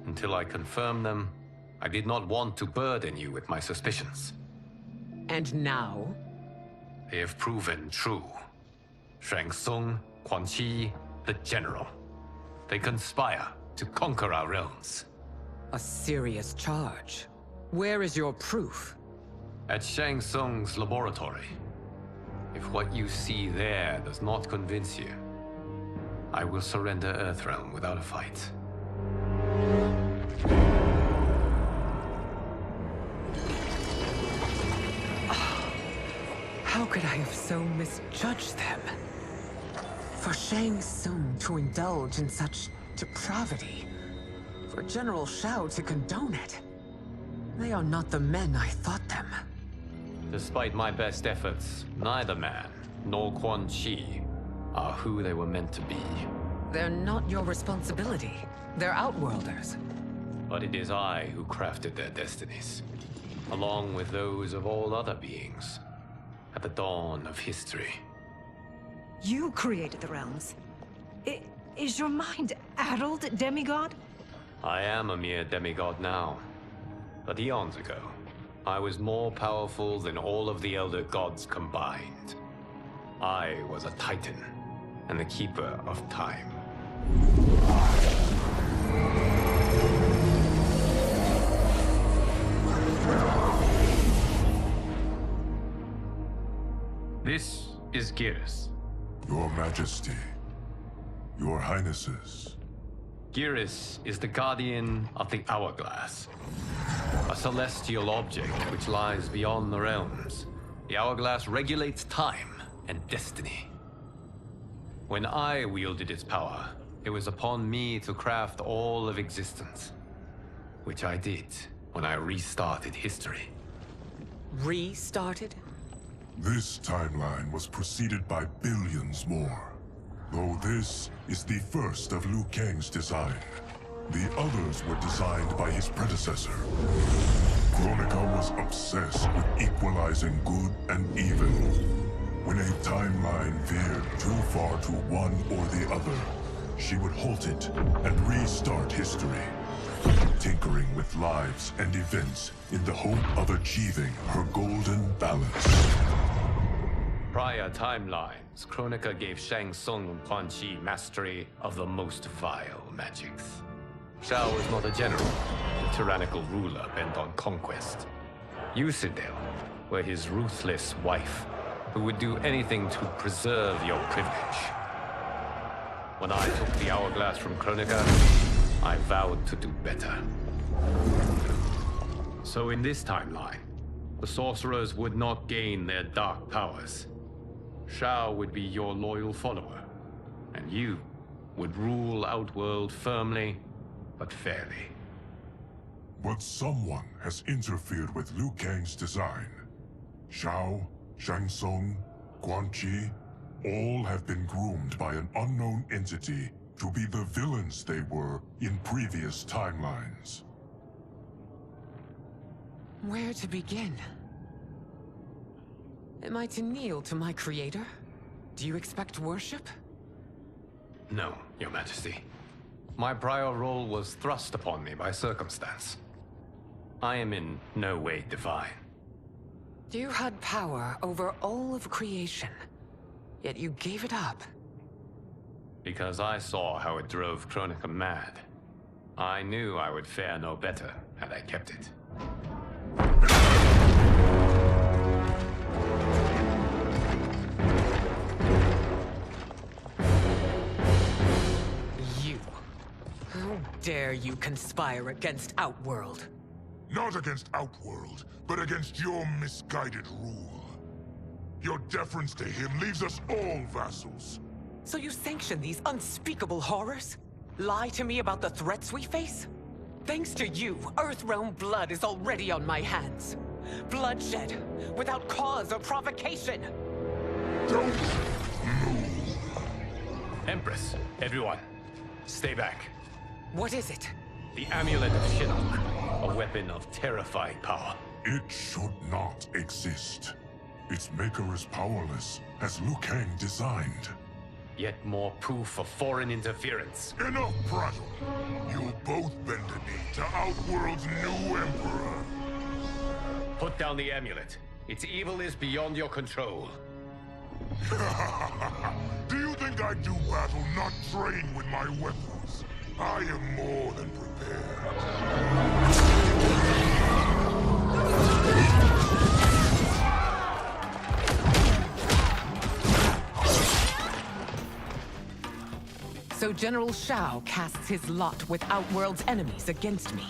Until I confirmed them, I did not want to burden you with my suspicions. And now? They have proven true. Shang Tsung, Quan Chi, the General. They conspire to conquer our realms. A serious charge. Where is your proof? At Shang Tsung's laboratory. If what you see there does not convince you, I will surrender Earthrealm without a fight. How could I have so misjudged them? For Shang Tsung to indulge in such depravity, for General Shao to condone it, they are not the men I thought them. Despite my best efforts, neither man nor Quan Chi are who they were meant to be. They're not your responsibility. They're Outworlders. But it is I who crafted their destinies, along with those of all other beings. at the dawn of history. You created the realms. Is your mind addled, demigod? I am a mere demigod now. But eons ago, I was more powerful than all of the Elder Gods combined. I was a Titan, and the Keeper of Time. This is Geras. Your Majesty. Your Highnesses. Geras is the guardian of the Hourglass. A celestial object which lies beyond the realms. The Hourglass regulates time and destiny. When I wielded its power, it was upon me to craft all of existence. Which I did when I restarted history. Restarted? This timeline was preceded by billions more. Though this is the first of Liu Kang's design. The others were designed by his predecessor. Kronika was obsessed with equalizing good and evil. When a timeline veered too far to one or the other, she would halt it and restart history, tinkering with lives and events in the hope of achieving her golden balance. Prior timelines, Kronika gave Shang Tsung and Quan Chi mastery of the most vile magics. Shao was not a general, a tyrannical ruler bent on conquest. You, Sindel, were his ruthless wife, who would do anything to preserve your privilege. When I took the Hourglass from Kronika, I vowed to do better. So in this timeline, the sorcerers would not gain their dark powers. Shao would be your loyal follower, and you would rule Outworld firmly, but fairly. But someone has interfered with Liu Kang's design. Shao, Shang Tsung, Quan Chi, all have been groomed by an unknown entity to be the villains they were in previous timelines. Where to begin? Am I to kneel to my creator? Do you expect worship? No, Your Majesty. My prior role was thrust upon me by circumstance. I am in no way divine. You had power over all of creation, yet you gave it up. Because I saw how it drove Kronika mad. I knew I would fare no better had I kept it. You. How dare you conspire against Outworld? Not against Outworld, but against your misguided rule. Your deference to him leaves us all vassals. So you sanction these unspeakable horrors? Lie to me about the threats we face? Thanks to you, Earthrealm blood is already on my hands. Bloodshed, without cause or provocation. Don't move. Empress, everyone, stay back. What is it? The Amulet of Shinnok, a weapon of terrifying power. It should not exist. Its maker is powerless, as Liu Kang designed. Yet more proof of foreign interference. Enough prattle! You'll both bend a knee to Outworld's new emperor. Put down the amulet. Its evil is beyond your control. Do you think I do battle not trained with my weapons? I am more than prepared. So General Shao casts his lot with Outworld's enemies against me.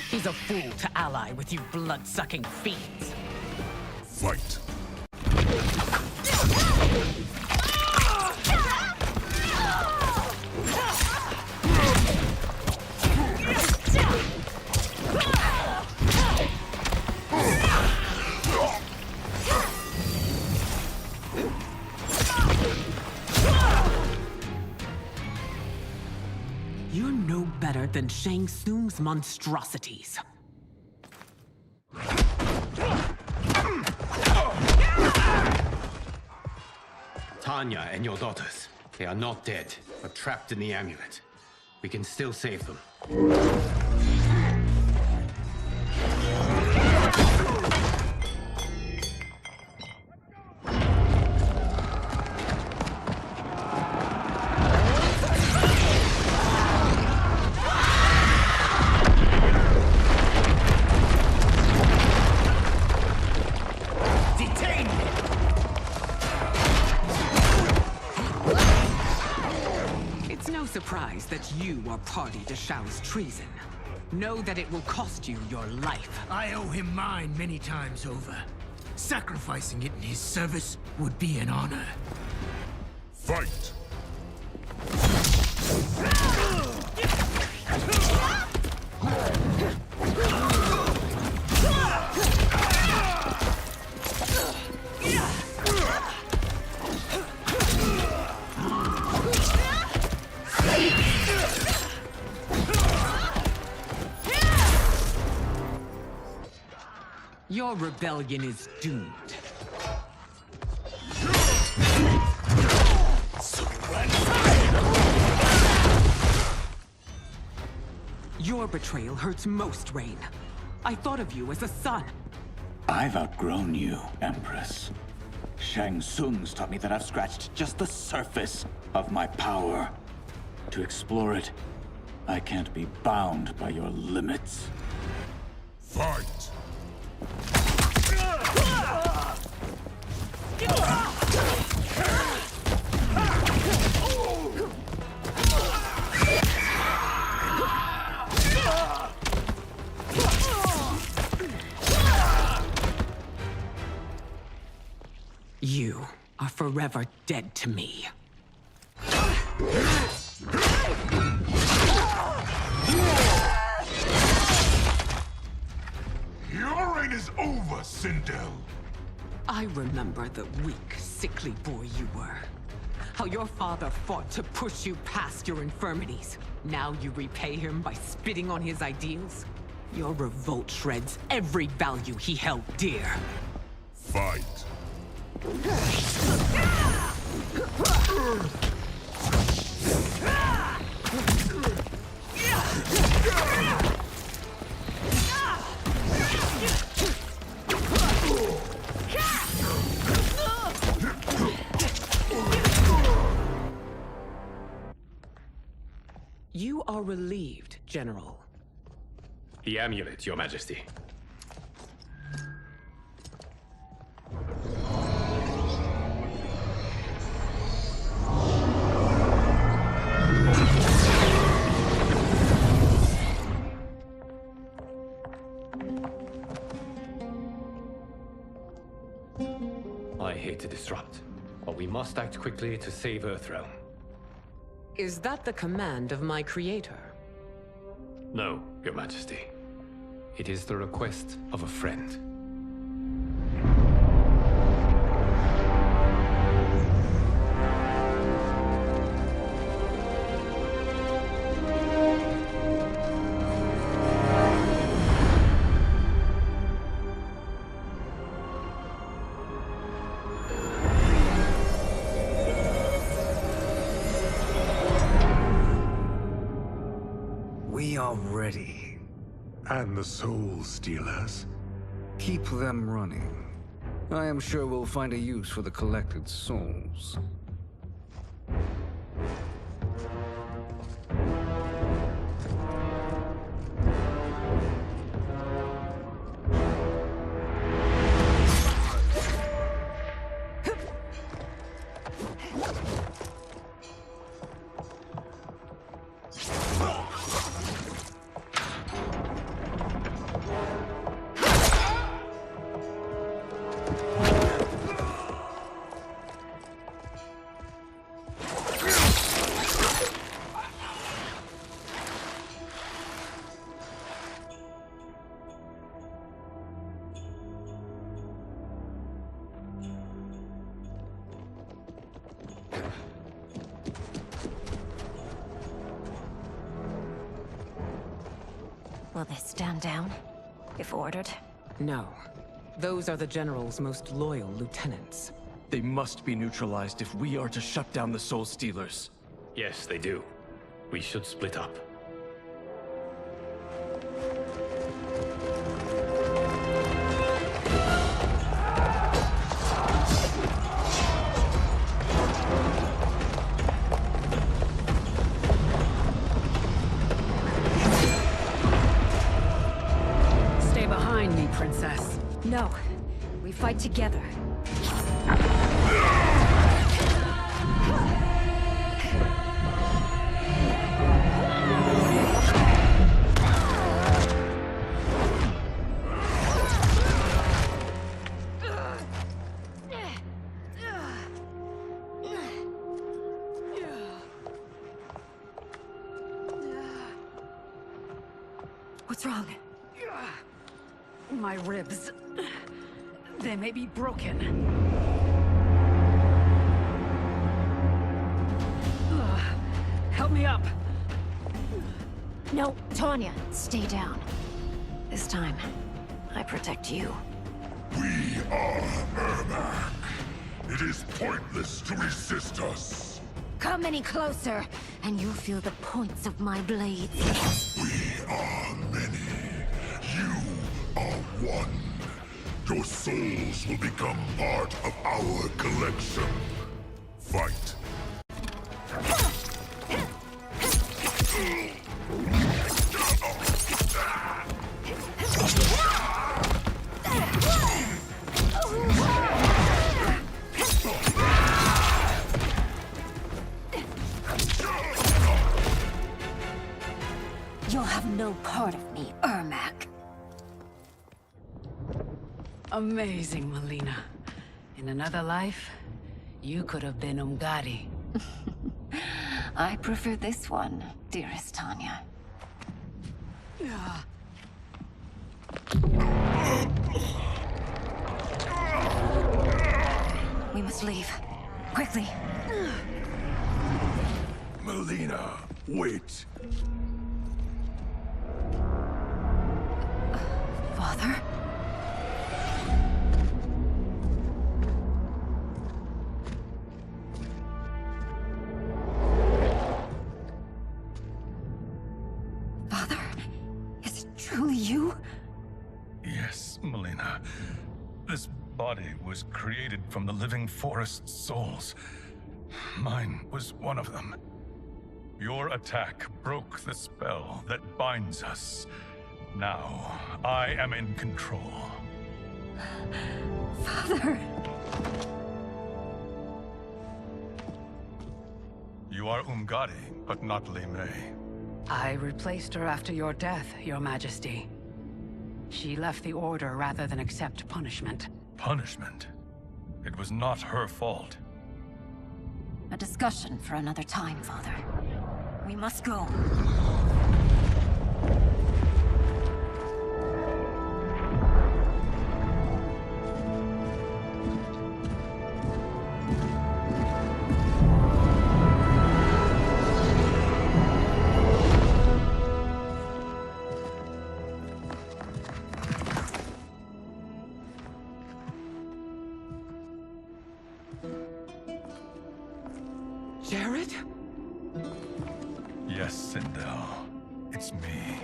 He's a fool to ally with you blood-sucking fiends. Fight. You're no better than Shang Tsung's monstrosities. Tanya and your daughters. They are not dead, but trapped in the amulet. We can still save them. Surprised that you are party to Shao's treason. Know that it will cost you your life. I owe him mine many times over. Sacrificing it in his service would be an honor. Fight! Your rebellion is doomed. Your betrayal hurts most, Rain. I thought of you as a son. I've outgrown you, Empress. Shang Tsung's taught me that I've scratched just the surface of my power. To explore it, I can't be bound by your limits. Fight! You are forever dead to me. Your reign is over, Sindel. I remember the weak, sickly boy you were. How your father fought to push you past your infirmities. Now you repay him by spitting on his ideals? Your revolt shreds every value he held dear. Fight! You are relieved, General. The amulet, Your Majesty. I hate to disrupt, but we must act quickly to save Earthrealm. Is that the command of my creator? No, Your Majesty. It is the request of a friend. We are ready. And the Soul Stealers? Keep them running. I am sure we'll find a use for the collected souls. Will they stand down, if ordered? No. Those are the General's most loyal lieutenants. They must be neutralized if we are to shut down the Soul Stealers. Yes, they do. We should split up. Stay behind me, Princess. No. We fight together. What's wrong? My ribs. They may be broken. Help me up. No, Tanya, stay down. This time, I protect you. We are Ermac. It is pointless to resist us. Come any closer, and you'll feel the points of my blades. We are many. You are one. Your souls will become part of our collection. Fight. You'll have no part of me, Ermac. Amazing, Melina. In another life, you could have been Umgadi. I prefer this one, dearest Tanya. We must leave. Quickly. Melina, wait. Father? Father? Is it truly you? Yes, Melina. This body was created from the living forest's souls. Mine was one of them. Your attack broke the spell that binds us. Now, I am in control. Father! You are Umgadi, but not Li Mei. I replaced her after your death, Your Majesty. She left the Order rather than accept punishment. Punishment? It was not her fault. A discussion for another time, Father. We must go. Jared? Yes, Sindel. It's me.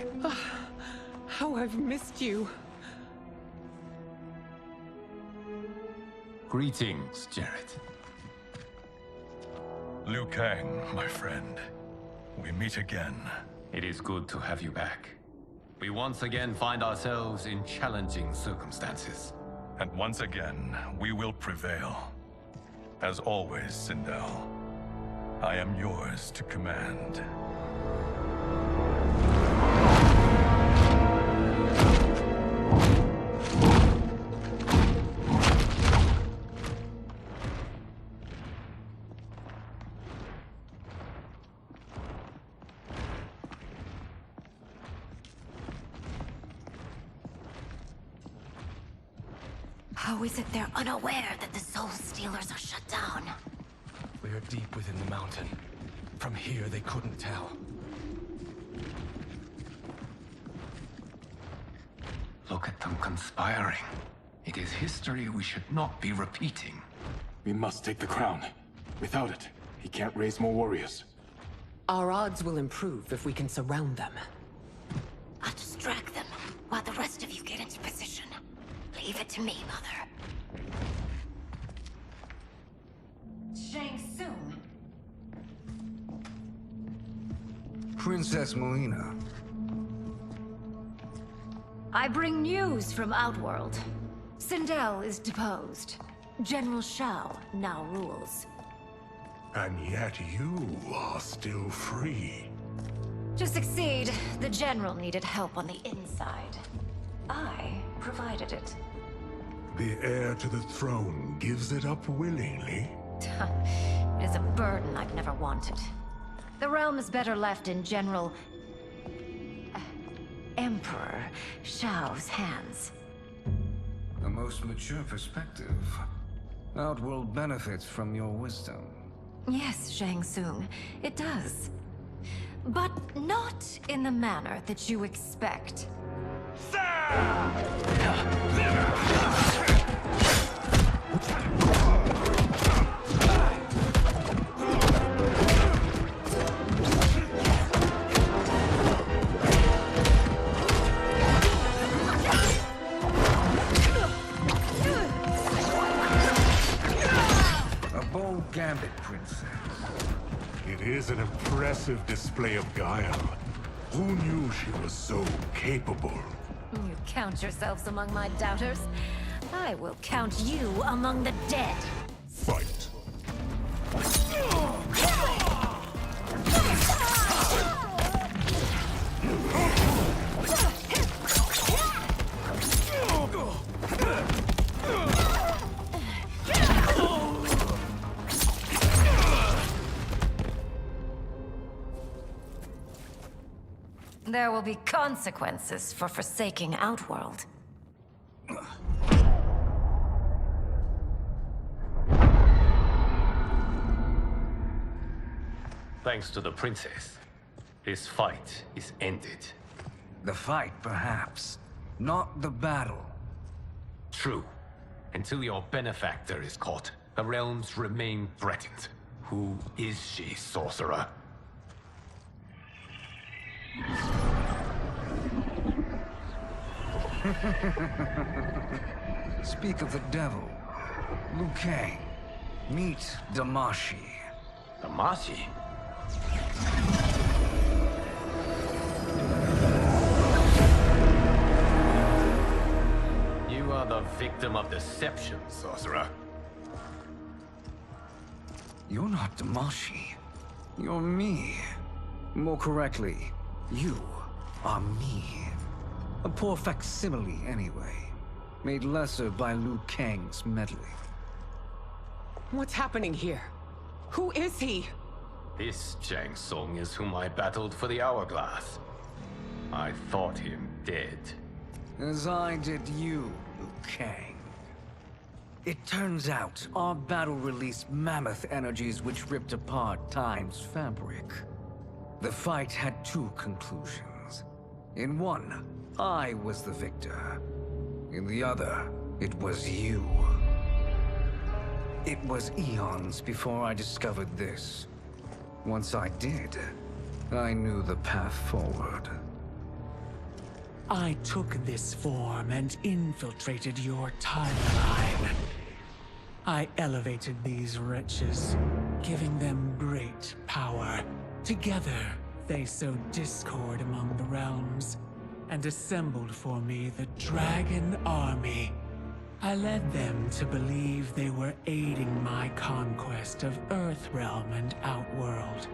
How I've missed you. Greetings, Jared. Liu Kang, my friend. We meet again. It is good to have you back. We once again find ourselves in challenging circumstances. And once again, we will prevail. As always, Sindel, I am yours to command. How is it they're unaware that the Soul Stealers are shut down? We are deep within the mountain. From here, they couldn't tell. Look at them conspiring. It is history we should not be repeating. We must take the crown. Without it, he can't raise more warriors. Our odds will improve if we can surround them. I'll distract them while the rest of you get into position. Leave it to me, Mother. Shang Tsung. Princess Melina. I bring news from Outworld. Sindel is deposed. General Shao now rules. And yet you are still free. To succeed, the General needed help on the inside. I provided it. The heir to the throne gives it up willingly. It is a burden I've never wanted. The realm is better left in General... Emperor Shao's hands. A most mature perspective. Outworld benefits from your wisdom. Yes, Shang Tsung, it does. But not in the manner that you expect. A bold gambit, Princess. It is an impressive display of guile. Who knew she was so capable? You count yourselves among my doubters. I will count you among the dead. Fight. There will be consequences for forsaking Outworld. Thanks to the princess, this fight is ended. The fight, perhaps. Not the battle. True. Until your benefactor is caught, the realms remain threatened. Who is she, sorcerer? Speak of the devil. Liu Kang. Meet Damashi. Damashi? You are the victim of deception, sorcerer. You're not Damashi. You're me. More correctly, you are me. A poor facsimile, anyway. Made lesser by Liu Kang's meddling. What's happening here? Who is he? This Shang Tsung is whom I battled for the Hourglass. I thought him dead. As I did you, Liu Kang. It turns out our battle released mammoth energies which ripped apart time's fabric. The fight had two conclusions. In one, I was the victor. In the other, it was you. It was eons before I discovered this. Once I did, I knew the path forward. I took this form and infiltrated your timeline. I elevated these wretches, giving them great power. Together, they sowed discord among the realms, and assembled for me the Dragon Army. I led them to believe they were aiding my conquest of Earthrealm and Outworld.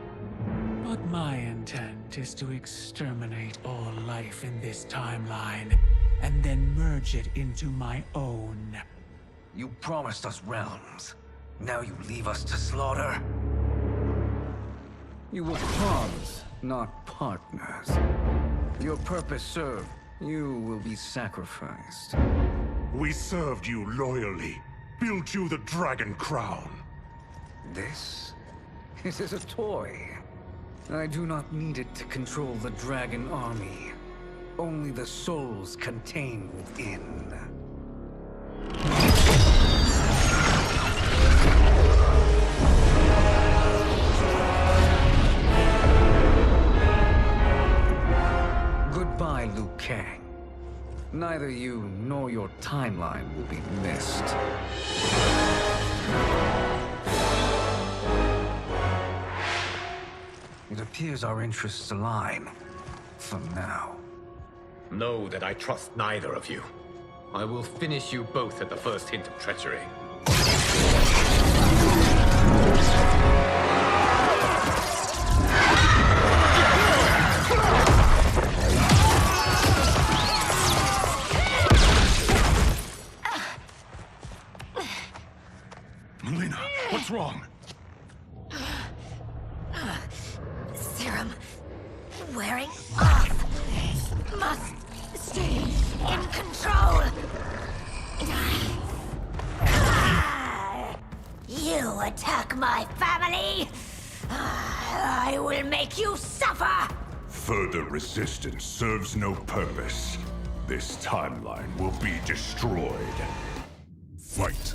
But my intent is to exterminate all life in this timeline, and then merge it into my own. You promised us realms. Now you leave us to slaughter? You were pawns, not partners. Your purpose served. You will be sacrificed. We served you loyally, built you the Dragon Crown. This is a toy. I do not need it to control the Dragon Army. Only the souls contained within. neither you nor your timeline will be missed. It appears our interests align. For now. Know that I trust neither of you. I will finish you both at the first hint of treachery. Melina, what's wrong? Serum wearing off. Must stay in control. You attack my family. I will make you suffer. Further resistance serves no purpose. This timeline will be destroyed. Fight.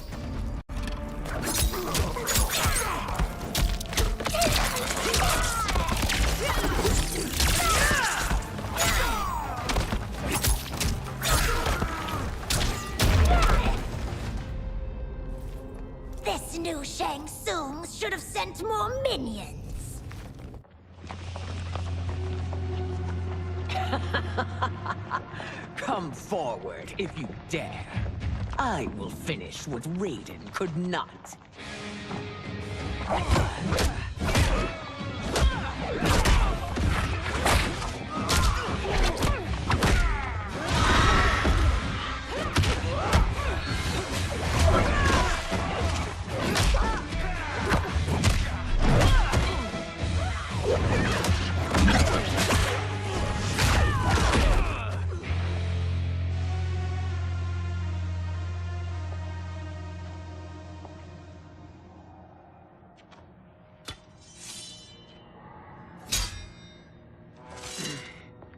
This new Shang Tsung should have sent more minions. Come forward if you dare. I will finish what Raiden could not.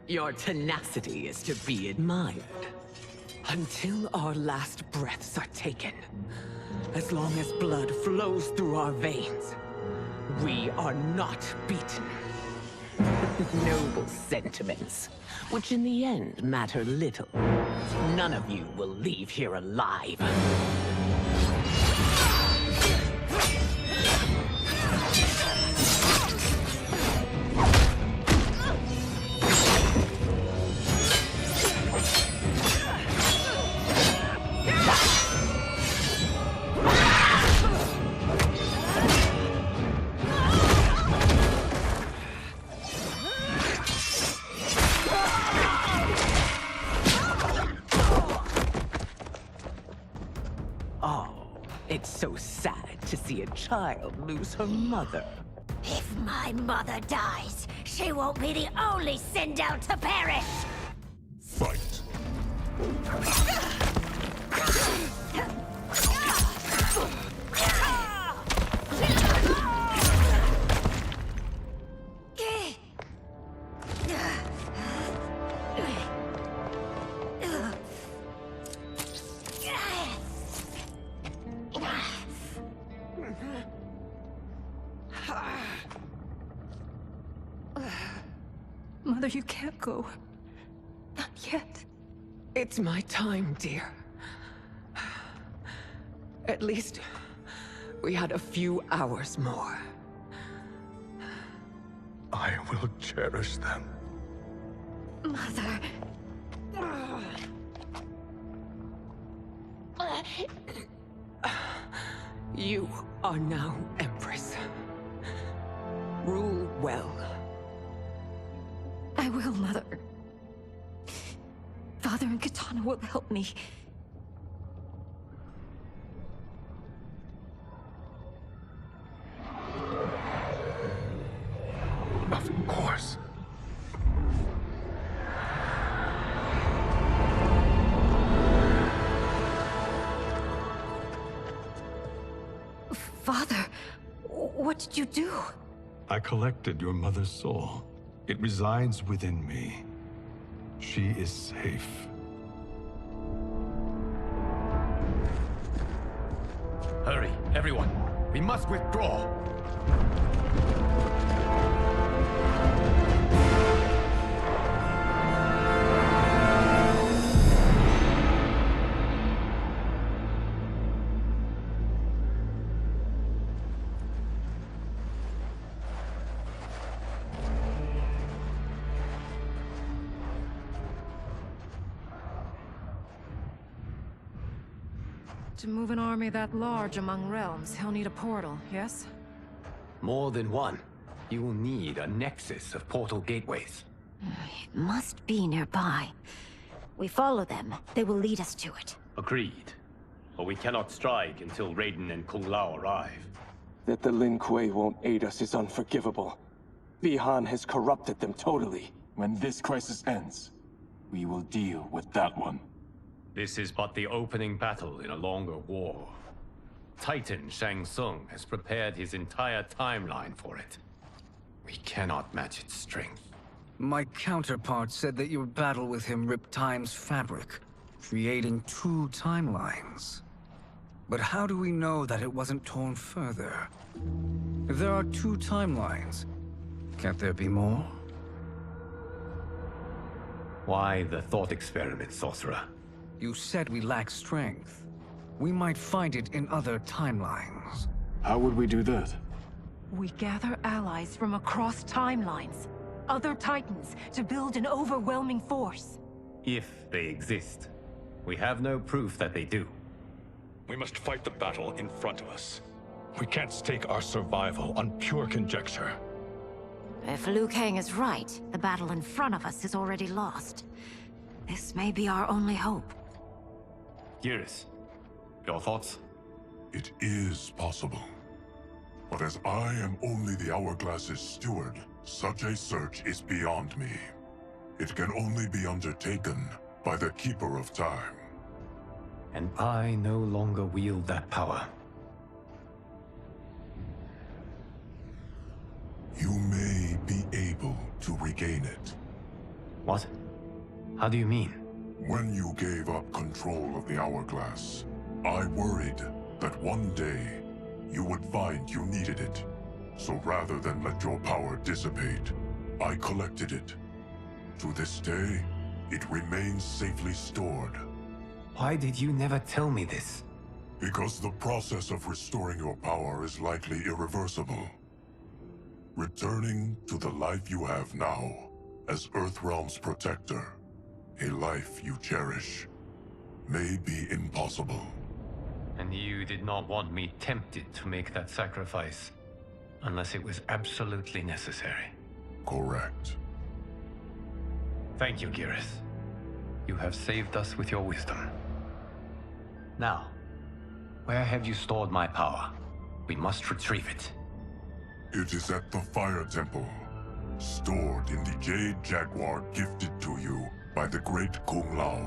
Your tenacity is to be admired. Until our last breaths are taken, as long as blood flows through our veins, we are not beaten. Noble sentiments, which in the end matter little. None of you will leave here alive. It's so sad to see a child lose her mother. If my mother dies, she won't be the only Sindel to perish! Fight. Mother, you can't go. Not yet. It's my time, dear. At least, we had a few hours more. I will cherish them. Mother... You are now Empress. Rule well. I will, Mother. Father and Katana will help me. Of course. Father, what did you do? I collected your mother's soul. It resides within me. She is safe. Hurry, everyone. We must withdraw. To move an army that large among realms, he'll need a portal, yes? More than one. You will need a nexus of portal gateways. It must be nearby. We follow them, they will lead us to it. Agreed. But we cannot strike until Raiden and Kung Lao arrive. That the Lin Kuei won't aid us is unforgivable. Bihan has corrupted them totally. When this crisis ends, we will deal with that one. This is but the opening battle in a longer war. Titan Shang Tsung has prepared his entire timeline for it. We cannot match its strength. My counterpart said that your battle with him ripped time's fabric, creating 2 timelines. But how do we know that it wasn't torn further? If there are 2 timelines, can't there be more? Why the thought experiment, Sorcerer? You said we lack strength. We might find it in other timelines. How would we do that? We gather allies from across timelines, other titans, to build an overwhelming force. If they exist. We have no proof that they do. We must fight the battle in front of us. We can't stake our survival on pure conjecture. If Liu Kang is right, the battle in front of us is already lost. This may be our only hope. Geras, your thoughts? It is possible. But as I am only the Hourglass's steward, such a search is beyond me. It can only be undertaken by the Keeper of Time. And I no longer wield that power. You may be able to regain it. What? How do you mean? When you gave up control of the Hourglass, I worried that one day you would find you needed it. So rather than let your power dissipate, I collected it. To this day, it remains safely stored. Why did you never tell me this? Because the process of restoring your power is likely irreversible. Returning to the life you have now, as Earthrealm's protector, a life you cherish, may be impossible. And you did not want me tempted to make that sacrifice, unless it was absolutely necessary. Correct. Thank you, Geras. You have saved us with your wisdom. Now, where have you stored my power? We must retrieve it. It is at the Fire Temple, stored in the Jade Jaguar gifted to you by the great Kung Lao.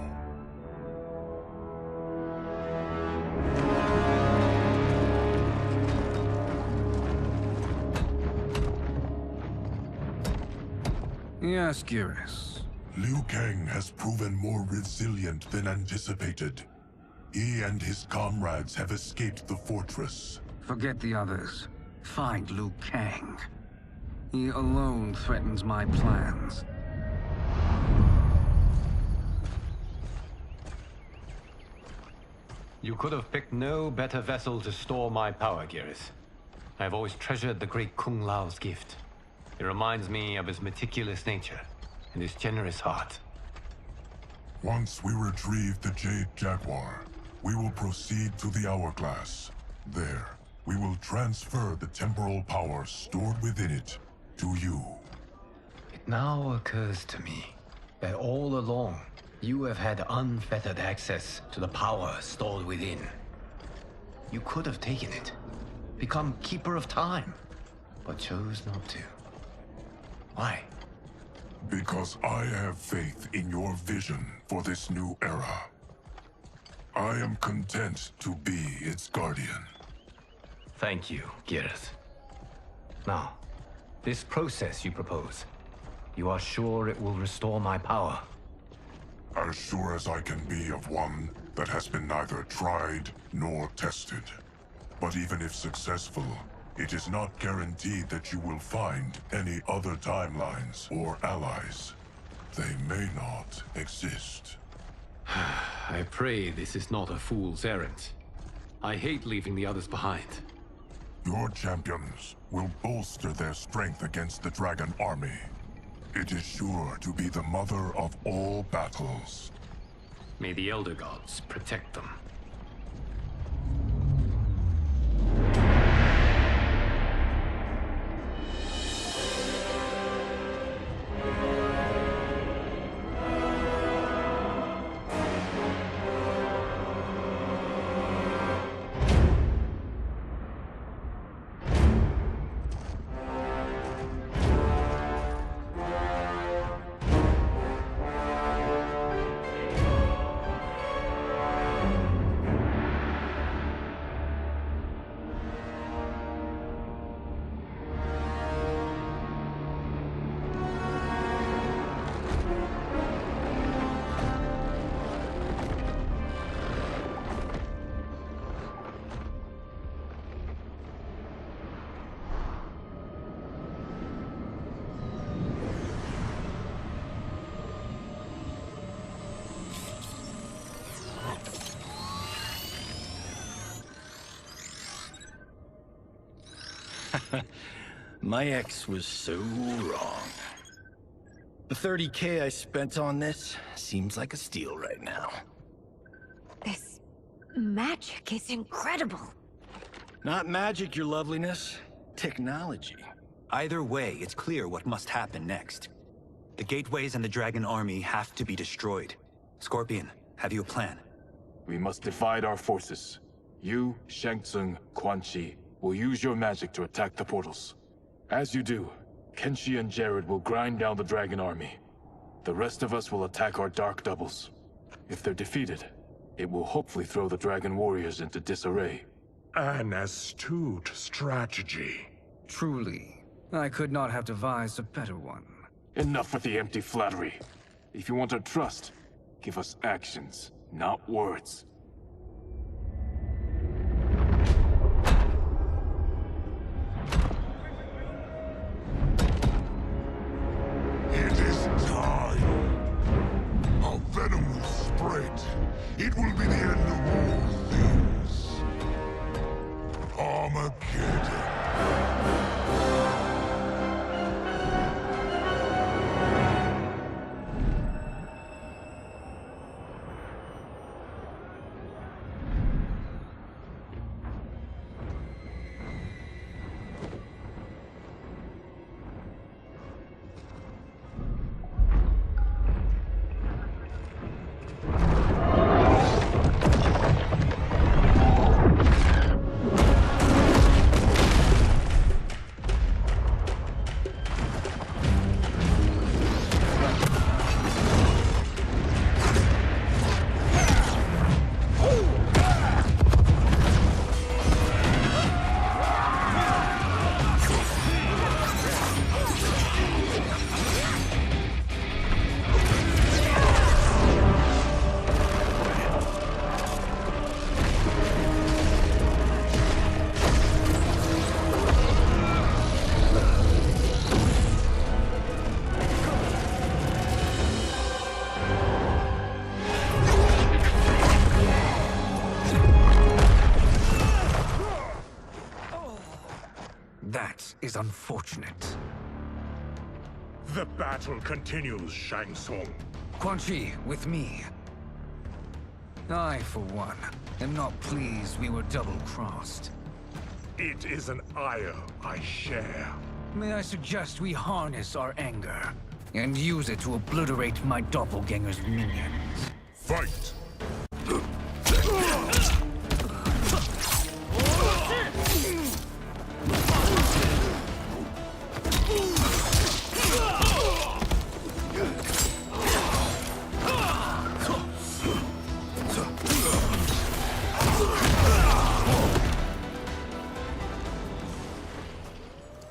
Yes, Geras. Liu Kang has proven more resilient than anticipated. He and his comrades have escaped the fortress. Forget the others. Find Liu Kang. He alone threatens my plans. You could have picked no better vessel to store my power, Geras. I have always treasured the great Kung Lao's gift. It reminds me of his meticulous nature and his generous heart. Once we retrieve the Jade Jaguar, we will proceed to the Hourglass. There, we will transfer the temporal power stored within it to you. It now occurs to me that all along, you have had unfettered access to the power stored within. You could have taken it, become Keeper of Time, but chose not to. Why? Because I have faith in your vision for this new era. I am content to be its guardian. Thank you, Geras. Now, this process you propose, you are sure it will restore my power? As sure as I can be of one that has been neither tried nor tested. But even if successful, it is not guaranteed that you will find any other timelines or allies. They may not exist. I pray this is not a fool's errand. I hate leaving the others behind. Your champions will bolster their strength against the Dragon Army. It is sure to be the mother of all battles. May the Elder Gods protect them. My ex was so wrong. The 30K I spent on this seems like a steal right now. This magic is incredible. Not magic, your loveliness. Technology. Either way, it's clear what must happen next. The gateways and the Dragon Army have to be destroyed. Scorpion, have you a plan? We must divide our forces. You, Shang Tsung, Quan Chi, will use your magic to attack the portals. As you do, Kenshi and Jared will grind down the Dragon Army. The rest of us will attack our dark doubles. If they're defeated, it will hopefully throw the Dragon Warriors into disarray. An astute strategy. Truly, I could not have devised a better one. Enough with the empty flattery. If you want our trust, give us actions, not words. It is time. Our venom will spread. It will be the end of all things. Armageddon. That is unfortunate. The battle continues, Shang Tsung. Quan Chi, with me. I, for one, am not pleased we were double-crossed. It is an ire I share. May I suggest we harness our anger and use it to obliterate my doppelganger's minions? Fight!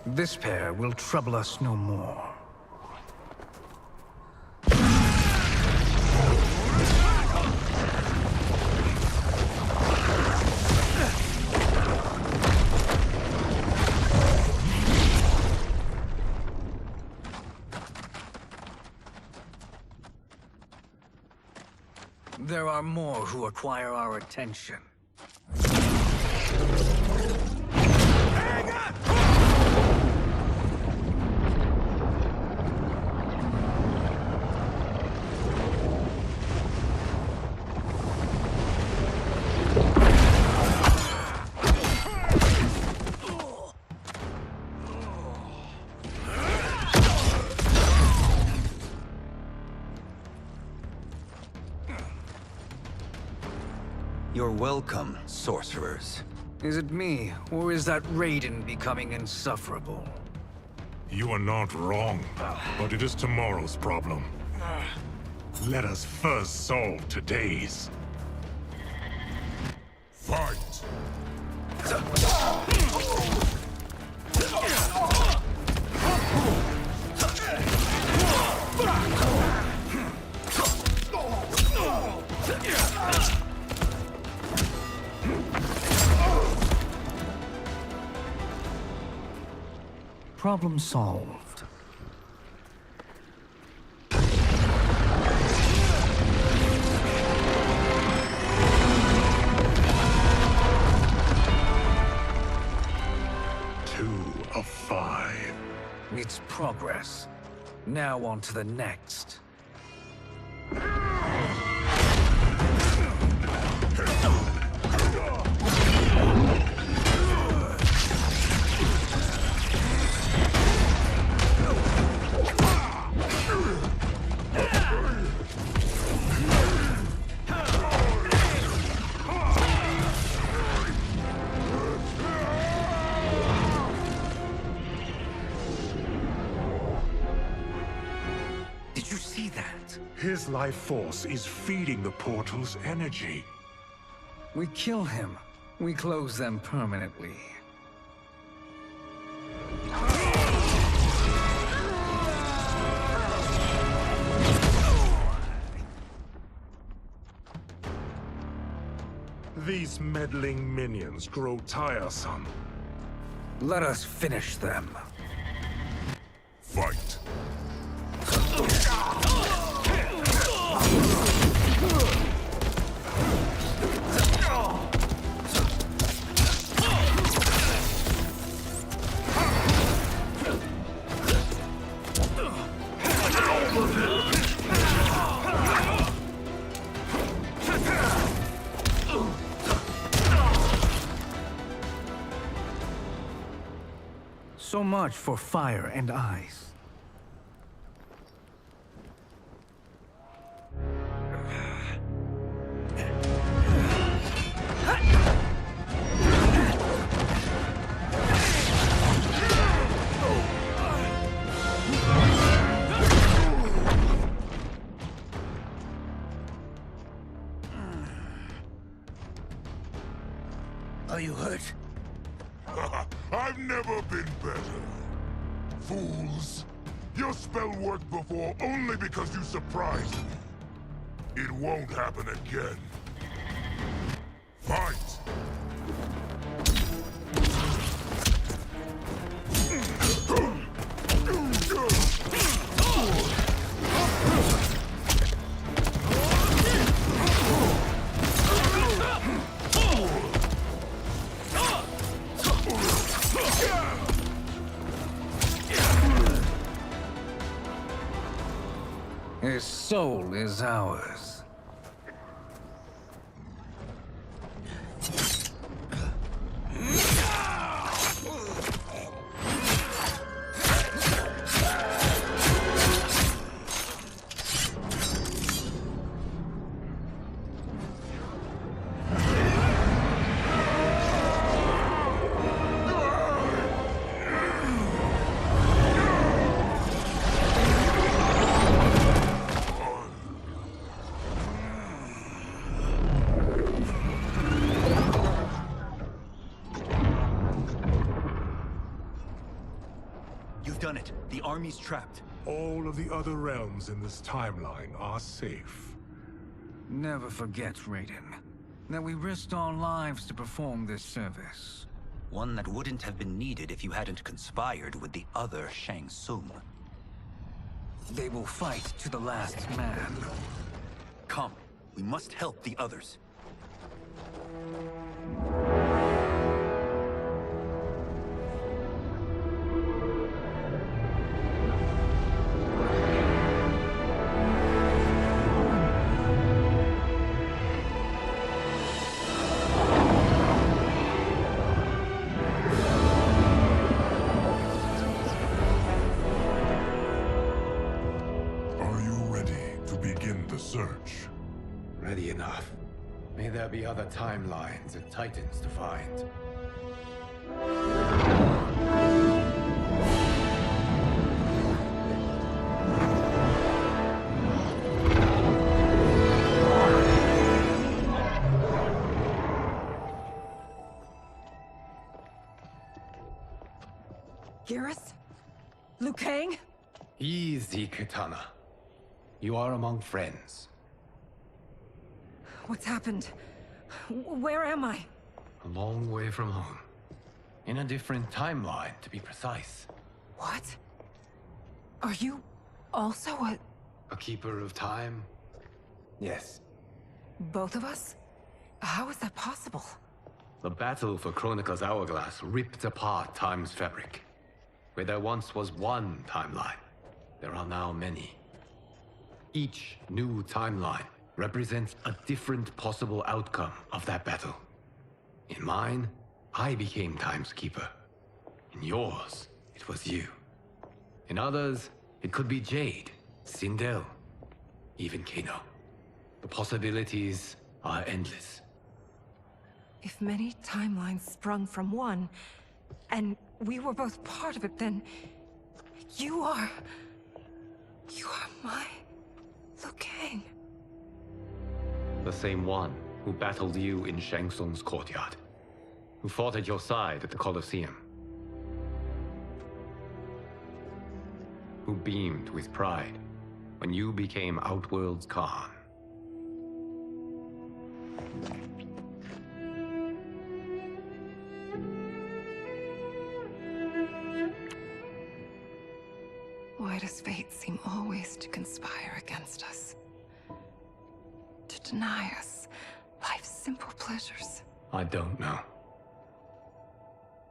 This pair will trouble us no more. There are more who require our attention. You're welcome, sorcerers. Is it me, or is that Raiden becoming insufferable? You are not wrong, but it is tomorrow's problem. Let us first solve today's. Fight! Problem solved. Two of 5. It's progress. Now on to the next. Did you see that? His life force is feeding the portal's energy. We kill him. We close them permanently. These meddling minions grow tiresome. Let us finish them. Fight! So much for fire and ice. Are you hurt? I've never been better. Fools! Your spell worked before only because you surprised me. It won't happen again. Fight! His soul is ours. You've done it. The army's trapped. All of the other realms in this timeline are safe. Never forget, Raiden, that we risked our lives to perform this service. One that wouldn't have been needed if you hadn't conspired with the other Shang Tsung. They will fight to the last man. Come, we must help the others. Search. Ready enough. May there be other timelines and titans to find. Garrus? Liu Kang? Easy, Kitana. You are among friends. What's happened? Where am I? A long way from home. In a different timeline, to be precise. What? Are you also a keeper of time? Yes. both of us? How is that possible? The battle for Chronica's Hourglass ripped apart time's fabric. Where there once was one timeline, there are now many. Each new timeline represents a different possible outcome of that battle. In mine, I became Time's Keeper. In yours, it was you. In others, it could be Jade, Sindel, even Kano. The possibilities are endless. If many timelines sprung from one, and we were both part of it, then you are my Liu Kang. The same one who battled you in Shang Tsung's courtyard. Who fought at your side at the Colosseum. Who beamed with pride when you became Outworld's Khan. Why does fate seem always to conspire against us? To deny us life's simple pleasures? I don't know.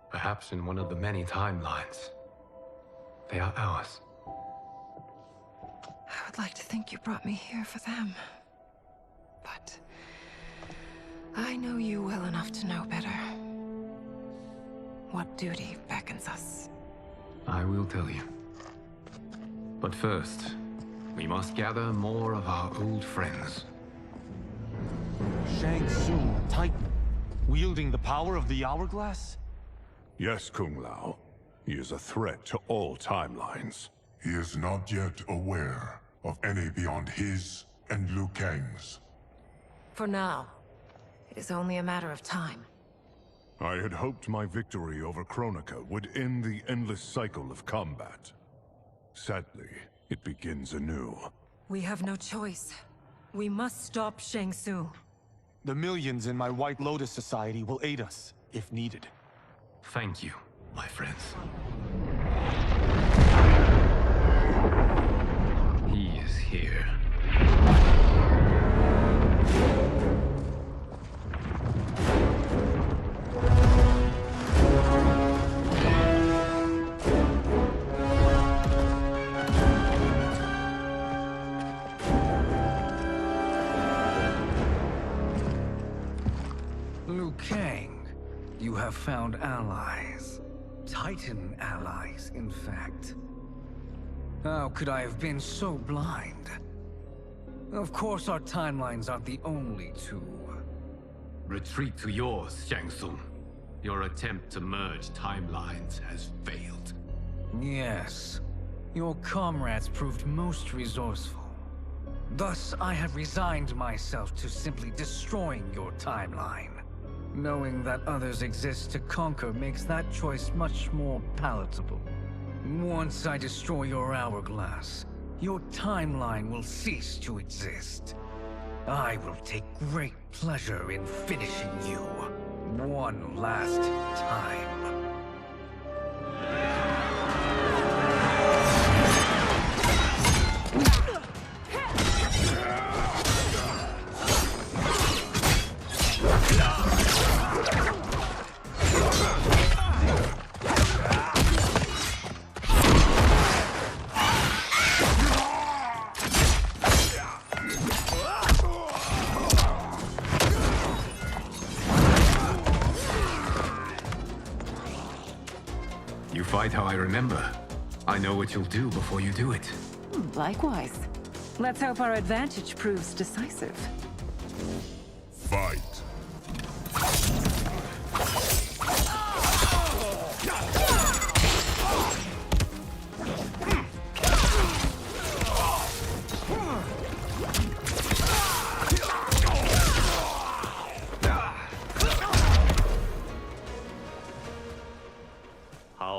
Perhaps in one of the many timelines, they are ours. I would like to think you brought me here for them. But I know you well enough to know better. What duty beckons us? I will tell you. But first, we must gather more of our old friends. Shang Tsung, Titan, wielding the power of the Hourglass? Yes, Kung Lao. He is a threat to all timelines. He is not yet aware of any beyond his and Liu Kang's. For now, it is only a matter of time. I had hoped my victory over Chronica would end the endless cycle of combat. Sadly, it begins anew. We have no choice. We must stop Shang Tsung. The millions in my White Lotus Society will aid us, if needed. Thank you, my friends. He is here. Liu Kang, you have found allies. Titan allies, in fact. How could I have been so blind? Of course our timelines aren't the only two. Retreat to yours, Shang Tsung. Your attempt to merge timelines has failed. Yes. Your comrades proved most resourceful. Thus, I have resigned myself to simply destroying your timeline. Knowing that others exist to conquer makes that choice much more palatable. Once I destroy your hourglass, your timeline will cease to exist. I will take great pleasure in finishing you one last time. Fight how I remember. I know what you'll do before you do it. Likewise. Let's hope our advantage proves decisive. Fight.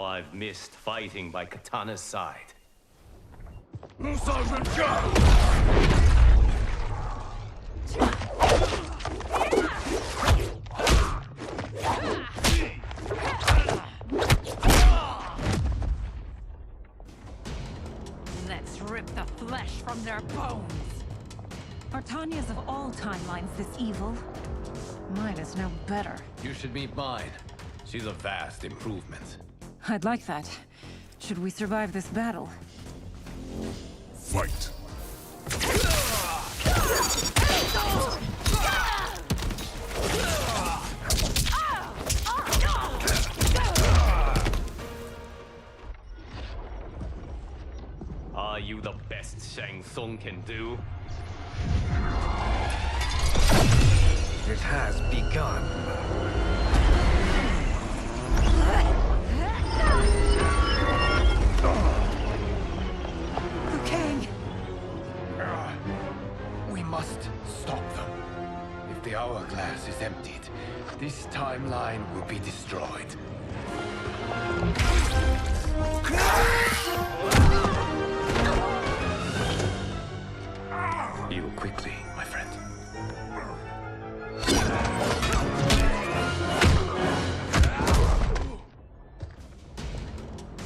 I've missed fighting by Katana's side. Let's rip the flesh from their bones. Are Tanya's of all timelines this evil? Mine is no better. You should meet mine. She's a vast improvement. I'd like that. Should we survive this battle? Fight! Are you the best Shang Tsung can do? It has begun. Liu Kang! We must stop them. If the hourglass is emptied, this timeline will be destroyed. Heal quickly, my friend.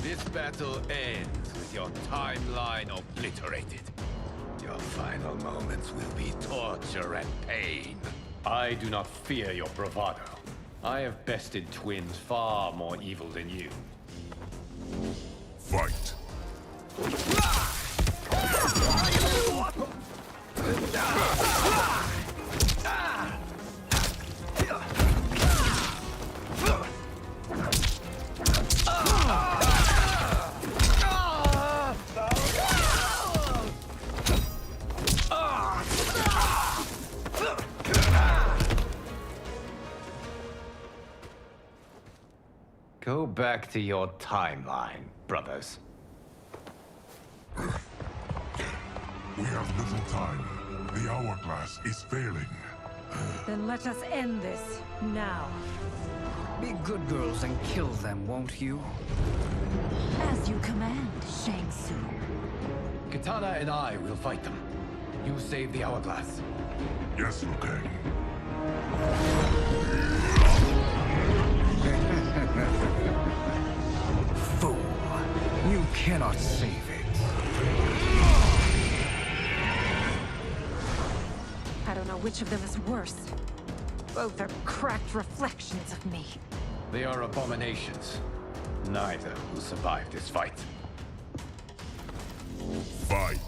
This battle ends with your timeline obliterated. Your final moments will be torture and pain. I do not fear your bravado. I have bested twins far more evil than you. Fight! Go back to your timeline, brothers. We have little time. The hourglass is failing. Then let us end this, now. Be good girls and kill them, won't you? As you command, Shang Tsung. Kitana and I will fight them. You save the hourglass. Yes, Liu Kang. Fool. You cannot save it. I don't know which of them is worse. Both are cracked reflections of me. They are abominations. Neither will survive this fight. Fight!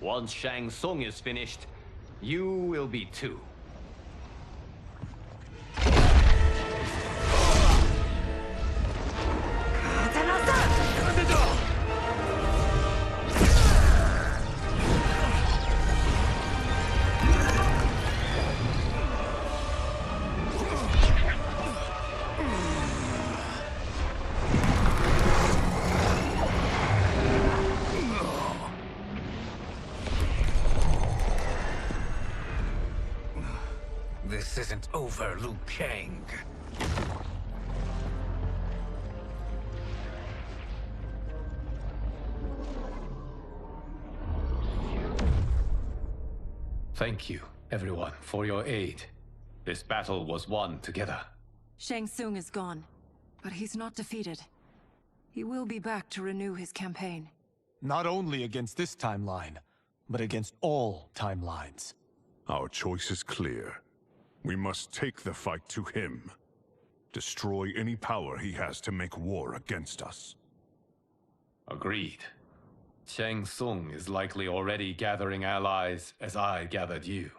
Once Shang Tsung is finished, you will be too. This isn't over, Liu Kang. Thank you, everyone, for your aid. This battle was won together. Shang Tsung is gone, but he's not defeated. He will be back to renew his campaign. Not only against this timeline, but against all timelines. Our choice is clear. We must take the fight to him. Destroy any power he has to make war against us. Agreed. Shang Tsung is likely already gathering allies as I gathered you.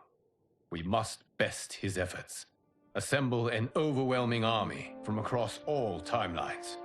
We must best his efforts. Assemble an overwhelming army from across all timelines.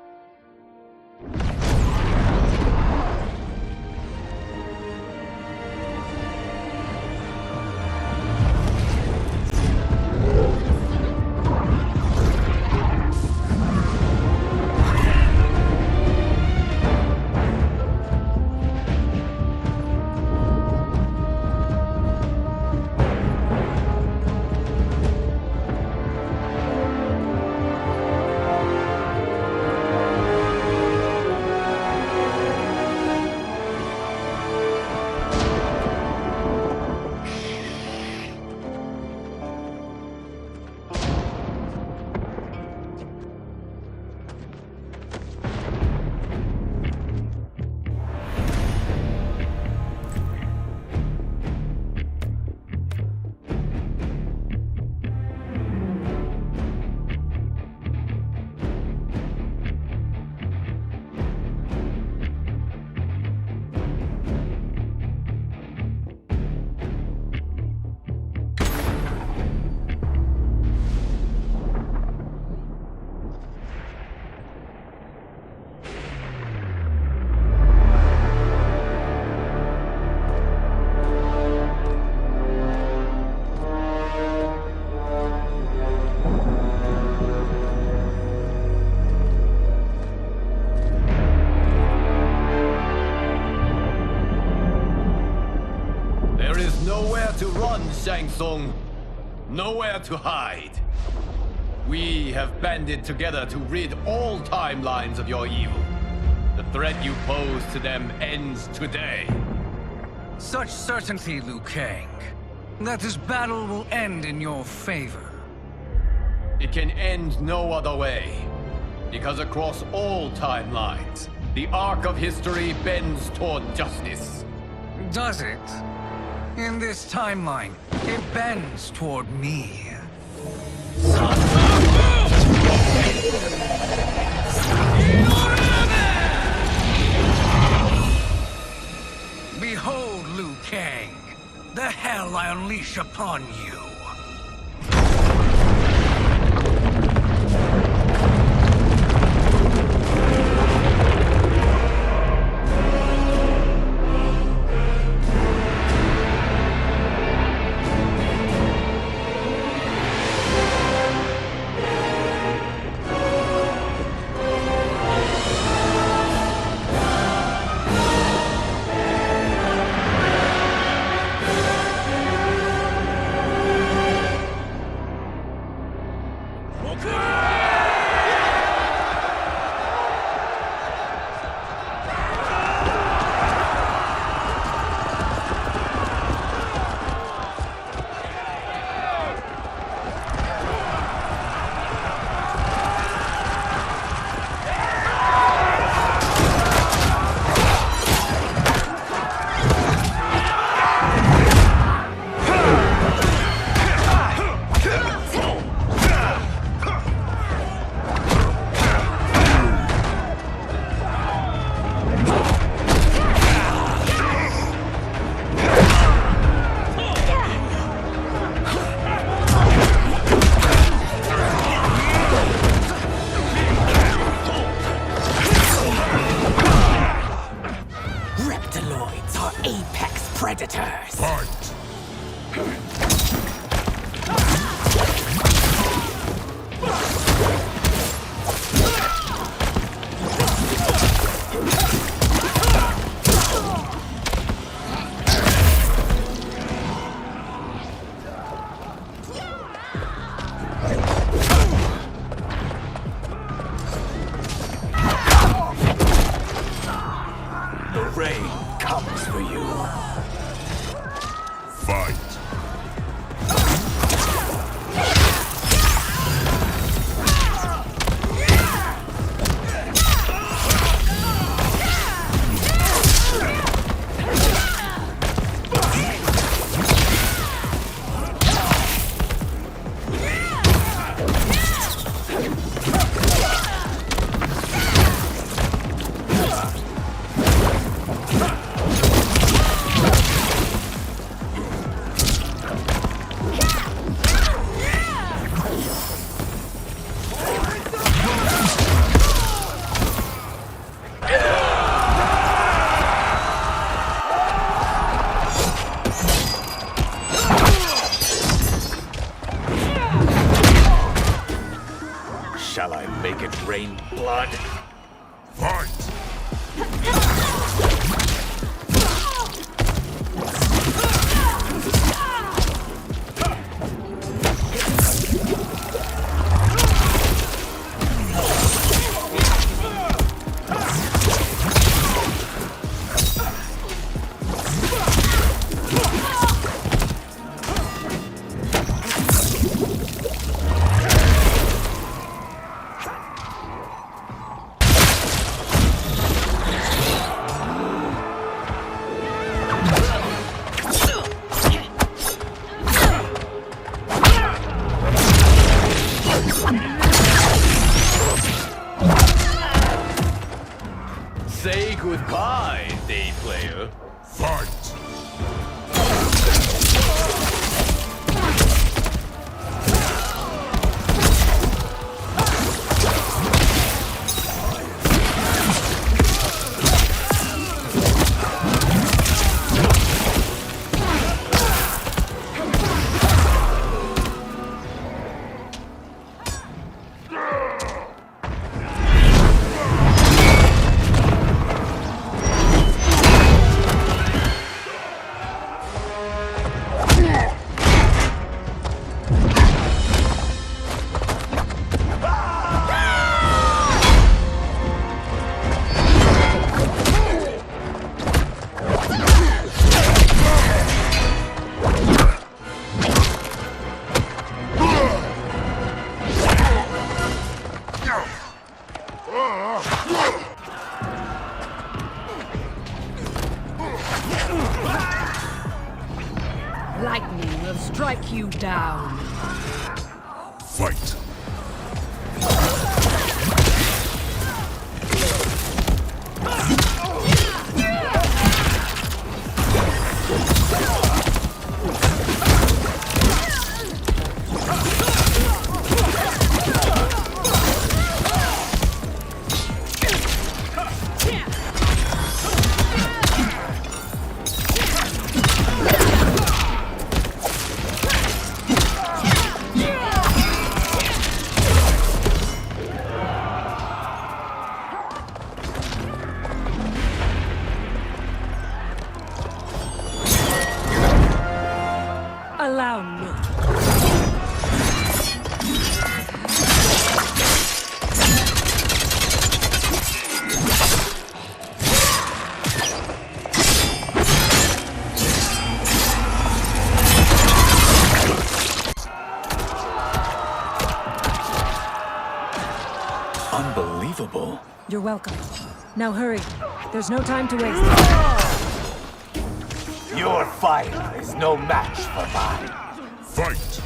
run, Shang Tsung. Nowhere to hide. We have banded together to rid all timelines of your evil. The threat you pose to them ends today. Such certainty, Liu Kang, that this battle will end in your favor. It can end no other way. Because across all timelines, the arc of history bends toward justice. Does it? In this timeline, it bends toward me. Behold, Liu Kang, the hell I unleash upon you. Shall I make it rain blood? Fight! Say goodbye, day player. Fight! Lightning will strike you down. Fight! Allow me. Unbelievable. You're welcome. Now hurry. There's no time to waste. Your fire is no match for mine. Fight!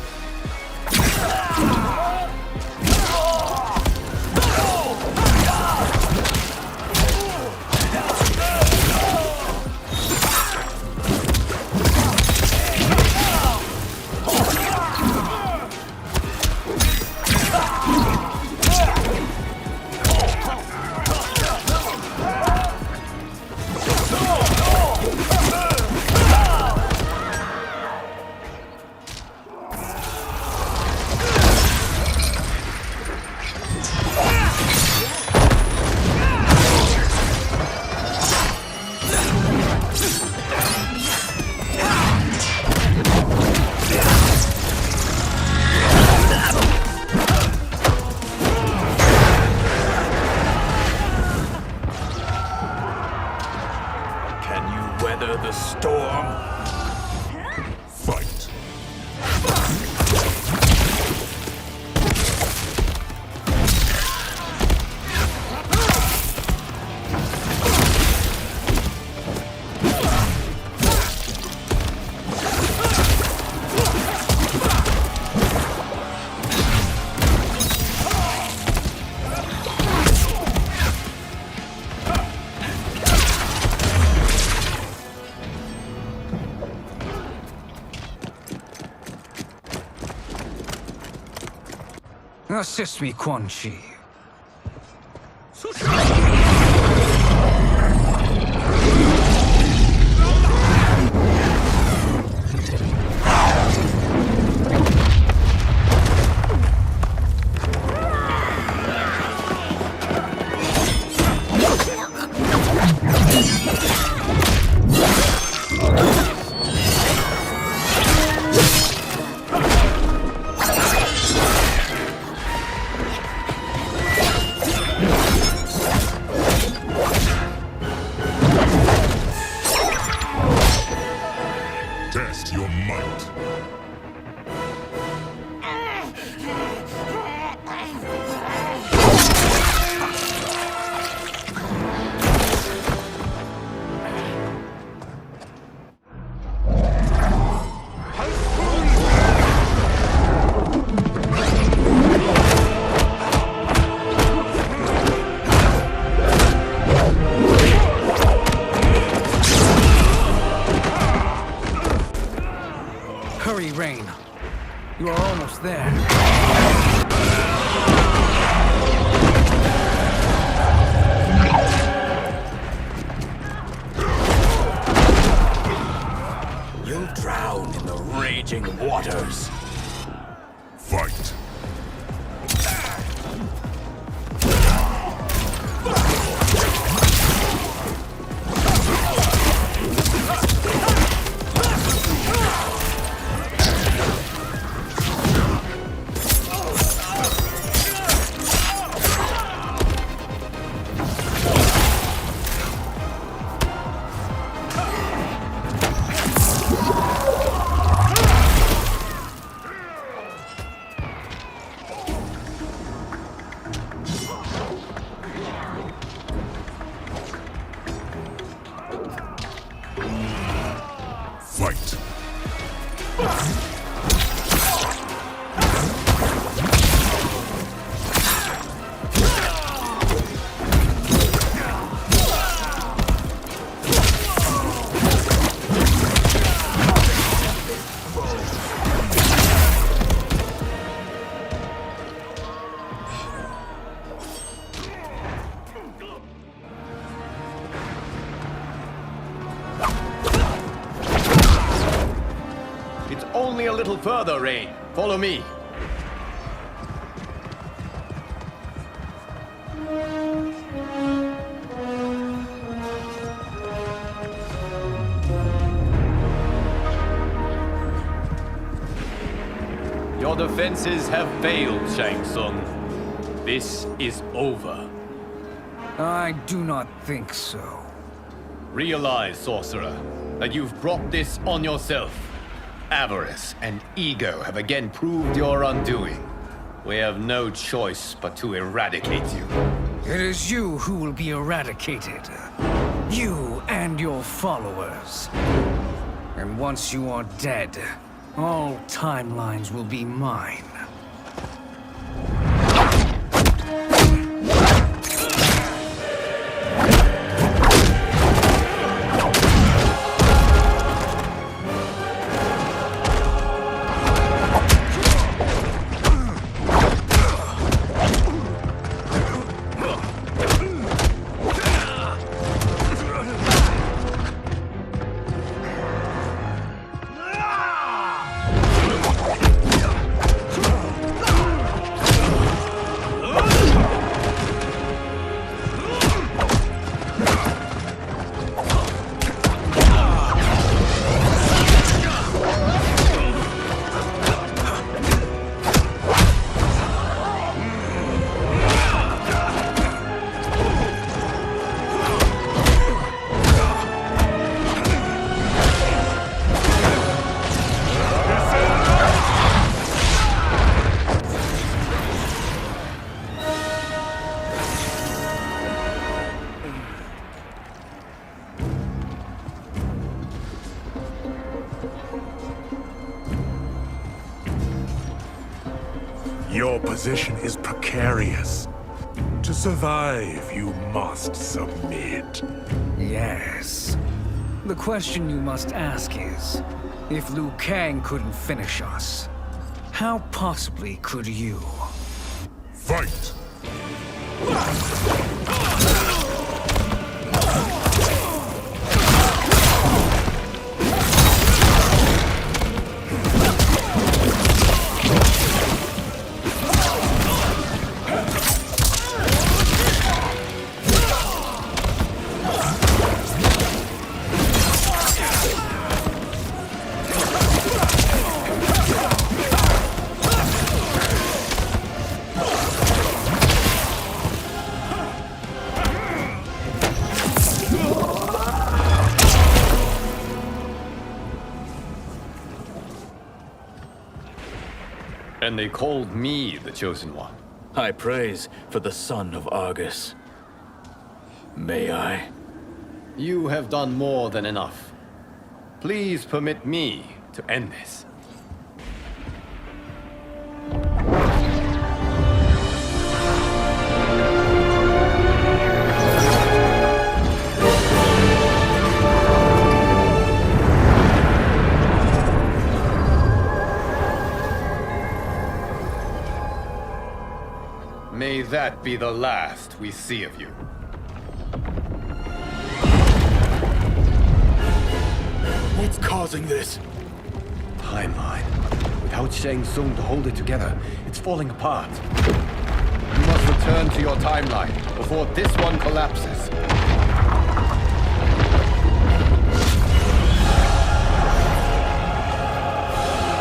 Weather the storm. Fight! Assist me, Quan Chi. Test your might. Hurry, Rain. You are almost there. You'll drown in the raging waters. Fight! only a little further, Rain. Follow me. Your defenses have failed, Shang Tsung. This is over. I do not think so. Realize, sorcerer, that you've brought this on yourself. Avarice and ego have again proved your undoing. We have no choice but to eradicate you. It is you who will be eradicated. You and your followers. And once you are dead, all timelines will be mine. Your position is precarious. To survive, you must submit. Yes. The question you must ask is, if Liu Kang couldn't finish us, how possibly could you? Fight! And they called me the Chosen One. High praise for the son of Argus. May I? You have done more than enough. Please permit me to end this. May that be the last we see of you. What's causing this? Timeline. Without Shang Tsung to hold it together, it's falling apart. You must return to your timeline before this one collapses.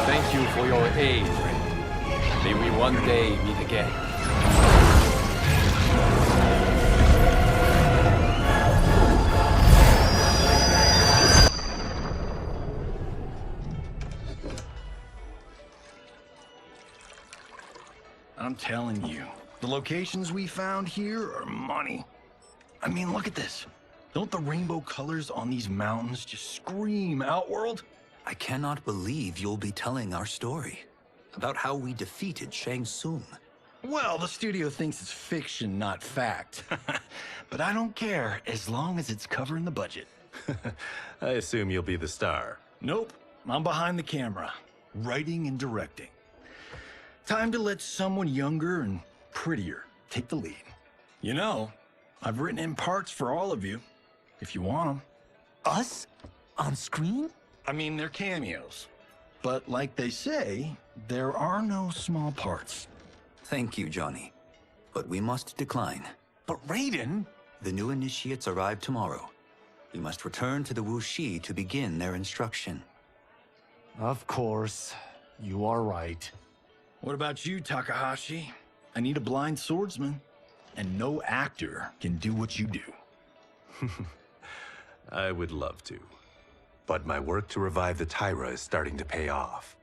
Thank you for your aid, Ray. May we one day meet again. I'm telling you, the locations we found here are money. I mean, look at this. Don't the rainbow colors on these mountains just scream Outworld? I cannot believe you'll be telling our story about how we defeated Shang Tsung. Well, the studio thinks it's fiction, not fact. But I don't care, as long as it's covering the budget. I assume you'll be the star. Nope, I'm behind the camera, writing and directing. Time to let someone younger and prettier take the lead. You know, I've written in parts for all of you, if you want them. Us? On screen? I mean, they're cameos. But like they say, there are no small parts. Thank you, Johnny. But we must decline. But Raiden! The new initiates arrive tomorrow. We must return to the Wuxi to begin their instruction. Of course. You are right. What about you, Takahashi? I need a blind swordsman. And no actor can do what you do. I would love to. But my work to revive the Tyra is starting to pay off.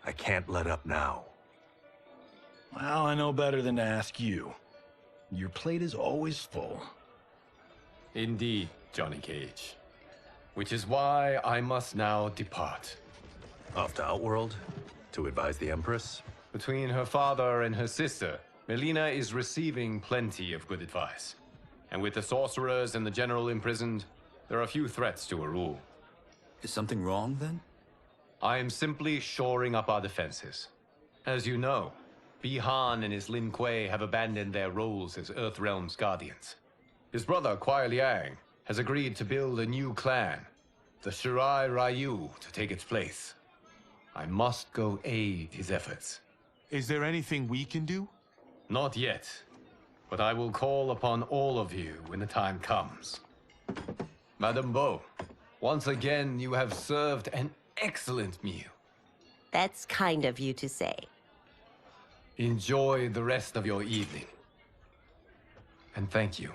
I can't let up now. Well, I know better than to ask you. Your plate is always full. Indeed, Johnny Cage. Which is why I must now depart. Off to Outworld? To advise the Empress? Between her father and her sister, Melina is receiving plenty of good advice. And with the sorcerers and the general imprisoned, there are few threats to her rule. Is something wrong, then? I am simply shoring up our defenses. As you know, Bi-Han and his Lin Kuei have abandoned their roles as Earthrealm's guardians. His brother, Kuai Liang, has agreed to build a new clan, the Shirai Ryu, to take its place. I must go aid his efforts. Is there anything we can do? Not yet, but I will call upon all of you when the time comes. Madame Bo, once again you have served an excellent meal. That's kind of you to say. Enjoy the rest of your evening. And thank you,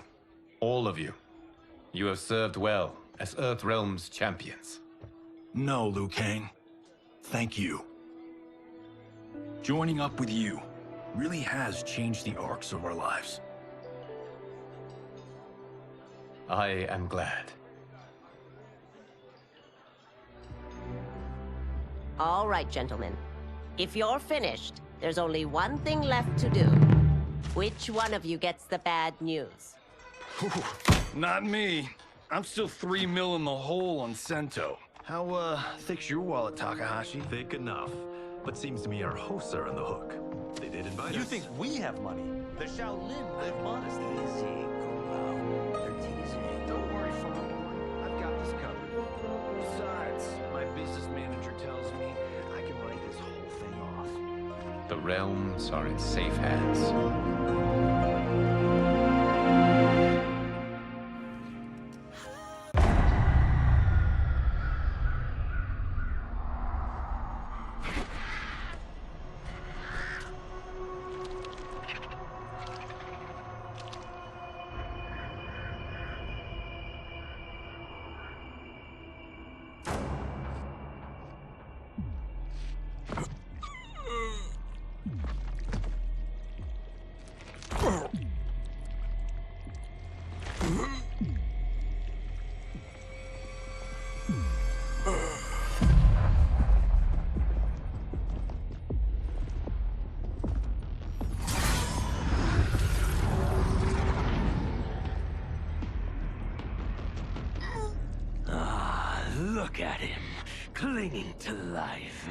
all of you. You have served well as Earthrealm's champions. No, Liu Kang. Thank you. Joining up with you really has changed the arcs of our lives. I am glad. All right, gentlemen. If you're finished, there's only one thing left to do. Which one of you gets the bad news? Not me. I'm still 3 mil in the hole on Sento. How, thick's your wallet, Takahashi? Thick enough. But seems to me our hosts are on the hook. They did invite us. You think we have money? The Shaolin live modestly. They're teasing. Don't worry, Fondor. I've got this covered. Besides, my business manager tells me I can write this whole thing off. The realms are in safe hands. Look at him, clinging to life.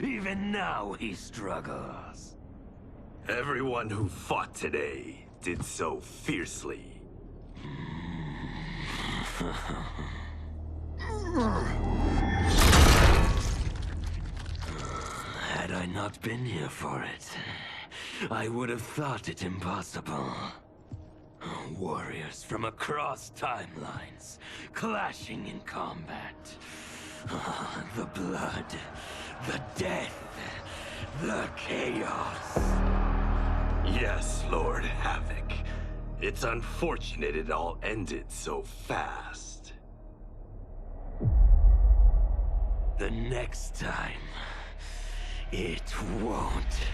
Even now he struggles. Everyone who fought today did so fiercely. Had I not been here for it, I would have thought it impossible. Warriors from across timelines, clashing in combat. The blood, the death, the chaos. Yes, Lord Havoc. It's unfortunate it all ended so fast. The next time, it won't.